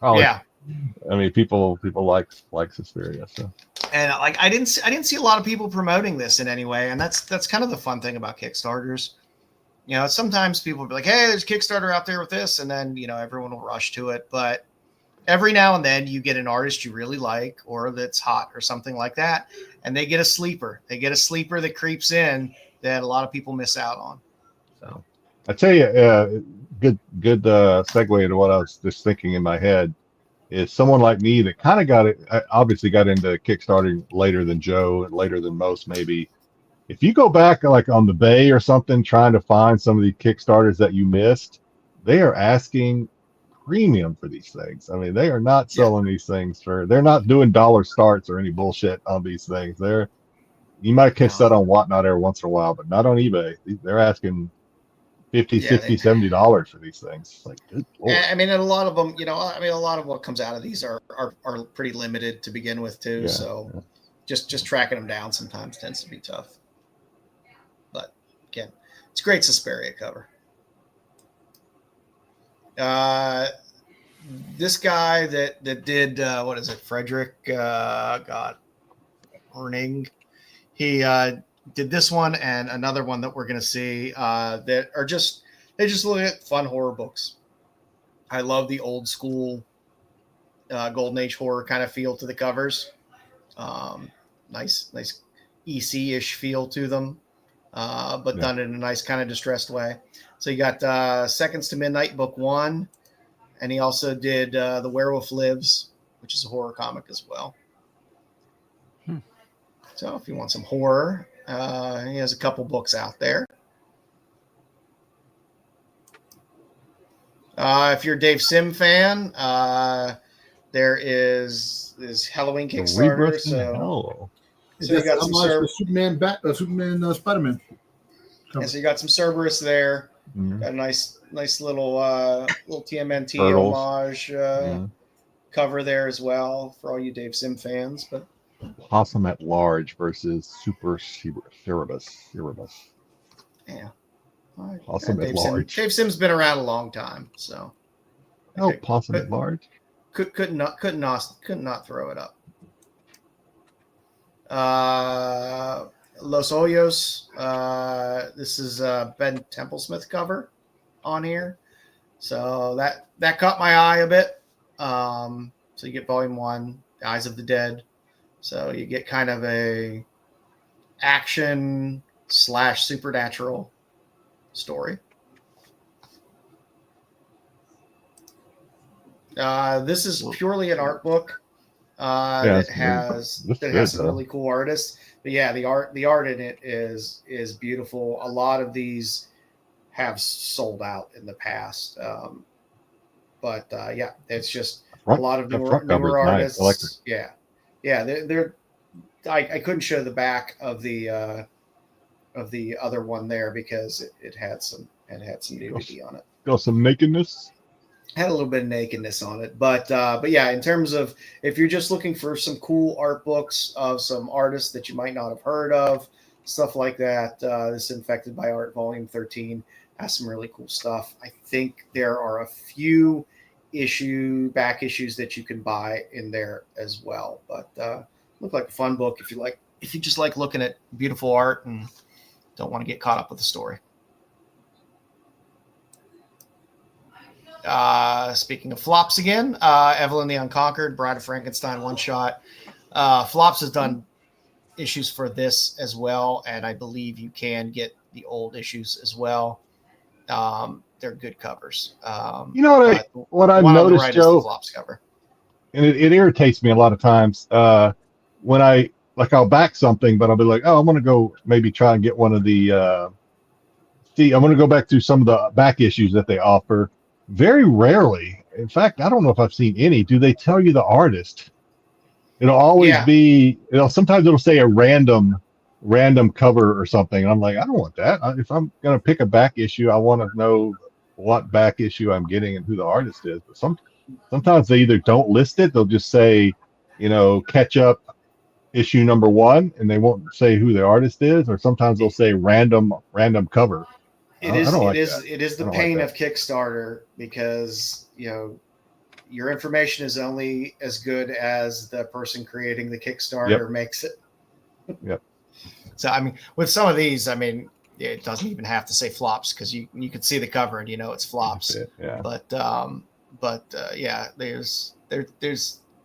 I mean, people like Suspiria. So. And I didn't see a lot of people promoting this in any way, and that's kind of the fun thing about Kickstarters. Sometimes people will be like, "Hey, there's Kickstarter out there with this," and then everyone will rush to it. But every now and then, you get an artist you really like, or that's hot, or something like that, and they get a sleeper. They get a sleeper that creeps in that a lot of people miss out on. So, I tell you, good segue into what I was just thinking in my head. is someone like me that kind of got it, obviously got into Kickstarter later than Joe and later than most maybe. If you go back like on the Bay or something, trying to find some of these Kickstarters that you missed, they are asking premium for these things. I mean, they are not selling these things they're not doing dollar starts or any bullshit on these things. You might catch that on Whatnot every once in a while, but not on eBay. They're asking $50, $60, $70 for these things. Like, good Lord. I mean, and a lot of them, a lot of what comes out of these are pretty limited to begin with too. Yeah, so just tracking them down sometimes tends to be tough. But again, it's a great Suspiria cover. This guy that did what is it, Frederick Horning, he did this one and another one that we're going to see that are just look at fun horror books. I love the old school Golden Age horror kind of feel to the covers. Nice EC-ish feel to them, but done in a nice kind of distressed way. So you got Seconds to Midnight book 1, and he also did The Werewolf Lives, which is a horror comic as well. So if you want some horror, he has a couple books out there. If you're a Dave Sim fan, there is Halloween Kickstarter. So you got some Superman, Spider-Man. And so you got some Cerberus there. Mm-hmm. Got a nice little TMNT homage cover there as well for all you Dave Sim fans. But Possum at Large versus Super Cerebus. Yeah. Possum at Large. Dave Sim's been around a long time, so. Possum at Large. Could not throw it up. Los Hoyos. This is Ben Templesmith cover on here, so that caught my eye a bit. So you get volume 1, Eyes of the Dead. So you get kind of a action / supernatural story. This is purely an art book that has some really cool artists. But yeah, the art in it is beautiful. A lot of these have sold out in the past, but it's just a lot of newer artists. Nice. They're I couldn't show the back of the other one there because it had some nudity on it. Got some nakedness. Had a little bit of nakedness on it, but yeah, in terms of if you're just looking for some cool art books of some artists that you might not have heard of, stuff like that, this Infected by Art Volume 13 has some really cool stuff. I think there are a few back issues that you can buy in there as well, but look like a fun book if you just like looking at beautiful art and don't want to get caught up with the story. Speaking of flops again, Evelyn the Unconquered, Bride of Frankenstein one shot. Flops has done issues for this as well, and I believe you can get the old issues as well. They're good covers. What I've noticed, Joe, flops cover, and it irritates me a lot of times when I'll back something, but I'll be like, oh, I'm going to go maybe try and get one of the I'm going to go back through some of the back issues that they offer. Very rarely, in fact, I don't know if I've seen any, do they tell you the artist? It'll always be, sometimes it'll say a random cover or something. And I'm like, I don't want that. If I'm going to pick a back issue, I want to know what back issue I'm getting and who the artist is. But sometimes they either don't list it, they'll just say, catch up issue number 1, and they won't say who the artist is, or sometimes they'll say random cover. It is the pain of Kickstarter because your information is only as good as the person creating the Kickstarter makes it. Yep. So I mean, with some of these, it doesn't even have to say flops because you can see the cover and it's flops. Yeah. But there's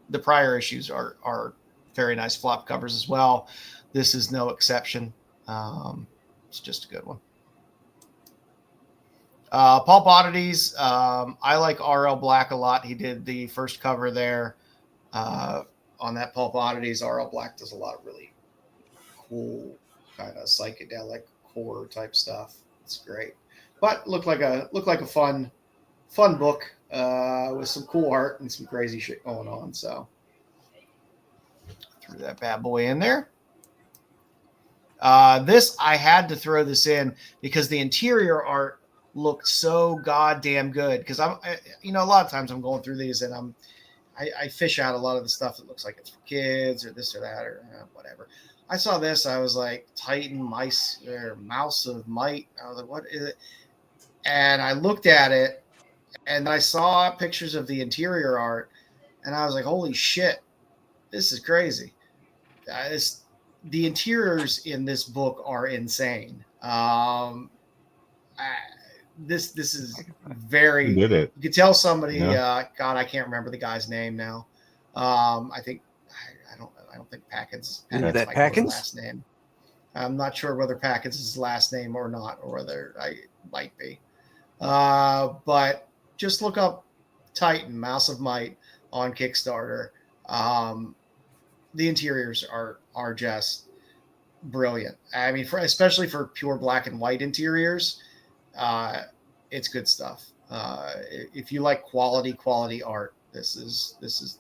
the prior issues are very nice flop covers as well. This is no exception. It's just a good one. Pulp Oddities. I like R.L. Black a lot. He did the first cover there on that Pulp Oddities. R.L. Black does a lot of really cool kind of psychedelic horror type stuff. It's great, but looked like a fun book with some cool art and some crazy shit going on. So threw that bad boy in there. This I had to throw this in because the interior art looked so goddamn good. Because a lot of times I'm going through these and I fish out a lot of the stuff that looks like it's for kids or this or that or whatever. I saw this, I was like, Titan Mice or Mouse of Might. I was like, what is it? And I looked at it and I saw pictures of the interior art and I was like, holy shit, this is crazy. The interiors in this book are insane. This is very. You did it. You could tell somebody. Yeah. God, I can't remember the guy's name now. I think I don't think Packins. Is that might be his Packins? last name. I'm not sure whether Packins is his last name or not, or whether I might be. But just look up Titan Mouse of Might on Kickstarter. The interiors are just brilliant. I mean, especially for pure black and white interiors, it's good stuff. If you like quality art, this is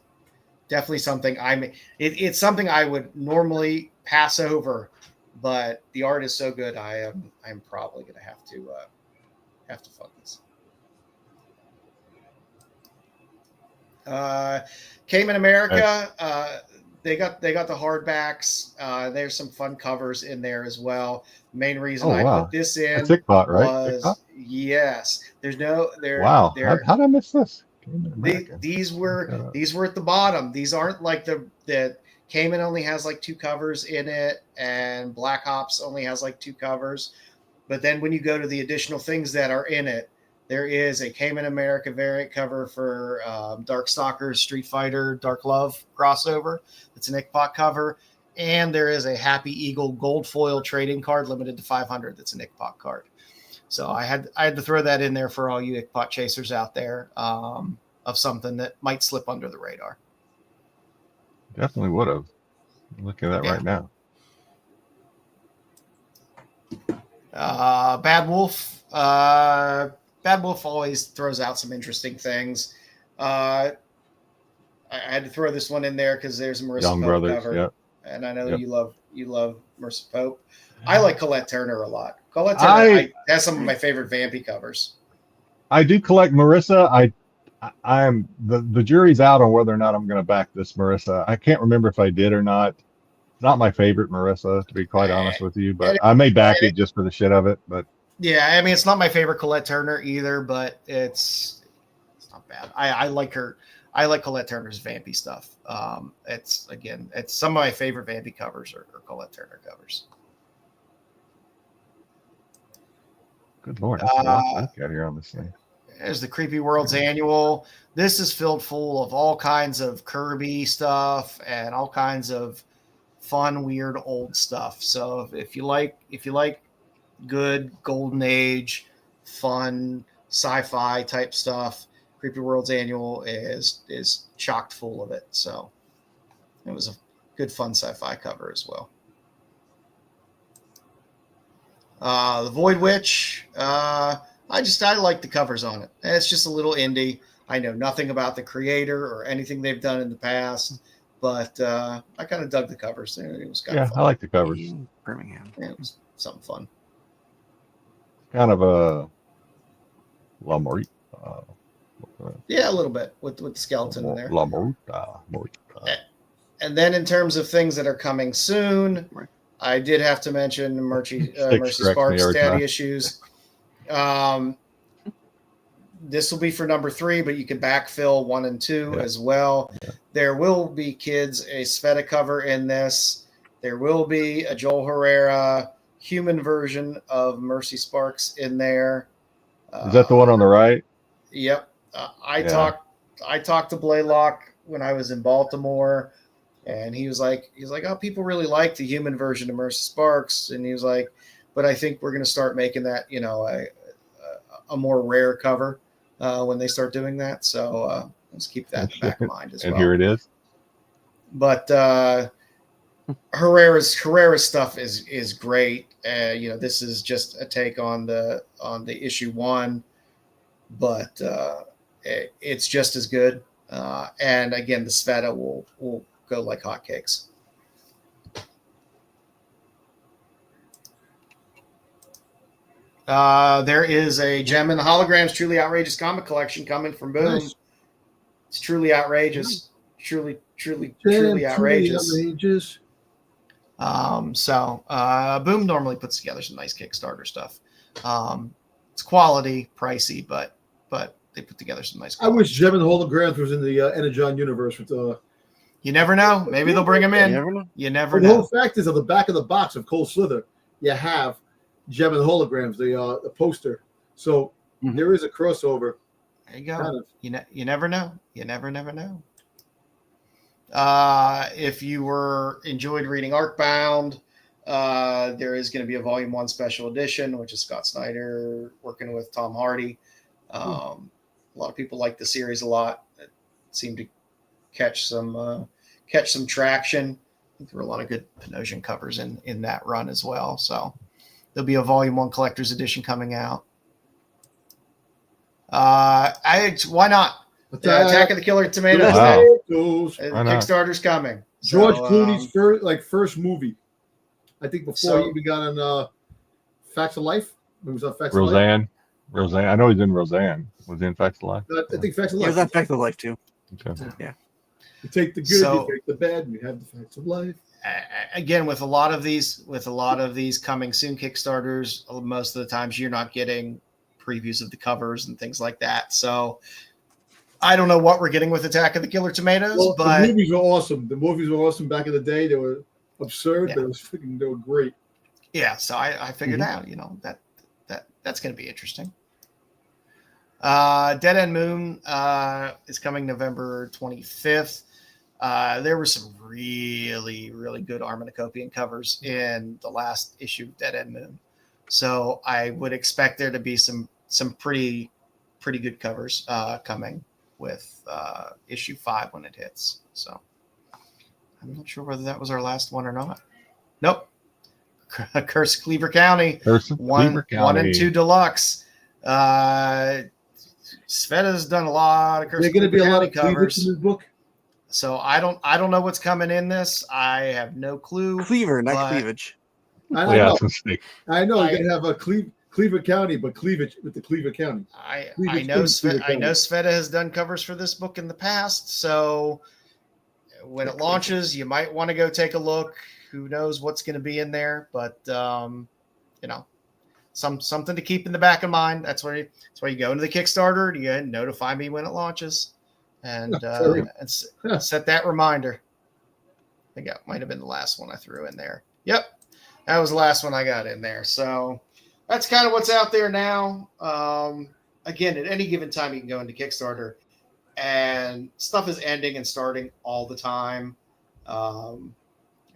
definitely something it's something I would normally pass over, but the art is so good. I'm probably gonna have to fund this. Cayman America. They got the hardbacks. There's some fun covers in there as well. Main reason I put this in That's Ickbot, right? was Ickbot? yes. There's no there. Wow. There, How did I miss this? these were at the bottom. These aren't like the Cayman only has like 2 covers in it, and Black Ops only has like 2 covers. But then when you go to the additional things that are in it, there is a Cayman America variant cover for Darkstalkers Street Fighter Dark Love crossover. It's an Ickbot cover. And there is a Happy Eagle gold foil trading card limited to 500. That's an Ickbot card. So I had to throw that in there for all you Ickbot chasers out there of something that might slip under the radar. Definitely would have. Look at that right now. Bad Wolf. Bad Wolf always throws out some interesting things. I had to throw this one in there because there's a Marissa Young Pope Brothers, cover, yep. And I know Yep. you love Marissa Pope. I like Colette Turner a lot. Colette Turner has some of my favorite Vampy covers. I do collect Marissa. I'm the jury's out on whether or not I'm going to back this Marissa. I can't remember if I did or not. It's not my favorite Marissa, to be quite honest with you, but I may back it just for the shit of it. But yeah, I mean, it's not my favorite Colette Turner either, but it's not bad. I like her. I like Colette Turner's Vampy stuff. It's some of my favorite Vampy covers are Colette Turner covers. good Lord, that's a lot to look at here on this thing. There's the Creepy Worlds Annual. This is filled full of all kinds of Kirby stuff and all kinds of fun, weird, old stuff. So if you like good Golden Age, fun sci-fi type stuff, Creepy Worlds Annual is chocked full of it. So it was a good, fun sci-fi cover as well. The Void Witch. I like the covers on it. It's just a little indie. I know nothing about the creator or anything they've done in the past, but I kind of dug the covers. It was kind of fun. I like the covers. In Birmingham. Yeah, it was something fun. Kind of a La Morita. Yeah, a little bit with the skeleton in there. La Morita. And then in terms of things that are coming soon, I did have to mention Mercy Sparks Daddy Issues. This will be for number 3, but you can backfill 1 and 2 as well. Yeah. There will be, kids, a Sveta cover in this. There will be a Joel Herrera human version of Mercy Sparks in there. Is that the one on the right? Yep. I talked to Blaylock when I was in Baltimore, and he was like, oh, people really like the human version of Mercy Sparks, and he was like, but I think we're going to start making that, a more rare cover when they start doing that. So let's keep that in the back of mind as well. And here it is. But Herrera's stuff is great. This is just a take on the issue 1, but it's just as good. And again, the Sveta will go like hotcakes. There is a Gem in the Holograms Truly Outrageous comic collection coming from Boom. Nice. It's truly outrageous. Truly outrageous. Boom normally puts together some nice Kickstarter stuff. It's quality, pricey, but they put together some nice quality. I wish Gem and the Holograms was in the Energon universe with You never know. Maybe they'll bring them in. You never know. The whole fact is, on the back of the box of Cold Slither, you have Gem and the Holograms, the poster. So there is a crossover. There you go. Kind of. You never know. You never know. If you enjoyed reading Arcbound, there is going to be a Volume 1 special edition, which is Scott Snyder working with Tom Hardy. A lot of people like the series a lot. It seemed to catch some traction. I think there were a lot of good Panosian covers in that run as well. So there'll be a Volume 1 collector's edition coming out. Why not? Attack of the Killer Tomatoes. Wow. Kickstarter's coming. George Clooney's first movie. I think before he even got on Facts of Life. It was on Facts of Life. Roseanne. I know he's in Roseanne. Was he in Facts of Life? I think Facts of Life. He was on Facts of Life too. Okay. Yeah. You take the good, you take the bad, and you have the Facts of Life. Again, with a lot of these coming soon Kickstarters, most of the times you're not getting previews of the covers and things like that. So I don't know what we're getting with Attack of the Killer Tomatoes, but the movies were awesome. The movies were awesome back in the day. They were absurd, but they were great. Yeah, so I figured out, that's going to be interesting. Dead End Moon is coming November 25th. There were some really, really good Arminicopian covers in the last issue of Dead End Moon. So I would expect there to be some pretty good covers coming with issue 5 when it hits. So I'm not sure whether that was our last one or not. Nope. Curse of Cleaver County. One and 2 deluxe. Sveta's done a lot of Curse of Cleaver County covers. There's going to be a lot of cleavage in this book. So I don't know what's coming in this. I have no clue. Cleaver, not cleavage. I know. You're going to have a Cleaver County, but cleavage with the Cleaver County. I know Sveta has done covers for this book in the past. So when it launches, you might want to go take a look. Who knows what's going to be in there, but something to keep in the back of mind. That's why you go into the Kickstarter. You notify me when it launches, and set that reminder. I think that might have been the last one I threw in there. Yep, that was the last one I got in there. So that's kind of what's out there now. Again, at any given time, you can go into Kickstarter, and stuff is ending and starting all the time.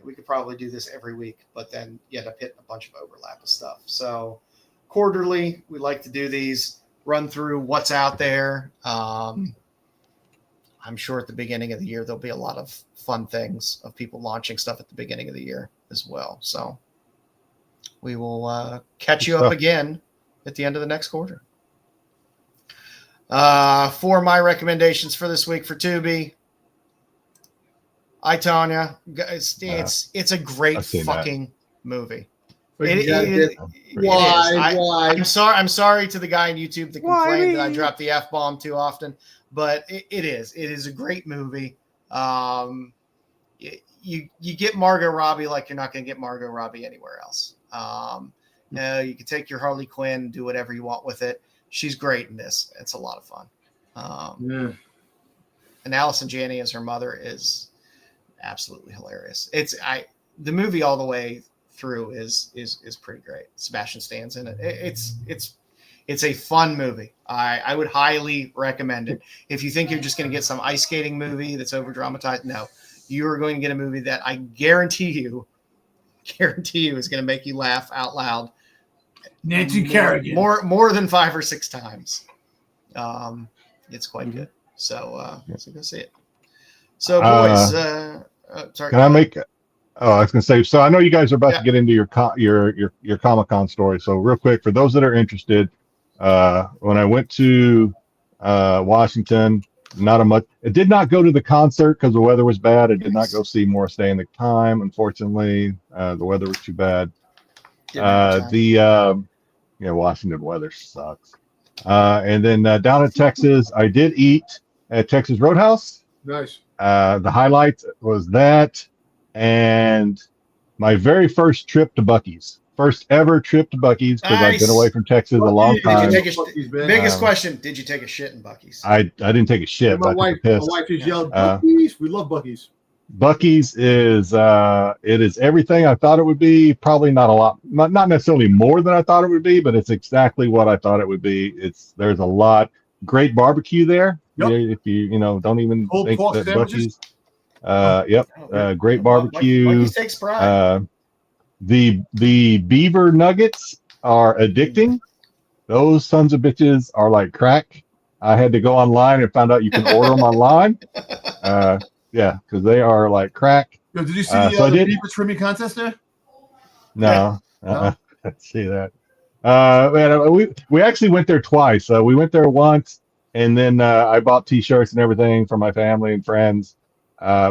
We could probably do this every week, but then you end up hitting a bunch of overlap of stuff. So quarterly, we like to do these, run through what's out there. I'm sure at the beginning of the year, there'll be a lot of fun things of people launching stuff at the beginning of the year as well. So we will catch you up again at the end of the next quarter. For my recommendations for this week for Tubi, I, Tanya, it's a great fucking movie. Why? I'm sorry to the guy on YouTube that complained that I dropped the F-bomb too often, but it is a great movie. You get Margot Robbie like you're not going to get Margot Robbie anywhere else. You can take your Harley Quinn, do whatever you want with it. She's great in this. It's a lot of fun. And Allison Janney as her mother is absolutely hilarious. The movie all the way through is pretty great. Sebastian Stan's in it. It's a fun movie. I would highly recommend it. If you think you're just going to get some ice skating movie that's over dramatized, no, you are going to get a movie that I guarantee you is going to make you laugh out loud Nancy Kerrigan. More than 5 or 6 times. It's quite good. So go see it. So boys, sorry. Can I make? Oh, I was going to say. So I know you guys are about to get into your Comic-Con story. So real quick, for those that are interested, when I went to Washington, it did not go to the concert because the weather was bad. I did not go see Morris Day and the Time. Unfortunately, the weather was too bad. Washington weather sucks. And then down in Texas, I did eat at Texas Roadhouse. Nice. The highlight was that, and my very first trip to Buc-ee's. First ever trip to Buc-ee's because I've been away from Texas a long time. Biggest question: did you take a shit in Buc-ee's? I didn't take a shit. My wife just yelled, "Buc-ee's! We love Buc-ee's." Buc-ee's is it is everything I thought it would be. Probably not a lot, not necessarily more than I thought it would be, but it's exactly what I thought it would be. There's a lot great barbecue there. Yep. If you don't even Pulled think pork that sandwiches? Buc-ee's. Great barbecue. Buc-ee's takes pride. The beaver nuggets are addicting. Those sons of bitches are like crack. I had to go online and found out you can order them online. Because they are like crack. Yo, did you see the beaver trimming contest there? No. Let's see that. We actually went there twice. We went there once, and then I bought T-shirts and everything for my family and friends.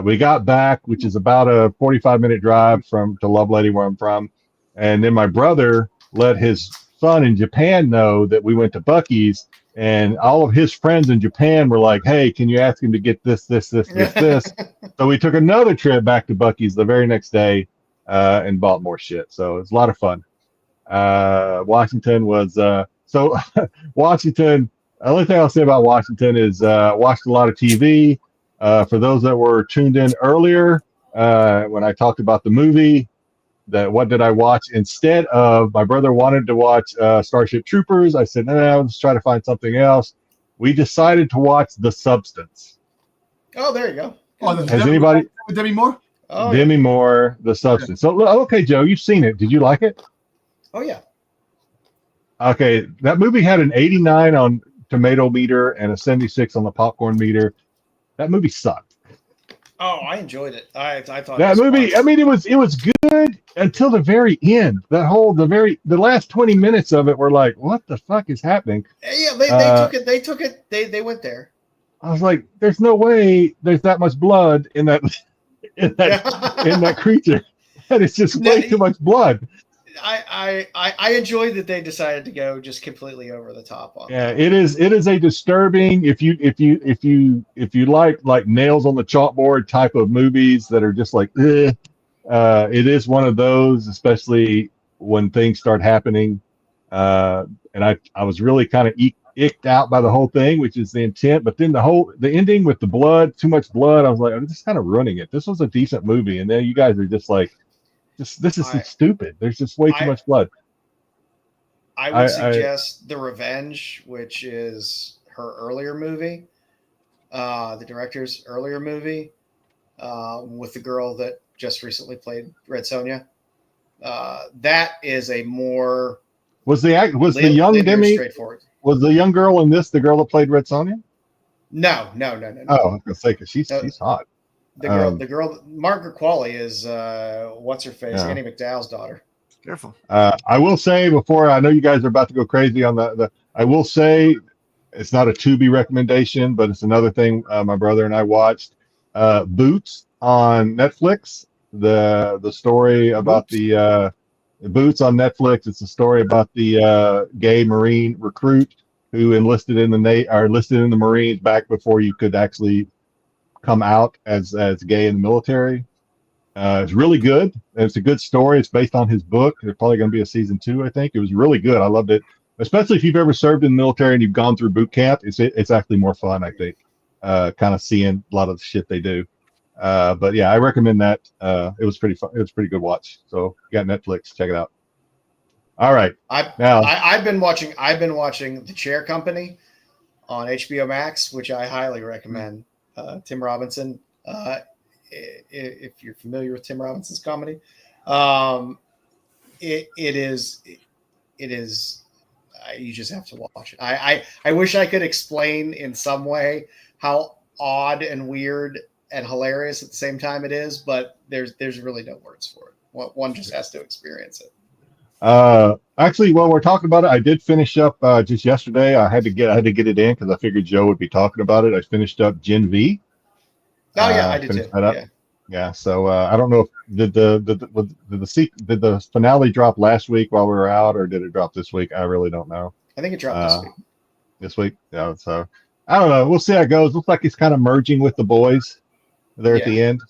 We got back, which is about a 45-minute drive to Lovelady, where I'm from. And then my brother let his son in Japan know that we went to Buc-ee's, and all of his friends in Japan were like, "Hey, can you ask him to get this?" So we took another trip back to Buc-ee's the very next day and bought more shit. So it was a lot of fun. Washington was Washington. The only thing I'll say about Washington is watched a lot of TV. For those that were tuned in earlier, when I talked about the movie, what did I watch instead of? My brother wanted to watch Starship Troopers. I said, no, let's try to find something else. We decided to watch The Substance. Oh, there you go. Oh, has anybody? Demi Moore? Oh, Demi Moore, The Substance. So, okay, Joe, you've seen it. Did you like it? Oh, yeah. Okay, that movie had an 89 on tomato meter and a 76 on the popcorn meter. That movie sucked. Oh, I enjoyed it. I thought that movie. Fun. I mean, it was good until the very end. The last 20 minutes of it were like, what the fuck is happening? Yeah, they took it. They went there. I was like, there's no way there's that much blood in that in that creature. And it's just way too much blood. I enjoyed that they decided to go just completely over the top on. Yeah, it is a disturbing if you like nails on the chalkboard type of movies that are just like it is one of those, especially when things start happening. And I was really kind of icked out by the whole thing, which is the intent. But then the ending with the blood, too much blood, I was like, I'm just kind of ruining it. This was a decent movie, and then you guys are just like, this is stupid. There's just way too much blood. I would suggest The Revenge, which is her earlier movie, the director's earlier movie, with the girl that just recently played Red Sonja. That is a more was the young Demi straightforward. Was the young girl in this the girl that played Red Sonja? No. Oh, I was gonna say because she's hot. The girl, Margaret Qualley is what's her face, Annie McDowell's daughter. Careful. I will say before, I know you guys are about to go crazy on I will say it's not a Tubi recommendation, but it's another thing my brother and I watched. Boots on Netflix. The story about the Boots on Netflix. It's a story about the gay Marine recruit who enlisted in the Marines back before you could actually come out as gay in the military. It's really good. It's a good story. It's based on his book. There's probably going to be a season 2, I think. It was really good. I loved it, especially if you've ever served in the military and you've gone through boot camp. It's actually more fun, I think, kind of seeing a lot of the shit they do. But yeah, I recommend that. It was pretty fun. It was a pretty good watch. So you got Netflix, check it out. All right. I've been watching The Chair Company on HBO Max, which I highly recommend. Tim Robinson, if you're familiar with Tim Robinson's comedy, it is it is. You just have to watch it. I wish I could explain in some way how odd and weird and hilarious at the same time it is, but there's really no words for it. One just has to experience it. Actually, while we're talking about it, I did finish up just yesterday. I had to get it in because I figured Joe would be talking about it. I finished up Gen V. Oh yeah, I did too. Yeah. So I don't know if did the finale drop last week while we were out, or did it drop this week? I really don't know. I think it dropped this week. This week, yeah. So I don't know. We'll see how it goes. Looks like it's kind of merging with the boys there at the end.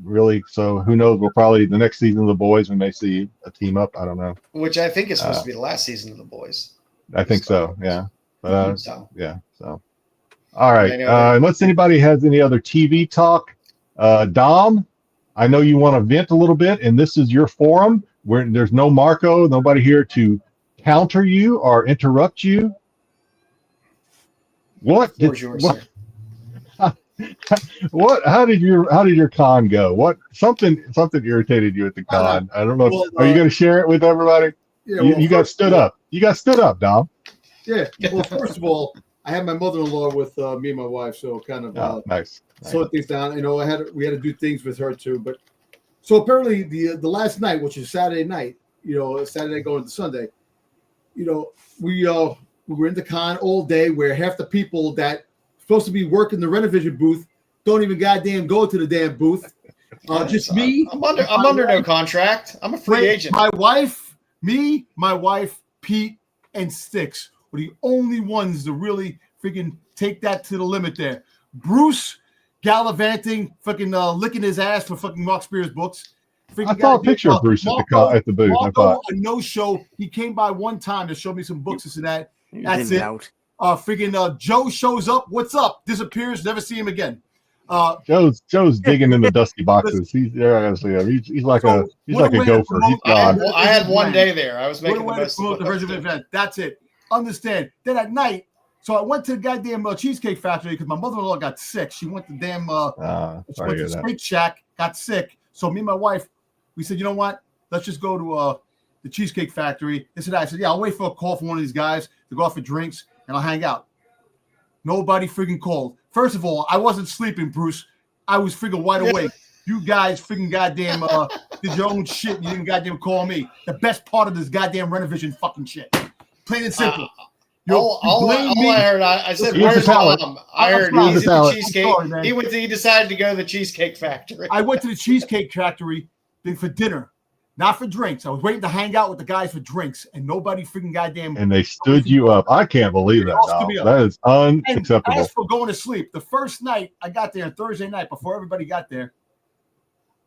Really. So who knows? We'll probably the next season of the boys when they see a team up. I don't know. Which I think is supposed to be the last season of the boys. I think so. Yeah. But yeah. So all right. Anyway, unless anybody has any other TV talk, Dom, I know you want to vent a little bit, and this is your forum where there's no Marco, nobody here to counter you or interrupt you. What did what? How did your con go? What something irritated you at the con? I don't know. Well, are you going to share it with everybody? Yeah, you got stood up. You got stood up, Dom. Yeah. Well, first of all, I had my mother-in-law with me and my wife, so kind of nice. Slowed things down. You know, we had to do things with her too. But so apparently the last night, which is Saturday night, you know, Saturday going to Sunday, you know, we were in the con all day where half the people that supposed to be working the Renovision booth don't even goddamn go to the damn booth. Just me. I'm under no contract. I'm a free agent. My wife, me, my wife, Pete, and Styx were the only ones to really freaking take that to the limit there. Bruce gallivanting, fucking licking his ass for fucking Mark Spears books. I saw a picture of Bruce at the booth. Marco, a no-show. He came by one time to show me some books, this and that. That's it. Freaking Joe shows up. What's up? Disappears. Never see him again. Joe's digging in the dusty boxes. He's like a gopher. He's gone. I had one day there. I was making the most of the version event. That's it. Understand. Then at night, so I went to the goddamn Cheesecake Factory because my mother-in-law got sick. She went to the damn went to Steak Shack, got sick. So me and my wife, we said, you know what? Let's just go to the Cheesecake Factory. This and that. I said, yeah, I'll wait for a call from one of these guys to go out for drinks and I'll hang out. Nobody freaking called. First of all, I wasn't sleeping, Bruce. I was freaking wide awake. You guys freaking goddamn did your own shit and you didn't goddamn call me. The best part of this goddamn Renovision fucking shit. Plain and simple. All I heard, I said, "Where's Tom?" I heard he's at the Cheesecake. He decided to go to the Cheesecake Factory. I went to the Cheesecake Factory for dinner, not for drinks. I was waiting to hang out with the guys for drinks, and nobody freaking goddamn. And they stood you up. I can't believe that. That is unacceptable. As for going to sleep, the first night I got there, Thursday night, before everybody got there,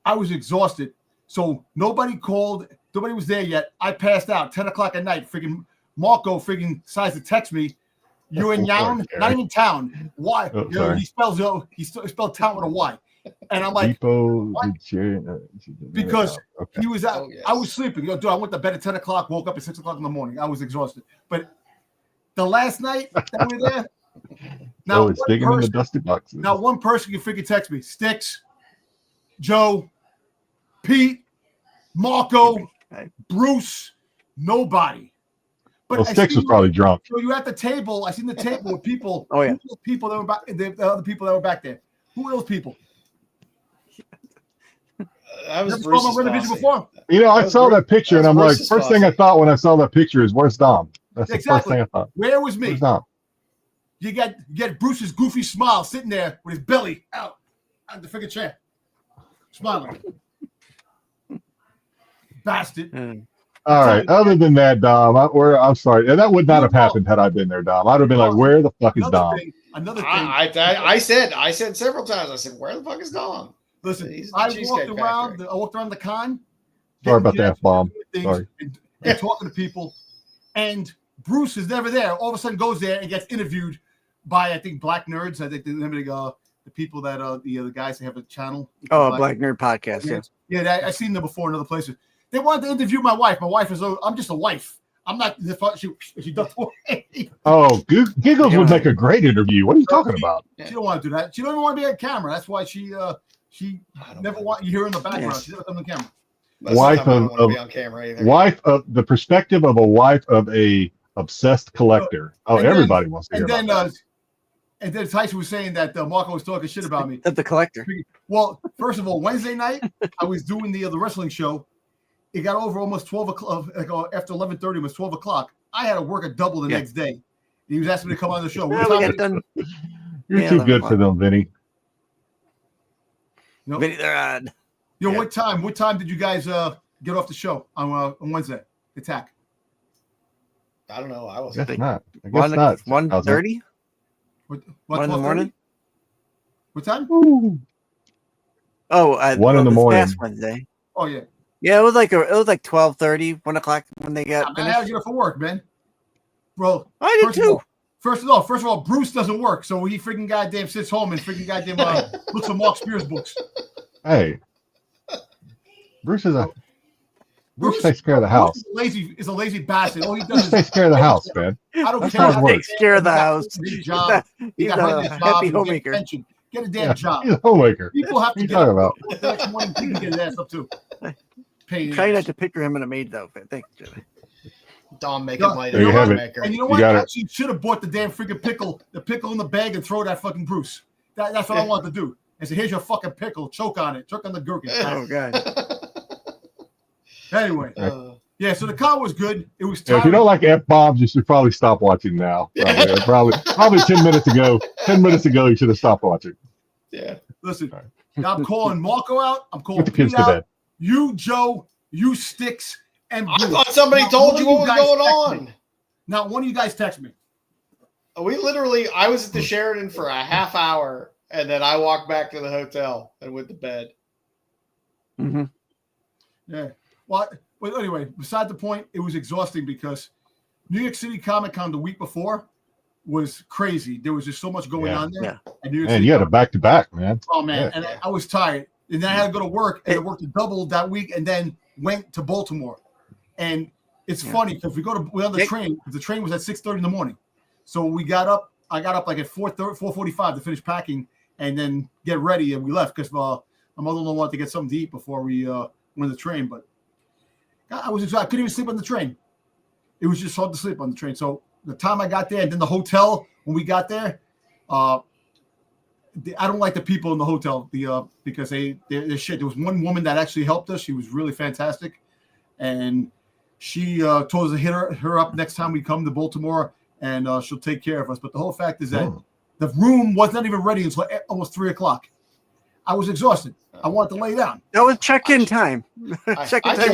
I was exhausted. So nobody called. Nobody was there yet. I passed out 10 o'clock at night. Freaking. Marco freaking decides to text me. You're in town? Not even town. Why? He spelled town with a Y. And I'm like, because he was out. I was sleeping. Dude, I went to bed at 10 o'clock, woke up at 6 o'clock in the morning. I was exhausted. But the last night that we were there, now it's digging in the dusty boxes. Now one person can freaking text me. Styx, Joe, Pete, Marco, Bruce, nobody. But Styx was probably drunk. So you at the table. I seen the table with people. Oh yeah, people that were back. The other people that were back there. Who are those people? I was before. You know, I saw that picture and I'm like, first thing I thought when I saw that picture is, where's Dom? That's the first thing I thought. Where was me? Where's Dom? You get Bruce's goofy smile sitting there with his belly out on the freaking chair, smiling. Bastard. All right. Other than that, Dom, I'm sorry. That would not have happened had I been there, Dom. I'd have been like, "Where the fuck is Dom?" Another thing. I said several times. I said, "Where the fuck is Dom?" Listen, I walked around the con. Sorry about that, Bomb. Sorry. And talking to people, and Bruce is never there. All of a sudden, goes there and gets interviewed by, I think, Black Nerds. I think the people that the guys that have a channel. Oh, Black Nerd Podcast. Yeah, I've seen them before in other places. They wanted to interview my wife. My wife is. I'm just a wife. I'm not. She does. Oh, Giggles would make a great interview. What are you talking about? She don't want to do that. She don't even want to be on camera. That's why she never want you hear her in the background. She never comes on camera. wife of be on camera either. wife of the perspective of a wife of a obsessed collector. Oh, And everybody wants to hear then, about that. and then Tyson was saying that Marco was talking shit about me. Of the collector. Well, first of all, Wednesday night I was doing the wrestling show. It got over almost 12 o'clock. Like, after 11:30, it was 12 o'clock. I had to work a double the next day. He was asking me to come on the show. Yeah, we got done. You're too good for them, Vinny. No. Vinny, they're on. Yo, what time? What time did you guys get off the show on Wednesday? Attack. I don't know. I was. I guess not. I guess not. 1:30. What, 1 in the morning. What time? Ooh. Oh, 1 in the morning. Last Wednesday. Oh yeah. Yeah, it was like 12:30, 1 o'clock when they got. I had to get up for work, man. Bro, I did too. First of all, Bruce doesn't work, so he freaking goddamn sits home and freaking goddamn looks at Mark Spears books. Hey, Bruce takes care of the house. Is a lazy bastard. All he does Bruce is takes care of the house, man. I don't That's care. how it works. Takes care of the house. Job. He's got a his job, happy he get homemaker. pension. Get a damn job. He's a homemaker. People have to What get are you up. talking about? The next morning, he can get his ass up too. Try not to picture him in a maid's outfit. Thanks, Jedi. Dom making light There of you the have it. maker. And you know You what? got it. Actually, should have bought the damn freaking the pickle in the bag, and throw that fucking Bruce. That's what I wanted to do. I said, "Here's your fucking pickle. Choke on it. Choke on the gherkin." Oh god. Anyway, yeah. So the con was good. It was. Yeah, if you don't like F bombs, you should probably stop watching now. Probably 10 minutes ago. 10 minutes ago, you should have stopped watching. Yeah. Listen, I'm calling Marco out. I'm calling Put the kids Pete to out. bed. You, Joe, you Styx, and I Bruce. thought somebody Not told one you of what was guys going text on. me. Not one of you guys text me. We literally, I was at the Sheridan for a half hour, and then I walked back to the hotel and went to bed. Mm-hmm. Yeah. Well, anyway, beside the point, it was exhausting because New York City Comic Con the week before was crazy. There was just so much going on there. Yeah. And New York Man, City you had a back-to-back, man. Oh man, Yeah. and I was tired, and then I had to go to work, and I worked a double that week, and then went to Baltimore. And it's funny because we're on the train. The train was at 6:30 in the morning, so we got up. I got up like at 4:45 to finish packing, and then get ready, and we left because my mother-in-law wanted to get something to eat before we went on the train. But I couldn't even sleep on the train. It was just hard to sleep on the train. So the time I got there, and then the hotel when we got there. I don't like the people in the hotel because they're shit. There was one woman that actually helped us. She was really fantastic, and she told us to hit her up next time we come to Baltimore, and she'll take care of us. But the whole fact is that the room was not even ready until almost 3 o'clock. I was exhausted. I wanted to lay down. That was check-in time. I checked in at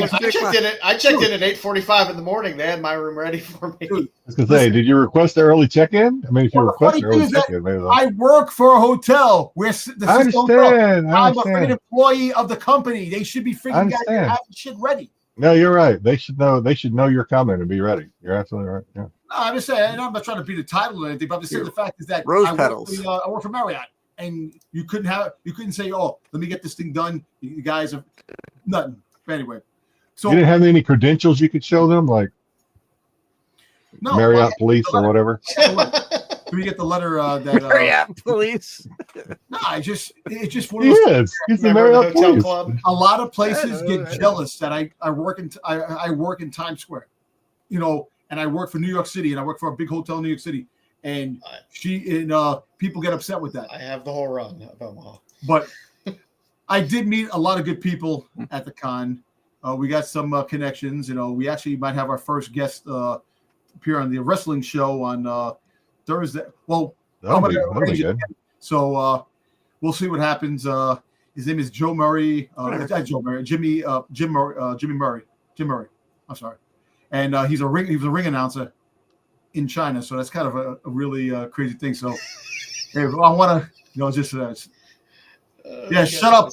8:45 in the morning. They had my room ready for me. Dude, I was going to say, did you request an early check-in? I mean, if you request an early check-in, maybe I work for a hotel where I understand. I'm a freaking employee of the company. They should be freaking having shit ready. No, you're right. They should know you're coming and be ready. You're absolutely right. Yeah. No, I'm just saying, and I'm not trying to beat a title or anything, but I'm just saying the fact is that I work for Marriott, and you couldn't say, "Oh, let me get this thing done." You guys are nothing. But anyway, so you didn't have any credentials you could show them, like Marriott Police or whatever. Can we get the letter that Marriott Police? No, it's just one of those. He's the Marriott Police. Club. A lot of places get jealous that I work in Times Square, and I work for New York City, and I work for a big hotel in New York City, and people get upset with that. I have the whole run of Omaha. But I did meet a lot of good people at the con. We got some connections. We actually might have our first guest appear on the wrestling show on Thursday. Well, that'll be good. So we'll see what happens. His name is Joe Murray. Joe Murray. Jim Murray. I'm sorry. And he was a ring announcer in China. So that's kind of a really crazy thing. So I want to, just shut up.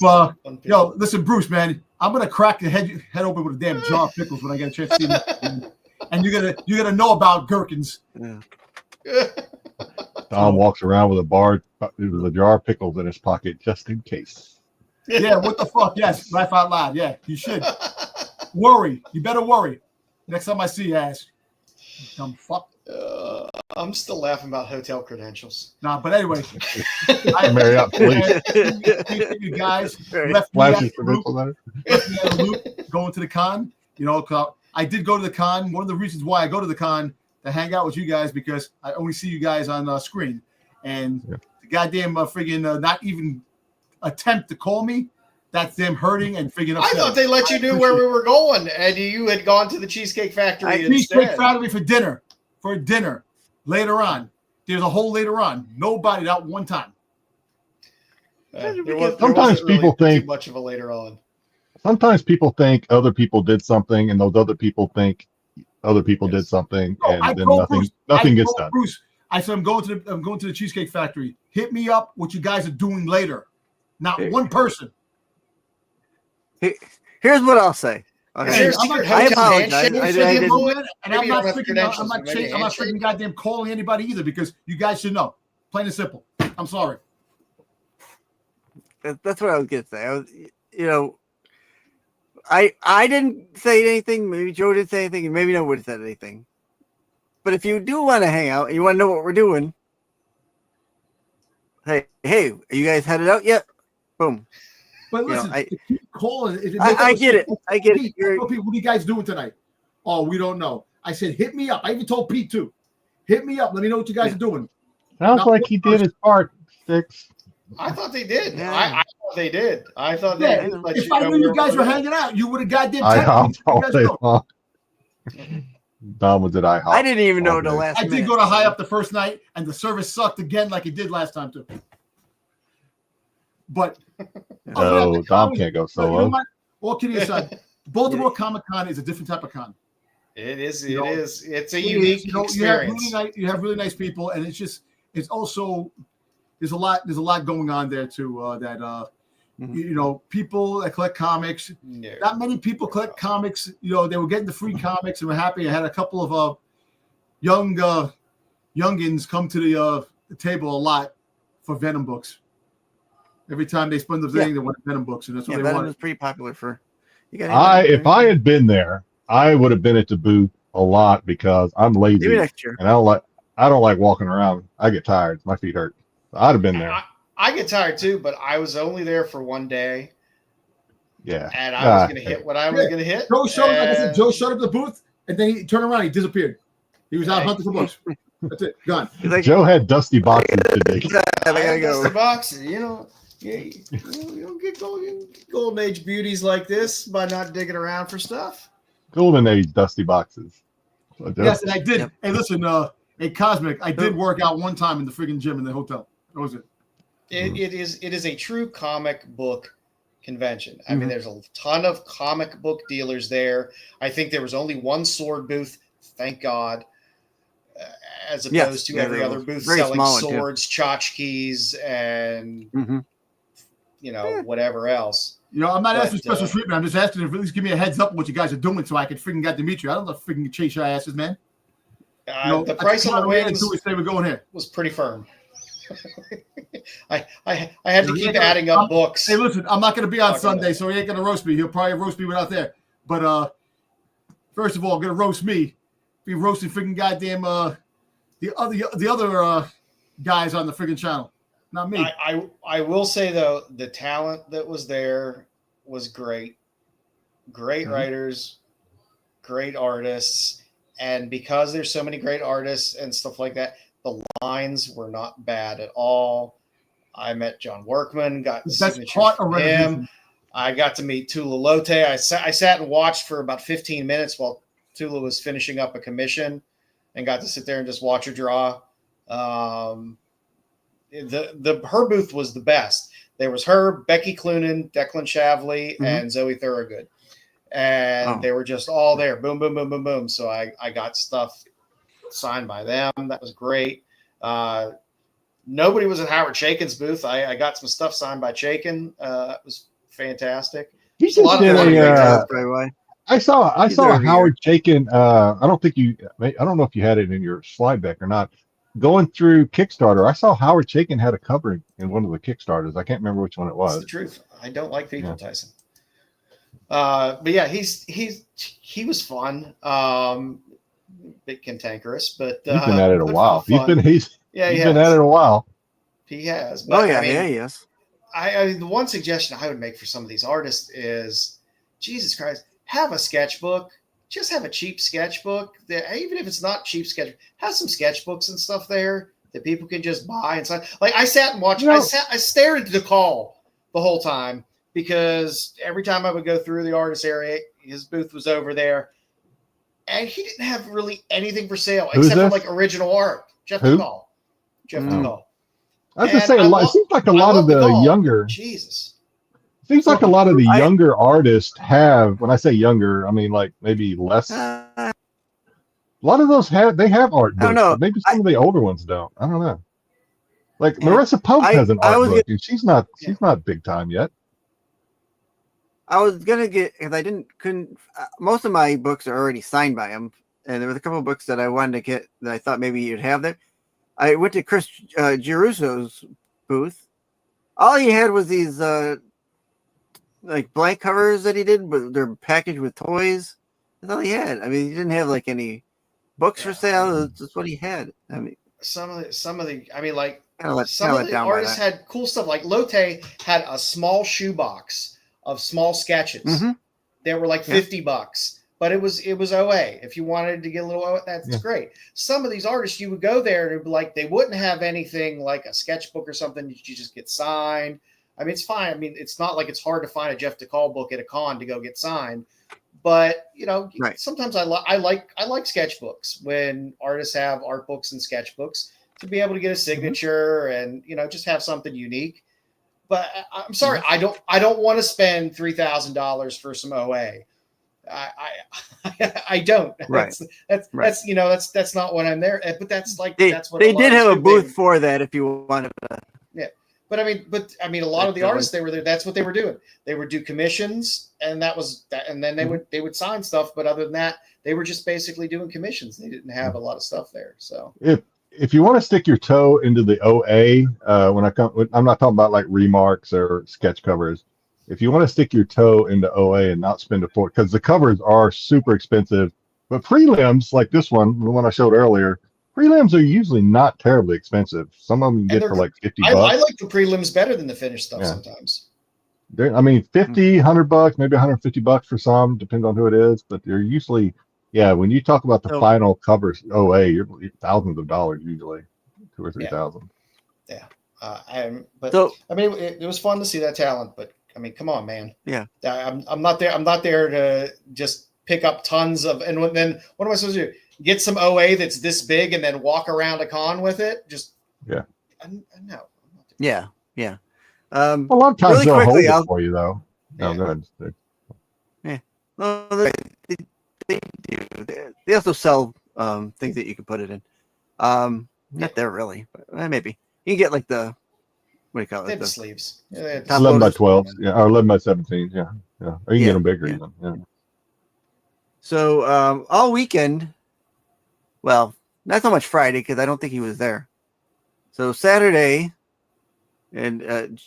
Listen, Bruce, man, I'm gonna crack the head open with a damn jar of pickles when I get a chance to see him. And you're gonna know about gherkins. Yeah. Tom walks around with a jar of pickles in his pocket just in case. Yeah, what the fuck? Yes, laugh out loud. Yeah, you should. Worry. You better worry. Next time I see you, ass. Dumb fuck. I'm still laughing about hotel credentials. Nah, but anyway, Marriott Police. you guys Right. left me, Flashes credential letter. left me out of the loop going to the con. You know, 'cause I did go to the con. One of the reasons why I go to the con to hang out with you guys because I only see you guys on screen, and the goddamn friggin' not even attempt to call me. That's them hurting and figuring up. I thought they let you know where we were going, and you had gone to the Cheesecake Factory Cheesecake Factory for dinner. Later on. There's a whole later on. Nobody, not one time. Sometimes people think too much of a later on. Sometimes people think other people did something, and those other people think other people did something, and then nothing gets done. Bruce, I said I'm going to the Cheesecake Factory. Hit me up what you guys are doing later. Not one person. Here's what I'll say. Okay. I apologize. I'm not freaking goddamn calling anybody either because you guys should know. Plain and simple. I'm sorry. That's what I was gonna say. I didn't say anything. Maybe Joe didn't say anything, and maybe no one said anything. But if you do want to hang out and you want to know what we're doing, hey, are you guys headed out yet? Boom. But listen, calling. I get it. I get it. What are you guys doing tonight? Oh, we don't know. I said, hit me up. I even told Pete too. Hit me up. Let me know what you guys are doing. Sounds like he did his part, Styx. I thought they did. Yeah. I thought they did. I thought they did. If I knew you guys were hanging out, you would have goddamn Dom was at IHOP. I didn't even know the last. I did go to High Up the first night, and the service sucked again, like it did last time too. But no, Dom can't go solo. All kidding aside, Baltimore Comic Con is a different type of con. It is. It is. It's a unique experience. You have really nice people, and it's also there's a lot going on there too. People that collect comics. No. Not many people collect comics. They were getting the free comics and were happy. I had a couple of youngins come to the table a lot for Venom books. Every time they spend the thing, they want Venom books, and that's what they want. Venom is pretty popular for. If I had been there, I would have been at the booth a lot because I'm lazy maybe next year. And I don't like walking around. I get tired. My feet hurt. So I'd have been there. I get tired too, but I was only there for one day. Yeah, and I was going to hit what I was going to hit. Joe showed up at the booth, and then he turned around. He disappeared. He was out hunting for books. That's it. Gone. Joe had dusty boxes today. I gotta go. Dusty boxes, you don't get golden age beauties like this by not digging around for stuff. Golden age dusty boxes. Yes, and I did. Yep. Hey, listen, Cosmic, I did work out one time in the friggin' gym in the hotel. That was it. It is a true comic book convention. I mean, there's a ton of comic book dealers there. I think there was only one sword booth, thank God, as opposed to every other booth selling swords, tchotchkes, and whatever else. I'm not asking special treatment. I'm just asking if at least give me a heads up what you guys are doing so I can freaking get to meet you. I don't know freaking chase your asses, man. The price on the wings we're going here was pretty firm. I had to keep adding up books. Hey, listen, I'm not going to be on Sunday, so he ain't going to roast me. He'll probably roast me without there. But first of all, going to roast me. Be roasting freaking goddamn the other guys on the freaking channel, not me. I will say though, the talent that was there was great. Great writers, great artists, and because there's so many great artists and stuff like that, the lines were not bad at all. I met John Workman, got the signature from him. I got to meet Tula Lote. I sat and watched for about 15 minutes while Tula was finishing up a commission, and got to sit there and just watch her draw. Her booth was the best. There was her, Becky Cloonan, Declan Shavley, and Zoe Thorogood. And they were just all there. Boom, boom, boom, boom, boom. So I got stuff signed by them. That was great. Nobody was at Howard Chaykin's booth. I got some stuff signed by Chaykin. That was fantastic. He just did I saw Howard Chaykin. I don't know if you had it in your slide deck or not. Going through Kickstarter, I saw Howard Chaykin had a cover in one of the Kickstarters. I can't remember which one it was. That's the truth. I don't like people, Tyson. But yeah, he was fun. bit cantankerous, but He's been at it a but while. He's fun. been Yeah, been at it a while. He has. But, Oh yeah, I mean, yeah, yes. I the one suggestion I would make for some of these artists is, Jesus Christ, have a sketchbook. Just have a cheap sketchbook. That, even if it's not cheap sketch, have some sketchbooks and stuff there that people can just buy and sign. Like I sat and watched. I stared at the call the whole time because every time I would go through the artist area, his booth was over there, and he didn't have really anything for sale except for like original art. Jeff DeCall. Jeff DeCall. I was just saying, it seems like a lot of the younger. Jesus. Seems like a lot of the younger artists have. When I say younger, I mean like maybe less. A lot of those have art books. I don't know. Maybe some of the older ones don't. I don't know. Like Marissa Pope has an art book, and she's not big time yet. I was gonna get because I couldn't. Most of my books are already signed by him, and there was a couple of books that I wanted to get that I thought maybe you'd have there. I went to Chris Giarruso's booth. All he had was these like blank covers that he did, but they're packaged with toys. That's all he had. I mean, he didn't have like any books for sale. That's what he had. I mean, some of the. I mean, like some of the artists had cool stuff. Like Lotte had a small shoebox of small sketches. Mm-hmm. They were like $50, but it was OA. If you wanted to get a little OA, that's great. Some of these artists, you would go there and it'd be like they wouldn't have anything like a sketchbook or something that you just get signed. I mean, it's fine. I mean, it's not like it's hard to find a Jeff DeCall book at a con to go get signed. But sometimes I like sketchbooks when artists have art books and sketchbooks to be able to get a signature and just have something unique. But I'm sorry, I don't want to spend $3,000 for some OA. I don't. Right. That's not what I'm there. But that's what they did have a booth for that if you wanted to. Yeah. But I mean, a lot of the artists they were there. That's what they were doing. They would do commissions, and that was that. And then they would sign stuff. But other than that, they were just basically doing commissions. They didn't have a lot of stuff there. So if you want to stick your toe into the OA, I'm not talking about like remarks or sketch covers. If you want to stick your toe into OA and not spend a fortune, because the covers are super expensive, but prelims like this one, the one I showed earlier. Prelims are usually not terribly expensive. Some of them you get for like $50. I like the prelims better than the finished stuff sometimes. I mean, $50, $100, maybe $150 for some, depends on who it is. But they're usually, when you talk about the final covers, OA, you're thousands of dollars usually, $2,000 or $3,000. Yeah. I mean, it was fun to see that talent, but I mean, come on, man. Yeah. I'm not there. I'm not there to just pick up tons of, and then what am I supposed to do? Get some OA that's this big and then walk around a con with it? Just no. Yeah. A lot of times really they'll quickly, hold it for you though. No, go ahead. Yeah. Well, they do. They also sell things that you can put it in. Not there really, but maybe you can get like the what do you call it? The sleeves. 11 by 12, or 11 by 17, Or you can get them bigger even. Yeah. So all weekend, well, not so much Friday because I don't think he was there. So Saturday, and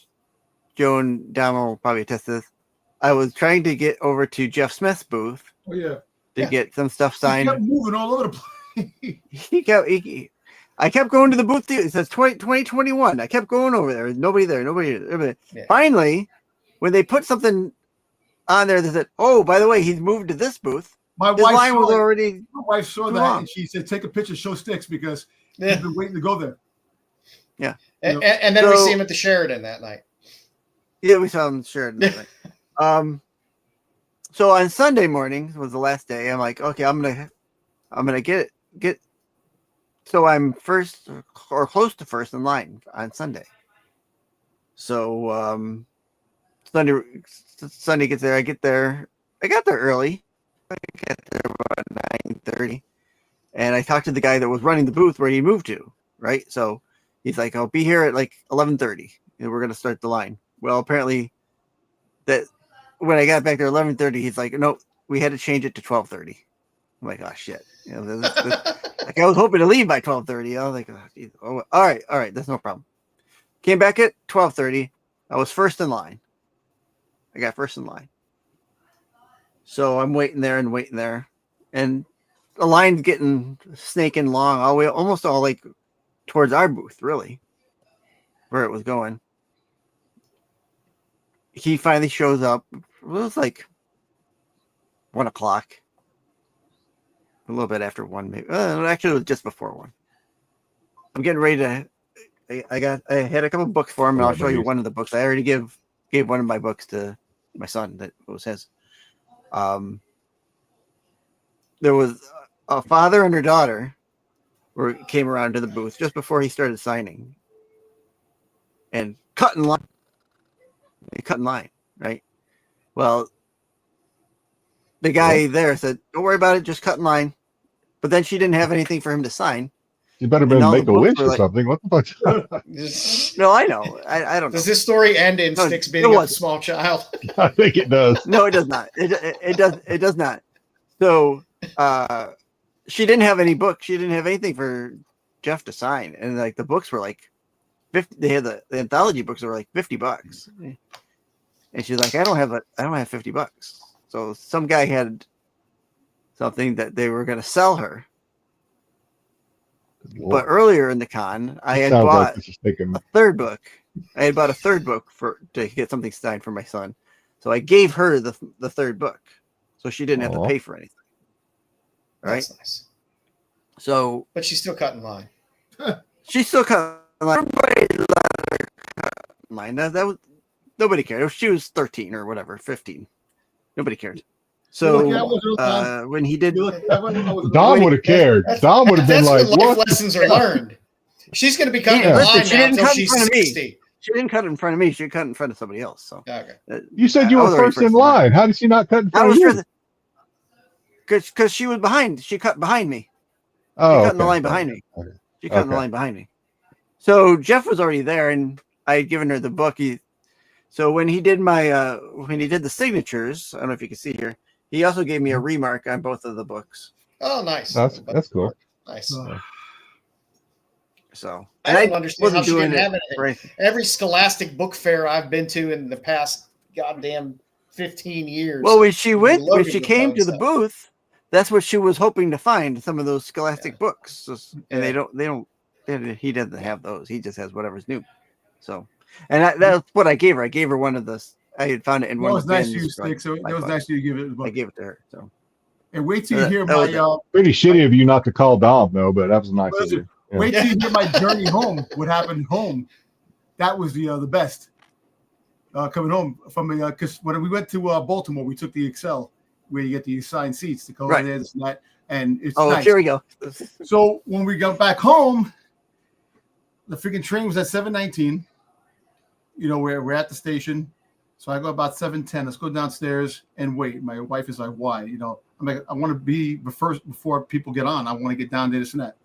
Joe and Damo will probably attest to this. I was trying to get over to Jeff Smith's booth. Oh yeah. To get some stuff signed. He kept moving all over the place. I kept going to the booth. It says 2021. I kept going over there. Nobody there. Yeah. Finally, when they put something on there that said, "Oh, by the way, he's moved to this booth." My wife saw that long. and she said, "Take a picture, show Styx because he's been waiting to go there." Yeah, and then we see him at the Sheridan that night. Yeah, we saw him at Sheridan that night. So on Sunday morning was the last day. I'm like, okay, I'm gonna get. So I'm first or close to first in line on Sunday. So Sunday gets there. I get there. I got there early. I got there about 9:30, and I talked to the guy that was running the booth where he moved to. Right, so he's like, "I'll be here at like 11:30, and we're gonna start the line." Well, apparently, that when I got back there 11:30, he's like, "No, we had to change it to 12:30." I'm like, "Oh shit!" Like I was hoping to leave by 12:30. I was like, "Oh, all right, that's no problem." Came back at 12:30. I was first in line. I got first in line. So I'm waiting there, and the line's getting snaking long, almost all like towards our booth, really, where it was going. He finally shows up. It was like 1 o'clock, a little bit after 1, maybe. Actually, it was just before 1. I'm getting ready to. I had a couple of books for him, and I'll show you one of the books. I already gave one of my books to my son. That was his. There was a father and her daughter came around to the booth just before he started signing, and cut in line. They cut in line, right? Well, the guy there said, "Don't worry about it, just cut in line." But then she didn't have anything for him to sign. You better been make a wish or something. What the fuck? No, I know. I don't know. Does this story end in Styx beating up a small child? I think it does. No, it does not. It does not. So she didn't have any books. She didn't have anything for Jeff to sign. And like the books were like 50. They had the anthology books were like $50. And she's like, I don't have $50. So some guy had something that they were going to sell her. But earlier in the con, I had bought a third book. I had bought a third book to get something signed for my son. So I gave her the third book, so she didn't have to pay for anything. Right? That's nice. So, but she's still cutting line. She's still cutting line. Everybody let her cut line. That was nobody cared. She was 13 or whatever, 15. Nobody cared. So when he did, Dom would have cared. Dom would have been like, when life lessons are learned. She's going to be cutting in line now until she's 60. She didn't cut in front of me. She cut in front of somebody else. So you said you were first in line. How did she not cut in front of you? Because she was behind. She cut behind me. Oh, she cut in the line behind me. She cut in the line behind me. So Jeff was already there, and I had given her the book. So when he did the signatures, I don't know if you can see here. He also gave me a remark on both of the books. Oh, nice. That's cool. Nice. So I don't understand how she didn't have anything. Every Scholastic book fair I've been to in the past goddamn 15 years. Well, when she came to the booth, that's what she was hoping to find, some of those Scholastic books. And he doesn't have those. He just has whatever's new. So, and that's what I gave her. I gave her one of the. I had found it in one of the bins. It was nice you, Styx. So it was nice you give it. I gave it to her. So, and wait till you hear my. Pretty shitty of you not to call Dom though, but that was nice of you. Yeah. Wait till you hear my journey home. What happened home? That was the best. Coming home from because when we went to Baltimore, we took the Excel where you get the assigned seats to go in there, this and that, and it's nice. Here we go. So when we got back home, the freaking train was at 7:19. You know, we're at the station. So I go about 7:10. Let's go downstairs and wait. My wife is like, why? You know, I'm like, I want to be first before people get on. I want to get down there, this and that.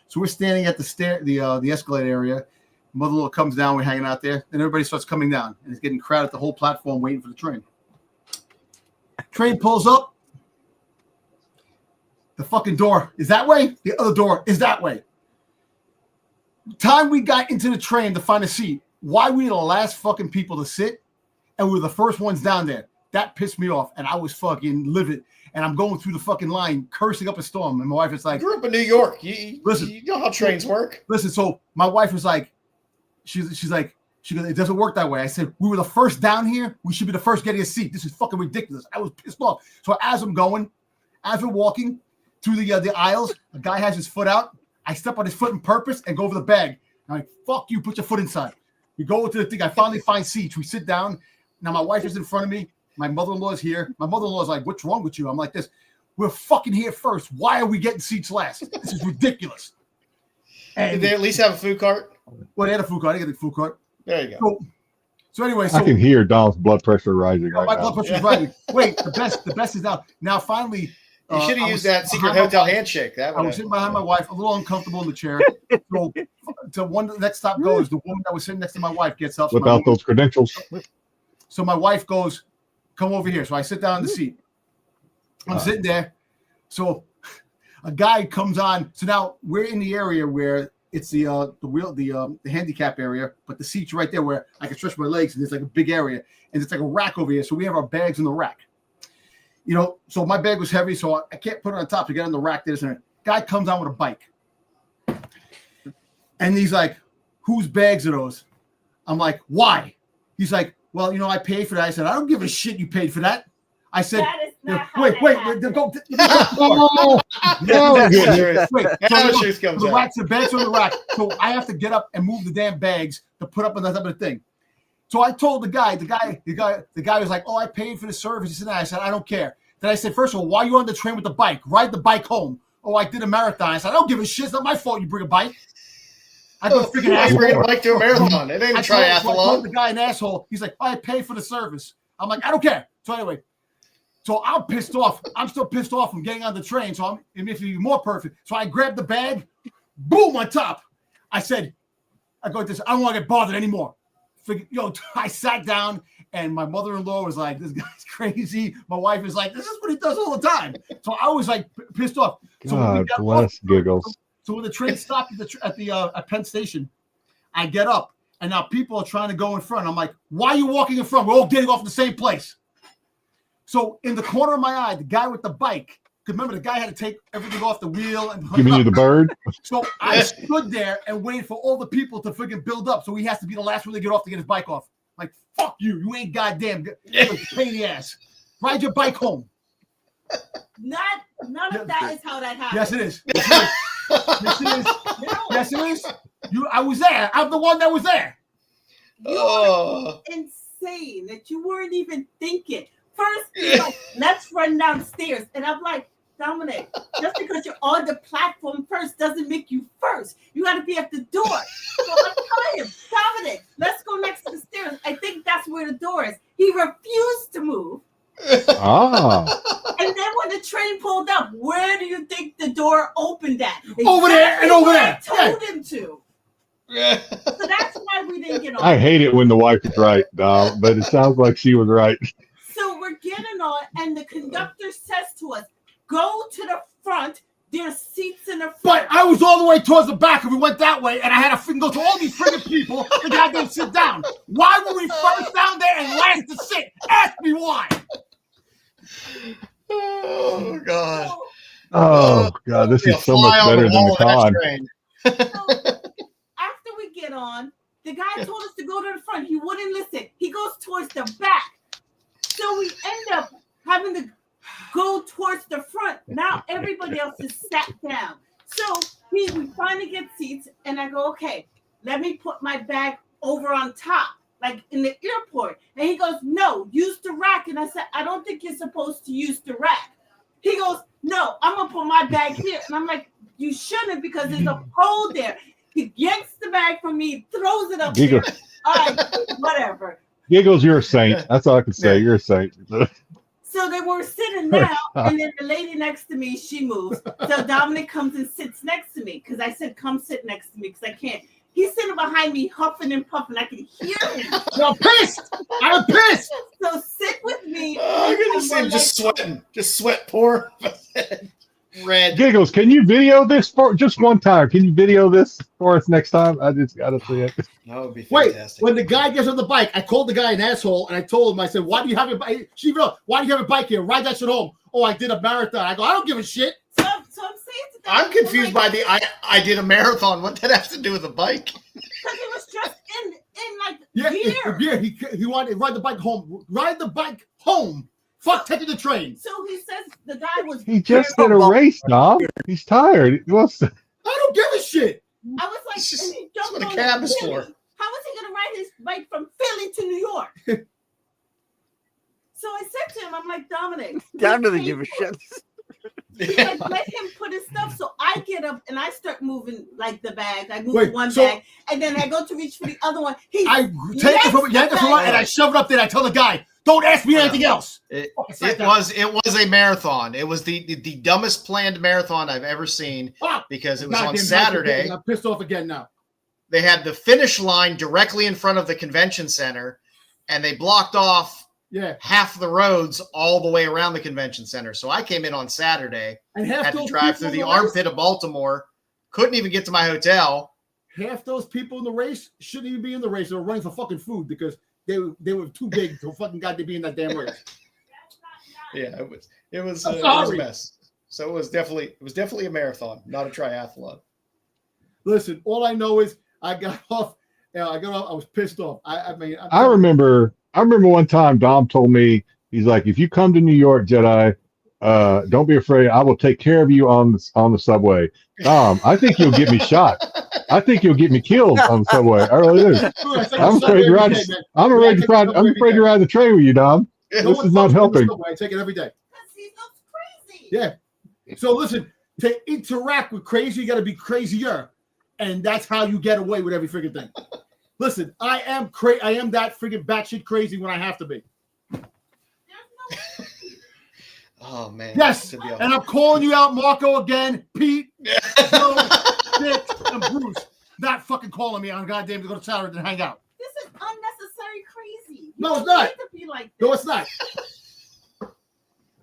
So we're standing at the escalator area. Mother-in-law comes down. We're hanging out there. Then everybody starts coming down. And it's getting crowded the whole platform waiting for the train. Train pulls up. The fucking door is that way. The other door is that way. Time we got into the train to find a seat. Why we were the last fucking people to sit? And we were the first ones down there. That pissed me off. And I was fucking livid. And I'm going through the fucking line, cursing up a storm. And my wife is like, I grew up in New York. You know how trains work. Listen, so my wife was like, she's like, she goes, it doesn't work that way. I said, we were the first down here. We should be the first getting a seat. This is fucking ridiculous. I was pissed off. So as we're walking through the aisles, a guy has his foot out. I step on his foot on purpose and go over the bag. I'm like, fuck you, put your foot inside. We go to the thing. I finally find seats. We sit down. Now my wife is in front of me. My mother-in-law is here. My mother-in-law is like, what's wrong with you? I'm like this. We're fucking here first. Why are we getting seats last? This is ridiculous. And did they at least have a food cart? Well, they had a food cart. I didn't get the food cart. There you go. So anyway, I can hear Dom's blood pressure rising. My blood pressure is rising. Wait, the best is now. Now finally, you should have used that secret hotel handshake. I was sitting behind my wife, a little uncomfortable in the chair. So the next stop goes. The woman that was sitting next to my wife gets up. Without those credentials. So my wife goes, come over here. So I sit down in the seat. I'm sitting there. So a guy comes on. So now we're in the area where it's the handicap area, but the seat's right there where I can stretch my legs, and there's like a big area, and it's like a rack over here. So we have our bags in the rack. you know, so my bag was heavy, so I can't put it on top to get on the rack. This and that. Guy comes on with a bike. And he's like, whose bags are those? I'm like, why? He's like, well, you know, I paid for that. I said, I don't give a shit you paid for that. I said, That is not wait, go. Oh, goodness. Wait, Now the so truth comes the out. racks, the bags are on the rack. So I have to get up and move the damn bags to put up on the top of the thing. So I told the guy was like, oh, I paid for the service. This and that. I said, I don't care. Then I said, first of all, why are you on the train with the bike? Ride the bike home. Oh, I did a marathon. I said, I don't give a shit. It's not my fault you bring a bike. I go freaking Why you asshole. bring a bike to a marathon? It ain't a I told triathlon. the guy an asshole. He's like, I paid for the service. I'm like, I don't care. So anyway, so I'm pissed off. I'm still pissed off from getting on the train. So I'm even more perfect. So I grabbed the bag, boom, on top. I said, I go like this. I don't want to get bothered anymore. I sat down and my mother-in-law was like, this guy's crazy. My wife is like, this is what he does all the time. So I was like pissed off. So God bless Giggles. So when the train stopped at Penn Station, I get up and now people are trying to go in front. I'm like, why are you walking in front? We're all getting off in the same place. So in the corner of my eye, the guy with the bike, because remember the guy had to take everything off the wheel and Giving you the bird. So I stood there and waited for all the people to freaking build up. So he has to be the last one to get off to get his bike off. Like, fuck you. You ain't goddamn pain in the ass. Ride your bike home. None of that is how that happens. Yes, it is. Yes, it is. Yes, it is. I was there. I'm the one that was there. You're insane that you weren't even thinking. First, he's like, let's run downstairs. And I'm like, Dominic, just because you're on the platform first doesn't make you first. You got to be at the door. So I'm telling him, Dominic, let's go next to the stairs. I think that's where the door is. He refused to move. Ah. And then when the train pulled up, where do you think the door opened at? Over there and over there. I told him to. So that's why we didn't get on. I hate it when the wife is right, Dom, but it sounds like she was right. So we're getting on, and the conductor says to us, go to the front. There's seats in the front. But I was all the way towards the back, and we went that way, and I had to go to all these freaking people and have them sit down. Why were we first down there and last to sit? Ask me why. Oh, God. Oh, God, this is so much better than the con. So after we get on, the guy told us to go to the front. He wouldn't listen. He goes towards the back. So we end up having to go towards the front. Now everybody else is sat down. So we finally get seats, and I go, okay, let me put my bag over on top, like in the airport. And he goes, no, use the rack. And I said, I don't think you're supposed to use the rack. He goes, no, I'm going to put my bag here. And I'm like, you shouldn't, because there's a pole there. He yanks the bag from me, throws it up there. All right, whatever. Giggles, you're a saint. That's all I can say. You're a saint. So they were sitting down, and then the lady next to me, she moves. So Dominic comes and sits next to me, because I said, come sit next to me, because I can't. He's sitting behind me, huffing and puffing. I can hear him. I'm pissed. I'm pissed. So sit with me. I can just see him just sweating. Just sweat pour. Red. Giggles, can you video this for just one time? Can you video this for us next time? I just got to see it. That would be Wait, fantastic. when the guy gets on the bike, I called the guy an asshole, and I told him, I said, why do you have a bike? Why do you have a bike here? Ride that shit home. Oh, I did a marathon. I go, I don't give a shit. So I'm saying to them, I'm confused by the I did a marathon. What did that have to do with a bike? because it was just in like Yeah, he wanted to ride the bike home. Ride the bike home. Fuck taking the train. So he says the guy was. He just did a race, Dom. He's tired. He wants to. I don't give a shit. I was like, It's just- and he that's jumped what a on cab the is Philly. for. How was he going to ride his bike from Philly to New York? So I said to him, I'm like, Dominic. Down to the give a shit. He's like, let him put his stuff. So I get up and I start moving like the bag. I move Wait, one so- bag, and then I go to reach for the other one. I take it from yank it from one, and I shove it up there. I tell the guy, don't ask me anything else. It was a marathon. It was the dumbest planned marathon I've ever seen, because it was on Saturday. I'm pissed off again now. They had the finish line directly in front of the convention center, and they blocked off half the roads all the way around the convention center. So I came in on Saturday, And half had to those drive people through in the the race- armpit of Baltimore, couldn't even get to my hotel. Half those people in the race shouldn't even be in the race. They were running for fucking food because they were too big to fucking goddamn be in that damn race. Yeah, it was a mess. So it was definitely a marathon, not a triathlon. Listen, all I know is I got off. I was pissed off. I mean, I remember one time Dom told me, he's like, if you come to New York, Jedi, don't be afraid. I will take care of you on the subway. Dom, I think you'll get me shot. I think you'll get me killed on the subway. I really do. I'm afraid to ride. I'm afraid to ride the train with you, Dom. This is not helping. I take it every day. He looks crazy. Yeah. So listen, to interact with crazy, you got to be crazier, and that's how you get away with every freaking thing. Listen, I am that freaking batshit crazy when I have to be. Oh man. Yes, and I'm calling you out, Marco, again, Pete, Joe, Dick, and Bruce. Not fucking calling me on goddamn to go to Saturday and hang out. This is unnecessary crazy. No, it's not. Like no, it's not.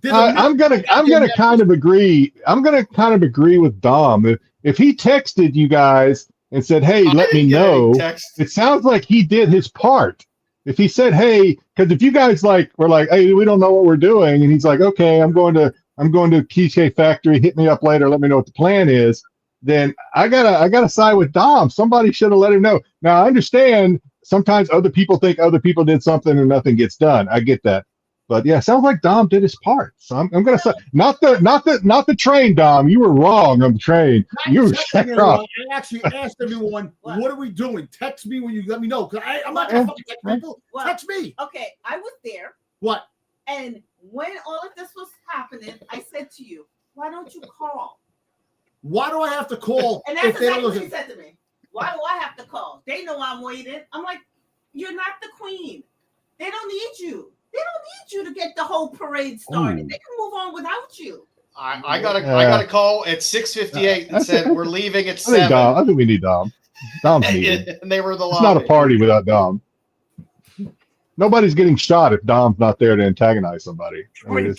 I'm gonna kind of agree. I'm gonna kind of agree with Dom. If he texted you guys and said, "Hey, let me know," it sounds like he did his part. If he said, "Hey," because if you guys were like, "Hey, we don't know what we're doing," and he's like, "Okay, I'm going to Cheesecake Factory. Hit me up later. Let me know what the plan is." Then I gotta side with Dom. Somebody should have let him know. Now I understand sometimes other people think other people did something and nothing gets done. I get that. But yeah, sounds like Dom did his part. So I'm gonna say not the train, Dom. You were wrong on the train. You were wrong. I actually asked everyone, what are we doing? Text me when you let me know. Because I'm not gonna fucking text people. Text me. Okay, I was there. What? And when all of this was happening, I said to you, why don't you call? Why do I have to call? And that's exactly what he said to me. Why do I have to call? They know I'm waiting. I'm like, you're not the queen. They don't need you. They don't need you to get the whole parade started. Ooh. They can move on without you. I got a call at 6:58 and said we're leaving at 7. I think we need Dom. Dom's needed. And they were the lobby. It's not a party without Dom. Nobody's getting shot if Dom's not there to antagonize somebody. I mean,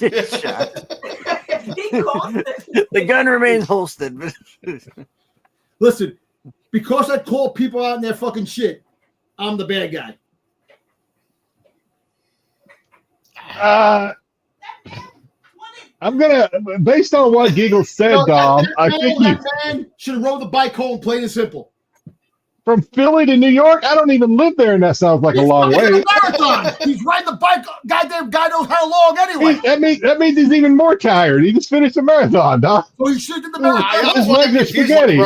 the gun remains holstered. Listen, because I call people out in their fucking shit, I'm the bad guy. I'm gonna, based on what Giggles said, Dom, I think you should have rode the bike home, plain and simple. From Philly to New York, I don't even live there, and that sounds like a long way. Marathon. He's riding the bike. Goddamn guy knows how long anyway. That means he's even more tired. He just finished a marathon, Dom. So he should have did the marathon. His legs are spaghetti.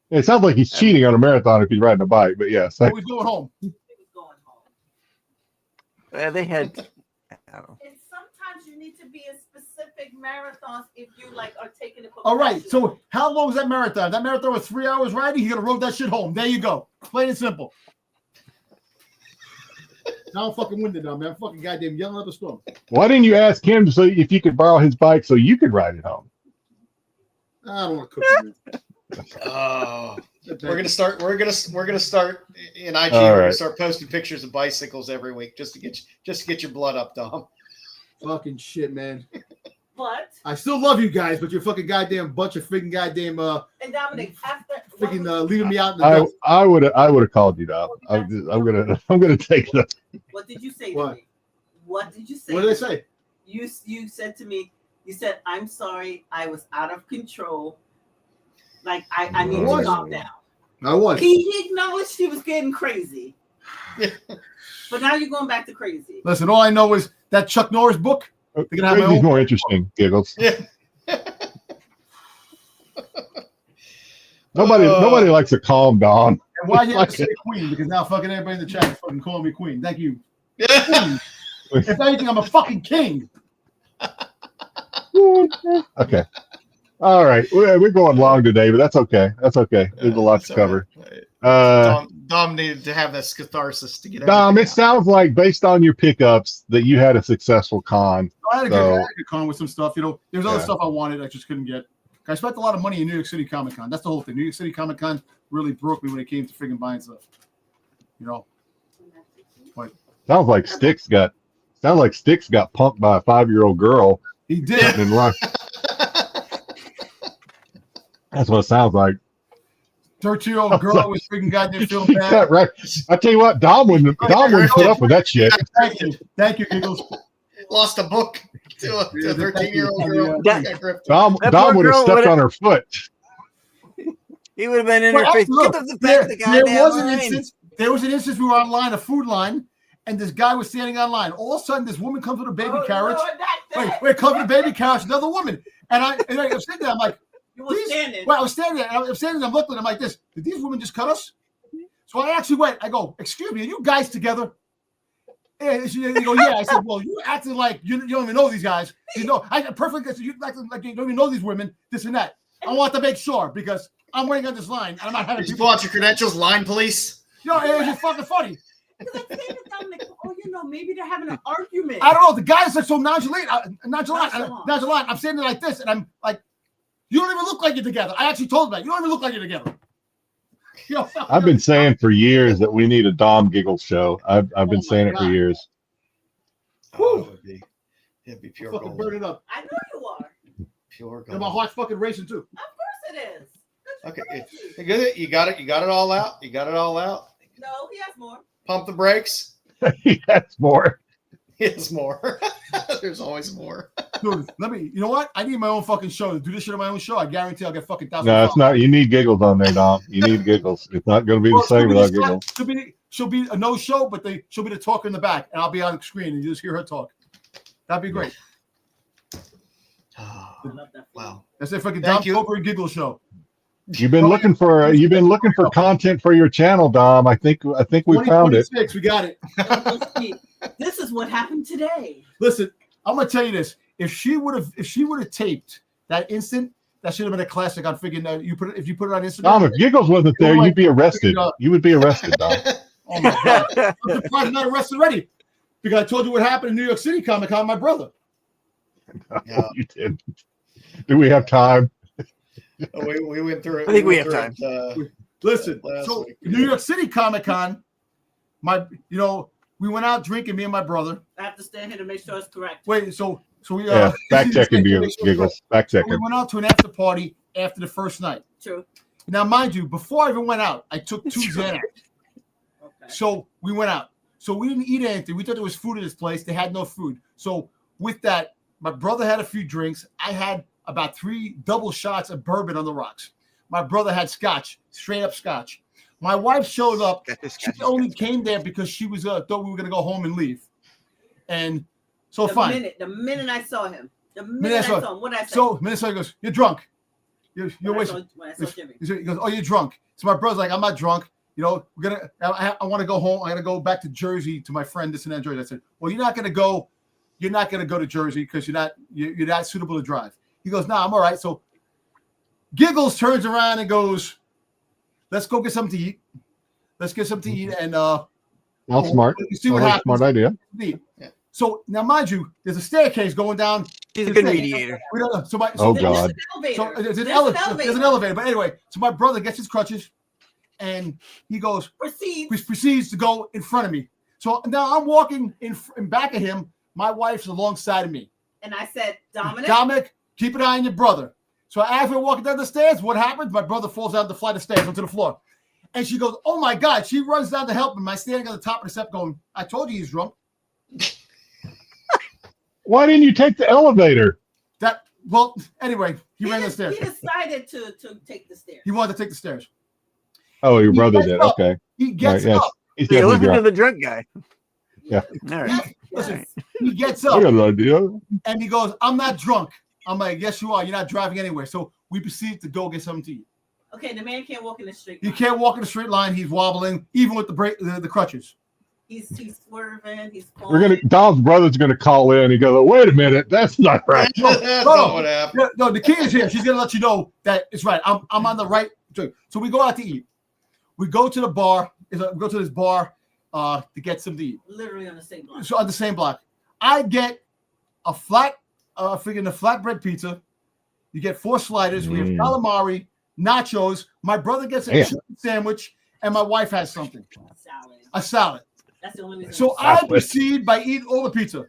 It sounds like he's cheating on a marathon if he's riding a bike, but yes. So he's going home. They had. And sometimes you need to be in specific marathons if you are taking it. All right. So how long was that marathon? That marathon was 3 hours riding. He could have rode that shit home. There you go. Plain and simple. Now I'm fucking winded now, man. I'm fucking goddamn yelling up a storm. Why didn't you ask him if you could borrow his bike so you could ride it home? I don't want to cook. Oh, we're gonna start in IG. We're gonna start posting pictures of bicycles every week just to get your blood up, Dom. Fucking shit, man. But I still love you guys, but you're fucking goddamn bunch of freaking goddamn and Dominic, after freaking leaving me out in the I would have called you, Dom. I'm gonna take that. What did you say to me? What did you say? What did I say? You said to me, you said, "I'm sorry, I was out of control. Like I need to calm down." I was. He acknowledged he was getting crazy. But now you're going back to crazy. Listen, all I know is that Chuck Norris book. Crazy's more interesting, Giggles. Yeah. Nobody likes a calm Dom. And why you have to say queen? Because now fucking everybody in the chat is fucking calling me queen. Thank you. If anything, I'm a fucking king. Okay. All right, we're going long today, but that's okay. That's okay. There's a lot to cover. Dom needed to have this catharsis to get. Dom, it sounds like based on your pickups that you had a successful con. I had a good con with some stuff. You know, there's other stuff I wanted I just couldn't get. I spent a lot of money in New York City Comic Con. That's the whole thing. New York City Comic Con really broke me when it came to friggin' buying stuff. You know. But sounds like Styx got punked by a 5-year-old girl. He did. That's what it sounds like. 13-year-old girl was freaking goddamn feeling bad. Right. I tell you what, Dom wouldn't put up with that shit. Thank you, Giggles. lost a book to a 13-year-old girl. Dom would have stepped on her foot. He would have been in her face. Look, Get the back of the goddamn there was an instance we were online, a food line, and this guy was standing online. All of a sudden, this woman comes with a baby carriage. Wait, comes with a baby carriage, another woman. And I'm sitting there, I'm like, you were standing. Well, I was standing there, I'm looking, I'm like this. Did these women just cut us? So I actually went, I go, excuse me, are you guys together? And they go, yeah. I said, well, you acting like you don't even know these guys. You know, I perfectly, you acting like you don't even know these women, this and that. I want to make sure because I'm waiting on this line. And I'm not having Did you pull out your credentials, line police? No, it was just fucking funny. Because I say to Dominic, oh, maybe they're having an argument. I don't know. The guy's like so nonchalant. I'm standing there like this, and I'm like, you don't even look like you're together. I actually told him that. You don't even look like you're together. I've been saying for years that we need a Dom Giggles show. I've been saying it for years. It'd be pure fucking gold. burn it up. I know you are. Pure gold. And my heart's fucking racing too. Of course it is. Okay, you got it. You got it all out. You got it all out. No, he has more. Pump the brakes. That's more. It's more. There's always more. Dude, you know what? I need my own fucking show. To do this shit on my own show, I guarantee I'll get fucking $1,000. No, it's not. You need Giggles on there, Dom. You need Giggles. It's not going to be the same without Giggles. She'll be a no show, but she'll be the talker in the back, and I'll be on the screen, and you just hear her talk. That'd be great. Wow. That's a fucking Dom Poker and Giggle show. You've been looking for content for your channel, Dom. I think we found it. We got it. This is what happened today. Listen, I'm gonna tell you this. If she would have taped that instant, that should have been a classic on figuring out if you put it on Instagram. Dom, if Giggles wasn't there, you'd be arrested. You would be arrested, Dom. Oh my god. I'm surprised I'm not arrested already. Because I told you what happened in New York City Comic Con, my brother. No, you didn't. Do we have time? We went through it. I think we have time. Listen, so New York City Comic Con, we went out drinking, me and my brother. I have to stand here to make sure it's correct. Wait, so we fact checking Giggles. Fact checking. We went out to an after party after the first night. True. Now, mind you, before I even went out, I took 2 Xanax. Okay. So we went out. So we didn't eat anything. We thought there was food at this place. They had no food. So with that, my brother had a few drinks. I had about 3 double shots of bourbon on the rocks. My brother had scotch, straight up scotch. My wife showed up. She only came there because she was thought we were gonna go home and leave. And so fine. The minute I saw him, what did I say? So minute he goes, "You're drunk. You're wasting." He goes, "Oh, you're drunk." So my brother's like, "I'm not drunk. I want to go home. I'm gonna go back to Jersey to my friend this and that Jersey." I said, "Well, you're not gonna go to Jersey because you're not suitable to drive." He goes, "No, I'm all right." So Giggles turns around and goes, "Let's go get something to eat. Let's get something to eat." And smart. See what happens. Smart idea. Yeah. So now, mind you, there's a staircase going down. He's a good mediator. We don't know. Oh God. So there's an elevator. But anyway, so my brother gets his crutches, and he goes proceeds to go in front of me. So now I'm walking in back of him. My wife's alongside of me. And I said, Dominic, keep an eye on your brother. So as we're walking down the stairs, what happens? My brother falls down the flight of stairs onto the floor. And she goes, "Oh my God." She runs down to help him. I'm standing on the top of the step going, "I told you he's drunk." Why didn't you take the elevator? Anyway, he ran the stairs. He decided to take the stairs. He wanted to take the stairs. Oh, your brother did. Up. Okay. He gets up. He's listen to the drunk guy. Yeah. All right. Listen, he gets up. I got an idea. And he goes, "I'm not drunk." I'm like, "Yes, you are. You're not driving anywhere." So we proceed to go get something to eat. Okay, the man can't walk in the straight He line. can't walk in a straight line. He's wobbling, even with the crutches. He's swerving. He's falling. Dom's brother's gonna call in. He goes, "Wait a minute, that's not right." That's not what happened. No, the key is here. She's gonna let you know that it's right. I'm on the right. So we go out to eat. We go to the bar. We go to this bar to get something to eat. Literally on the same block. So on the same block, I get a flatbread pizza. You get 4 sliders. We have calamari, nachos. My brother gets a chicken sandwich, and my wife has something. A salad. That's the only reason. So I proceed by eating all the pizza.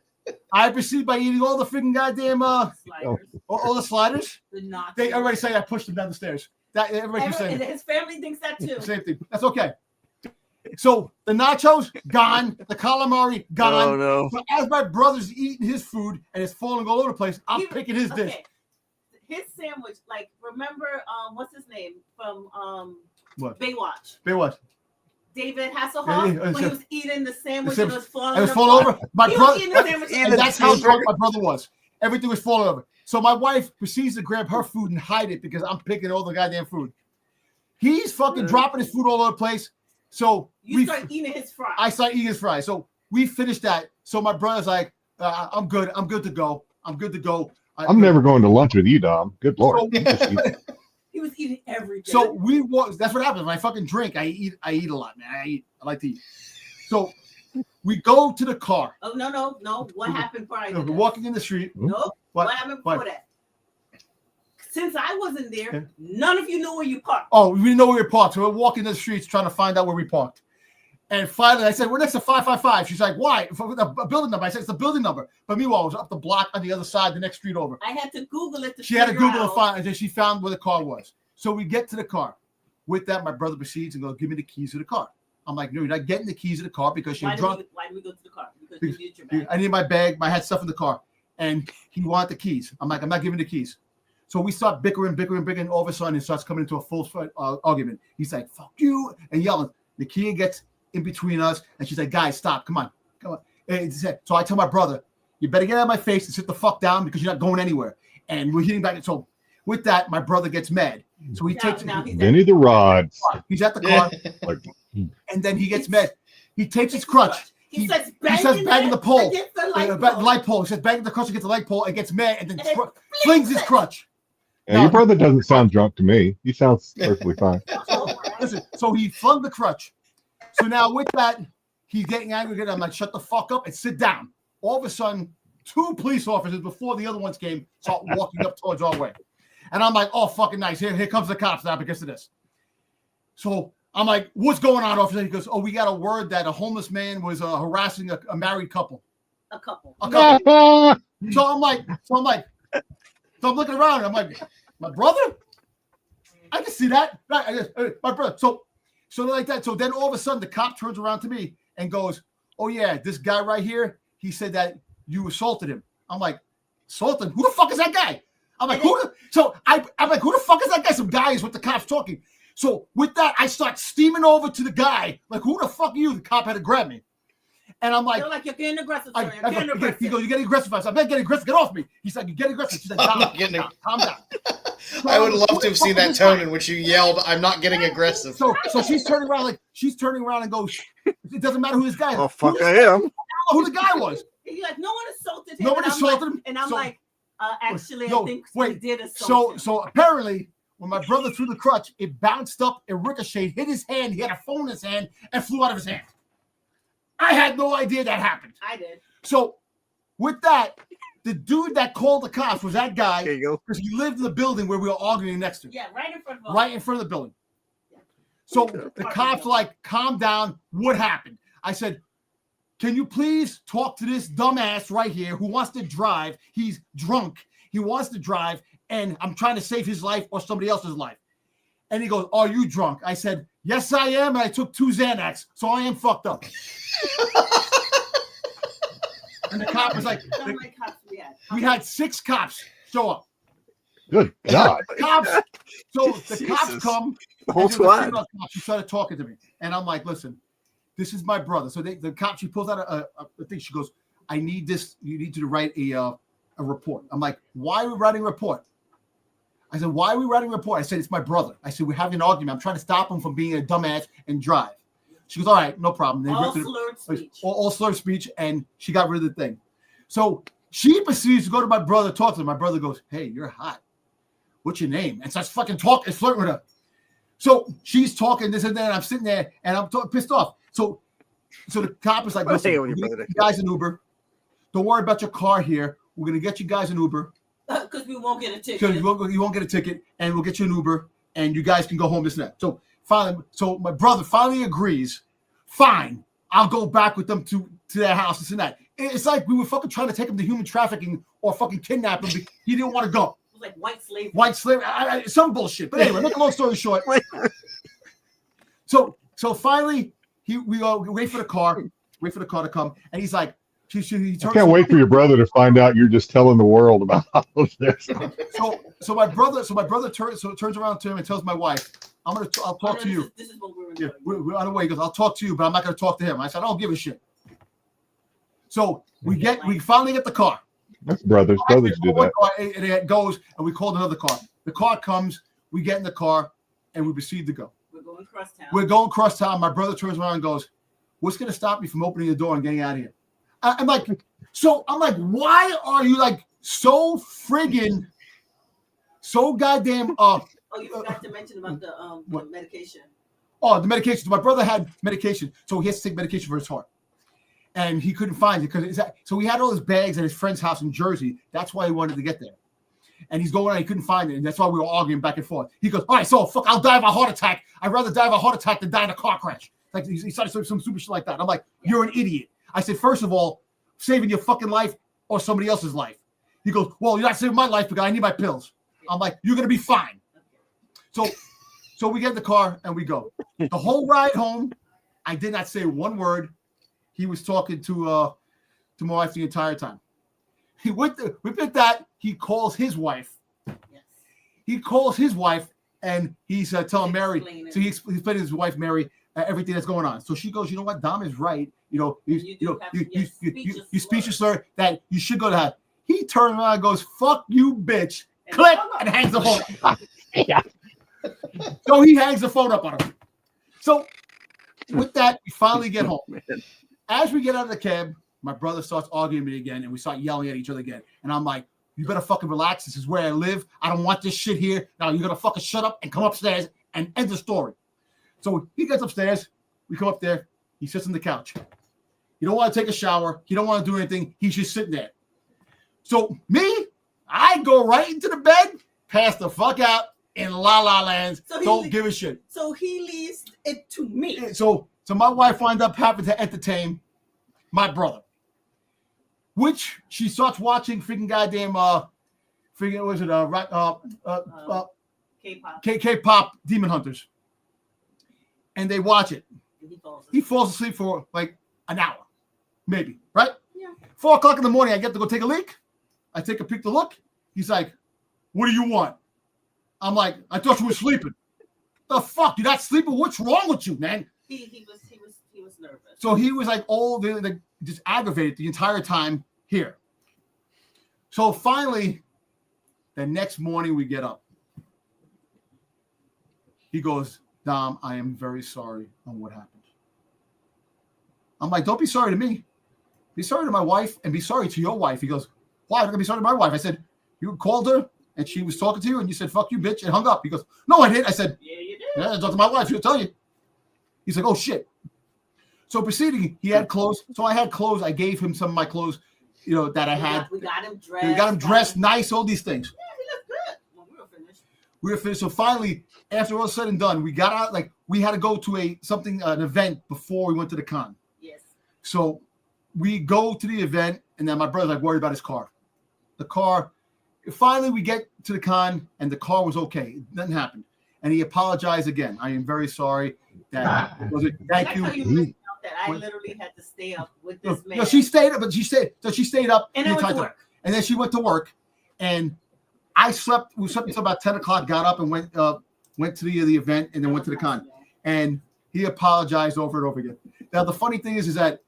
I proceed by eating all the freaking goddamn sliders. All the sliders. The nachos. They already say I pushed them down the stairs. That everybody keeps saying. And his family thinks that too. Same thing. That's okay. So the nachos gone, the calamari gone. Oh no! So as my brother's eating his food and it's falling all over the place, I'm picking his dish. His sandwich, like remember, what's his name from What? Baywatch? David Hasselhoff, when he was eating the sandwich and it was falling over. My brother, and that's how drunk my brother was. Everything was falling over. So my wife proceeds to grab her food and hide it because I'm picking all the goddamn food. He's fucking dropping his food all over the place. So you start eating his fries. I start eating his fries. So we finished that. So my brother's like, I'm good. I'm good to go. I'm good to go. I'm never going to lunch with you, Dom. Good Lord. He was eating every day. So that's what happens when I fucking drink. I eat a lot, man. I like to eat. So we go to the car. Oh no. What happened prior to We're walking in the street. Nope. What happened before that? Since I wasn't there, none of you know where you parked. Oh, we didn't know where we parked. So we're walking the streets trying to find out where we parked. And finally, I said, we're next to 555. She's like, why? A building number. I said, it's the building number. But meanwhile, it was up the block on the other side, the next street over. I had to Google it. She had to Google to find, and then she found where the car was. So we get to the car. With that, my brother proceeds and goes, give me the keys to the car. I'm like, no, you're not getting the keys to the car because you're drunk. Why did we go to the car? Because you needed your bag. I need my bag. I had stuff in the car. And he wanted the keys. I'm like, I'm not giving the keys. So we start bickering. All of a sudden, it starts coming into a full argument. He's like, fuck you, and yelling. Nakia gets in between us, and she's like, guys, stop. Come on. So I tell my brother, you better get out of my face and sit the fuck down because you're not going anywhere. And we're hitting back. So with that, my brother gets mad. So he takes Benny the Rods. He's at the car, and then he gets mad. He takes his crutch. He says banging the pole. The light pole. He says banging the crutch against the light pole and gets mad and then flings his crutch. Yeah, your brother doesn't sound drunk to me. He sounds perfectly fine. So he flung the crutch. So now with that, he's getting angry again. I'm like, shut the fuck up and sit down. All of a sudden, 2 police officers before the other ones came start walking up towards our way. And I'm like, oh, fucking nice. Here comes the cops now because of this. So I'm like, what's going on, officer? He goes, oh, we got a word that a homeless man was harassing a married couple. A couple. So I'm looking around. And I'm like, my brother? I can see that. My brother. So like that. So then all of a sudden the cop turns around to me and goes, oh yeah, this guy right here, he said that you assaulted him. I'm like, assaulted? Who the fuck is that guy? I'm like, I'm like, who the fuck is that guy? Some guy is with the cops talking. So with that, I start steaming over to the guy. Like, who the fuck are you? The cop had to grab me. And I'm like, you're getting aggressive. He goes, you're getting aggressive. I said, I'm not getting aggressive. Get off me. He's like, you're getting aggressive. She's like, calm down. So I would love to have seen that tone in which you yelled, I'm not getting aggressive. So she's turning around and goes, it doesn't matter who this guy is. Oh, fuck, I am. I don't know who the guy was. He's like, no one assaulted him. Nobody assaulted him. And I'm like, actually, I think we did assault him. So apparently, when my brother threw the crutch, it bounced up, it ricocheted, hit his hand. He had a phone in his hand and flew out of his hand. I had no idea that happened. I did. So with that, the dude that called the cops was that guy because he lived in the building where we were arguing next to. Yeah, right in front of us. Right in front of the building. Yeah. So the cops like, calm down. What happened? I said, can you please talk to this dumbass right here who wants to drive? He's drunk. He wants to drive, and I'm trying to save his life or somebody else's life. And he goes, are you drunk? I said, yes, I am. And I took 2 Xanax, so I am fucked up. And the cop was like, we had 6 cops show up. Good God. So the cops come. The whole squad. She started talking to me. And I'm like, listen, this is my brother. So the cop, she pulls out a thing. She goes, I need this. You need to write a report. I'm like, why are we writing a report? I said, why are we writing a report? I said, it's my brother. I said, we're having an argument. I'm trying to stop him from being a dumbass and drive. She goes, all right, no problem. All slurred speech. All slurred speech, and she got rid of the thing. So she proceeds to go to my brother, talk to him. My brother goes, hey, you're hot. What's your name? And starts fucking talking, flirting with her. So she's talking this and that, and I'm sitting there, and I'm pissed off. So the cop is like, listen, you guys an Uber. Don't worry about your car here. We're going to get you guys an Uber. Because we won't get a ticket. Because you won't get a ticket, and we'll get you an Uber, and you guys can go home, this and that. So my brother finally agrees. Fine, I'll go back with them to their house, this and that. It's like we were fucking trying to take him to human trafficking or fucking kidnap him. He didn't want to go. It was like white slavery. White slavery, some bullshit. But anyway, make a long story short. So finally, we wait for the car to come, and he's like, he I turns can't wait for your brother to find out you're just telling the world about all of this. So my brother turns around to him and tells my wife, I'll talk to you. This is what we're Yeah, we're on the way. He goes, I'll talk to you, but I'm not going to talk to him. I said, I don't give a shit. So we finally get the car. That's brothers. Brothers do that. And it goes, and we called another car. The car comes, we get in the car, and we proceed to go. We're going cross town. My brother turns around and goes, what's going to stop me from opening the door and getting out of here? I'm like, why are you like so friggin', so goddamn, Oh, you forgot to mention about the medication. Oh, the medication. So my brother had medication, so he has to take medication for his heart. And he couldn't find it so he had all his bags at his friend's house in Jersey. That's why he wanted to get there. And he's going on, he couldn't find it, and that's why we were arguing back and forth. He goes, all right, so fuck, I'll die of a heart attack. I'd rather die of a heart attack than die in a car crash. Like he started some stupid shit like that. I'm like, you're an idiot. I said, first of all, saving your fucking life or somebody else's life. He goes, well, you're not saving my life because I need my pills. I'm like, you're gonna be fine. So we get in the car and we go. The whole ride home, I did not say one word. He was talking to my wife the entire time. With that, he calls his wife. Yes. He calls his wife and he's telling Mary. So he explained to his wife Mary everything that's going on. So she goes, you know what? Dom is right. You speechless, sir, that you should go to hell. He turns around and goes, fuck you, bitch. Click, and hangs the phone. Yeah. So he hangs the phone up on him. So with that, we finally get home. As we get out of the cab, my brother starts arguing with me again, and we start yelling at each other again. And I'm like, you better fucking relax. This is where I live. I don't want this shit here. Now you're going to fucking shut up and come upstairs and end the story. So he gets upstairs. We come up there. He sits on the couch. He don't want to take a shower. He don't want to do anything. He's just sitting there. So me, I go right into the bed, pass the fuck out in La La Land. Don't give a shit. So he leaves it to me. So my wife winds up having to entertain my brother, which she starts watching freaking goddamn K-pop Demon Hunters, and they watch it. He falls asleep for like an hour, maybe, right? Yeah. 4 o'clock in the morning, I get to go take a leak. I take a peek to look. He's like, what do you want? I'm like, I thought you were sleeping. The fuck? You're not sleeping? What's wrong with you, man? He was nervous. So he was like just aggravated the entire time here. So finally, the next morning we get up. He goes, Dom, I am very sorry on what happened. I'm like, don't be sorry to me. Be sorry to my wife and be sorry to your wife. He goes, why? I'm going to be sorry to my wife. I said, you called her and she was talking to you and you said, fuck you, bitch, and hung up. He goes, no, I didn't. I said, yeah, you did. Yeah, I talked to my wife. She'll tell you. He's like, oh, shit. So proceeding, he had clothes. So I had clothes. I gave him some of my clothes, that I had. We got him dressed. We got him dressed, nice, all these things. Yeah, he looked good. Well, we were finished. So finally, after all said and done, we got out. Like we had to go to an event before we went to the con. Yes. So we go to the event, and then my brother's like worried about his car. The car. Finally, we get to the con, and the car was okay. Nothing happened, and he apologized again. I am very sorry. Thank you. That I literally had to stay up with this man. No, she stayed up, but she stayed up and the entire time. And then she went to work, and I slept. We slept until about 10 o'clock. Got up and went to the event, and then went to the con. And he apologized over and over again. Now the funny thing is that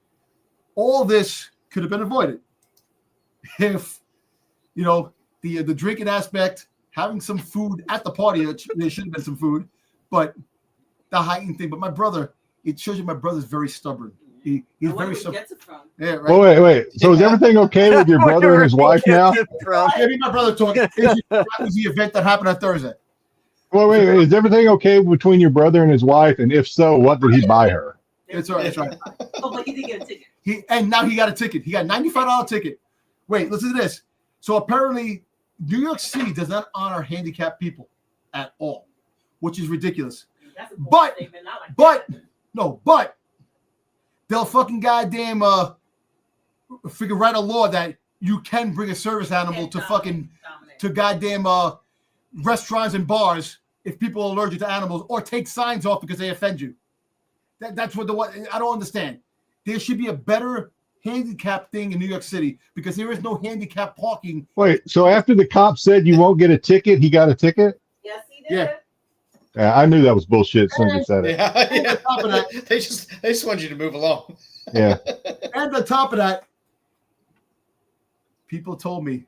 all this could have been avoided if the drinking aspect, having some food at the party. There should have been some food, but the heightened thing. But my brother. It shows you my brother's very stubborn. He's very stubborn. Yeah, right. Oh, wait. So is everything okay with your brother and his wife now? Maybe my brother talking. That was the event that happened on Thursday. Well, wait. Is everything okay between your brother and his wife? And if so, what did he buy her? It's all right. That's right. Oh, but he did get a ticket. Now he got a ticket. He got a $95 ticket. Wait, listen to this. So apparently, New York City does not honor handicapped people at all, which is ridiculous. But they'll fucking goddamn figure write a law that you can bring a service animal to goddamn restaurants and bars if people are allergic to animals, or take signs off because they offend you. That's what I don't understand. There should be a better handicap thing in New York City because there is no handicap parking. Wait, so after the cop said you won't get a ticket, he got a ticket? Yes, he did. Yeah. Yeah, I knew that was bullshit as soon as he said it. Yeah. On top of that, They just want you to move along. Yeah. and on top of that, people told me,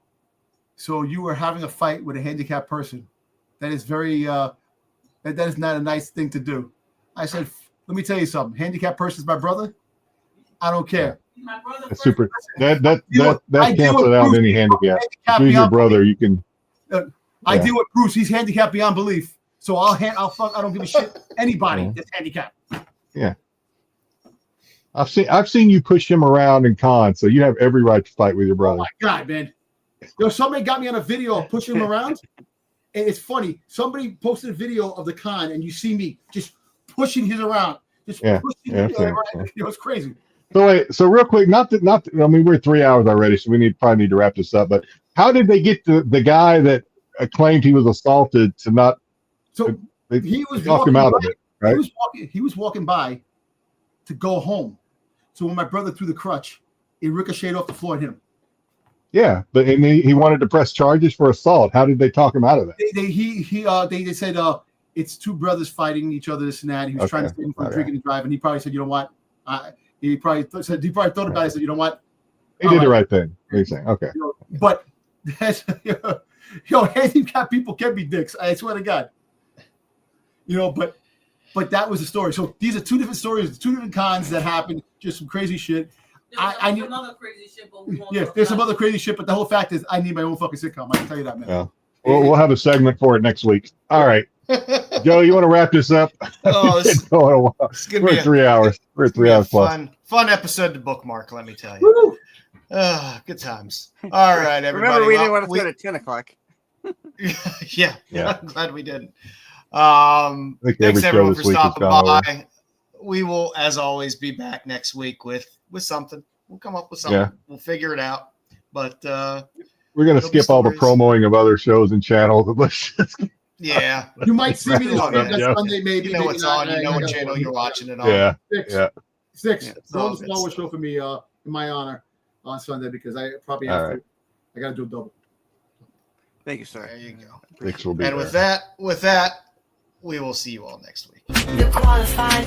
so you were having a fight with a handicapped person. That is very that is not a nice thing to do. I said, let me tell you something. Handicapped person is my brother. I don't care. My brother That's first. super. That I deal cancels with out Bruce. any handicap. Handicapped If he's your beyond brother, you can. I Yeah. deal with Bruce. He's handicapped beyond belief. So I don't give a shit anybody Yeah. that's handicapped. Yeah. I've seen you push him around in cons, so you have every right to fight with your Oh brother. my God, man. Somebody got me on a video of pushing him around. And it's funny. Somebody posted a video of the con and you see me just pushing his around. Just Yeah, pushing yeah, him same, around. yeah. You know, it's crazy. So wait, so real quick, not that I mean we're 3 hours already, so we probably need to wrap this up. But how did they get the guy that claimed he was assaulted to not? So They he was talked him walking out by, of it, right? He was walking by to go home. So when my brother threw the crutch, it ricocheted off the floor and hit him. Yeah, but and he wanted to press charges for assault. How did they talk him out of that? They said it's two brothers fighting each other, this and that. He was trying to stay from drinking and driving. He probably said, you know what? He probably thought about it. He said, you know what? He did the right thing. What are you saying? Okay. But that's, handicapped people can be dicks. I swear to God. But that was the story. So these are two different stories, two different cons that happened. Just some crazy shit. I need some other crazy shit, but we won't Yes, talk there's some about other crazy shit, but the whole fact is I need my own fucking sitcom. I can tell you that, man. Yeah. We'll have a segment for it next week. All right. Joe, you want to wrap this up? Oh, this is We're at 3 hours. We're at 3 hours plus. Fun episode to bookmark, let me tell you. Good times. All right, everybody. Remember, we didn't want to start at 10 o'clock. Yeah. Yeah. I'm glad we didn't. think every Thanks show everyone this for week has stopping gone by. We will, as always, be back next week with something. We'll come up with something. Yeah. We'll figure it out. But we're going to It'll be skip all the stories. promoting of other shows and channels. Let's just yeah, You might see me this Oh, week yeah. on Sunday, maybe. you know maybe what's not. on. You know what I channel you're watching it on. yeah. Six. Yeah. Six. Yeah, Throw the so Star Wars show for me in my honor on Sunday because I probably All have right. to. I got to do a double. Thank you, sir. There you go. Six will be And there. with that, we will see you all next week. You're qualified.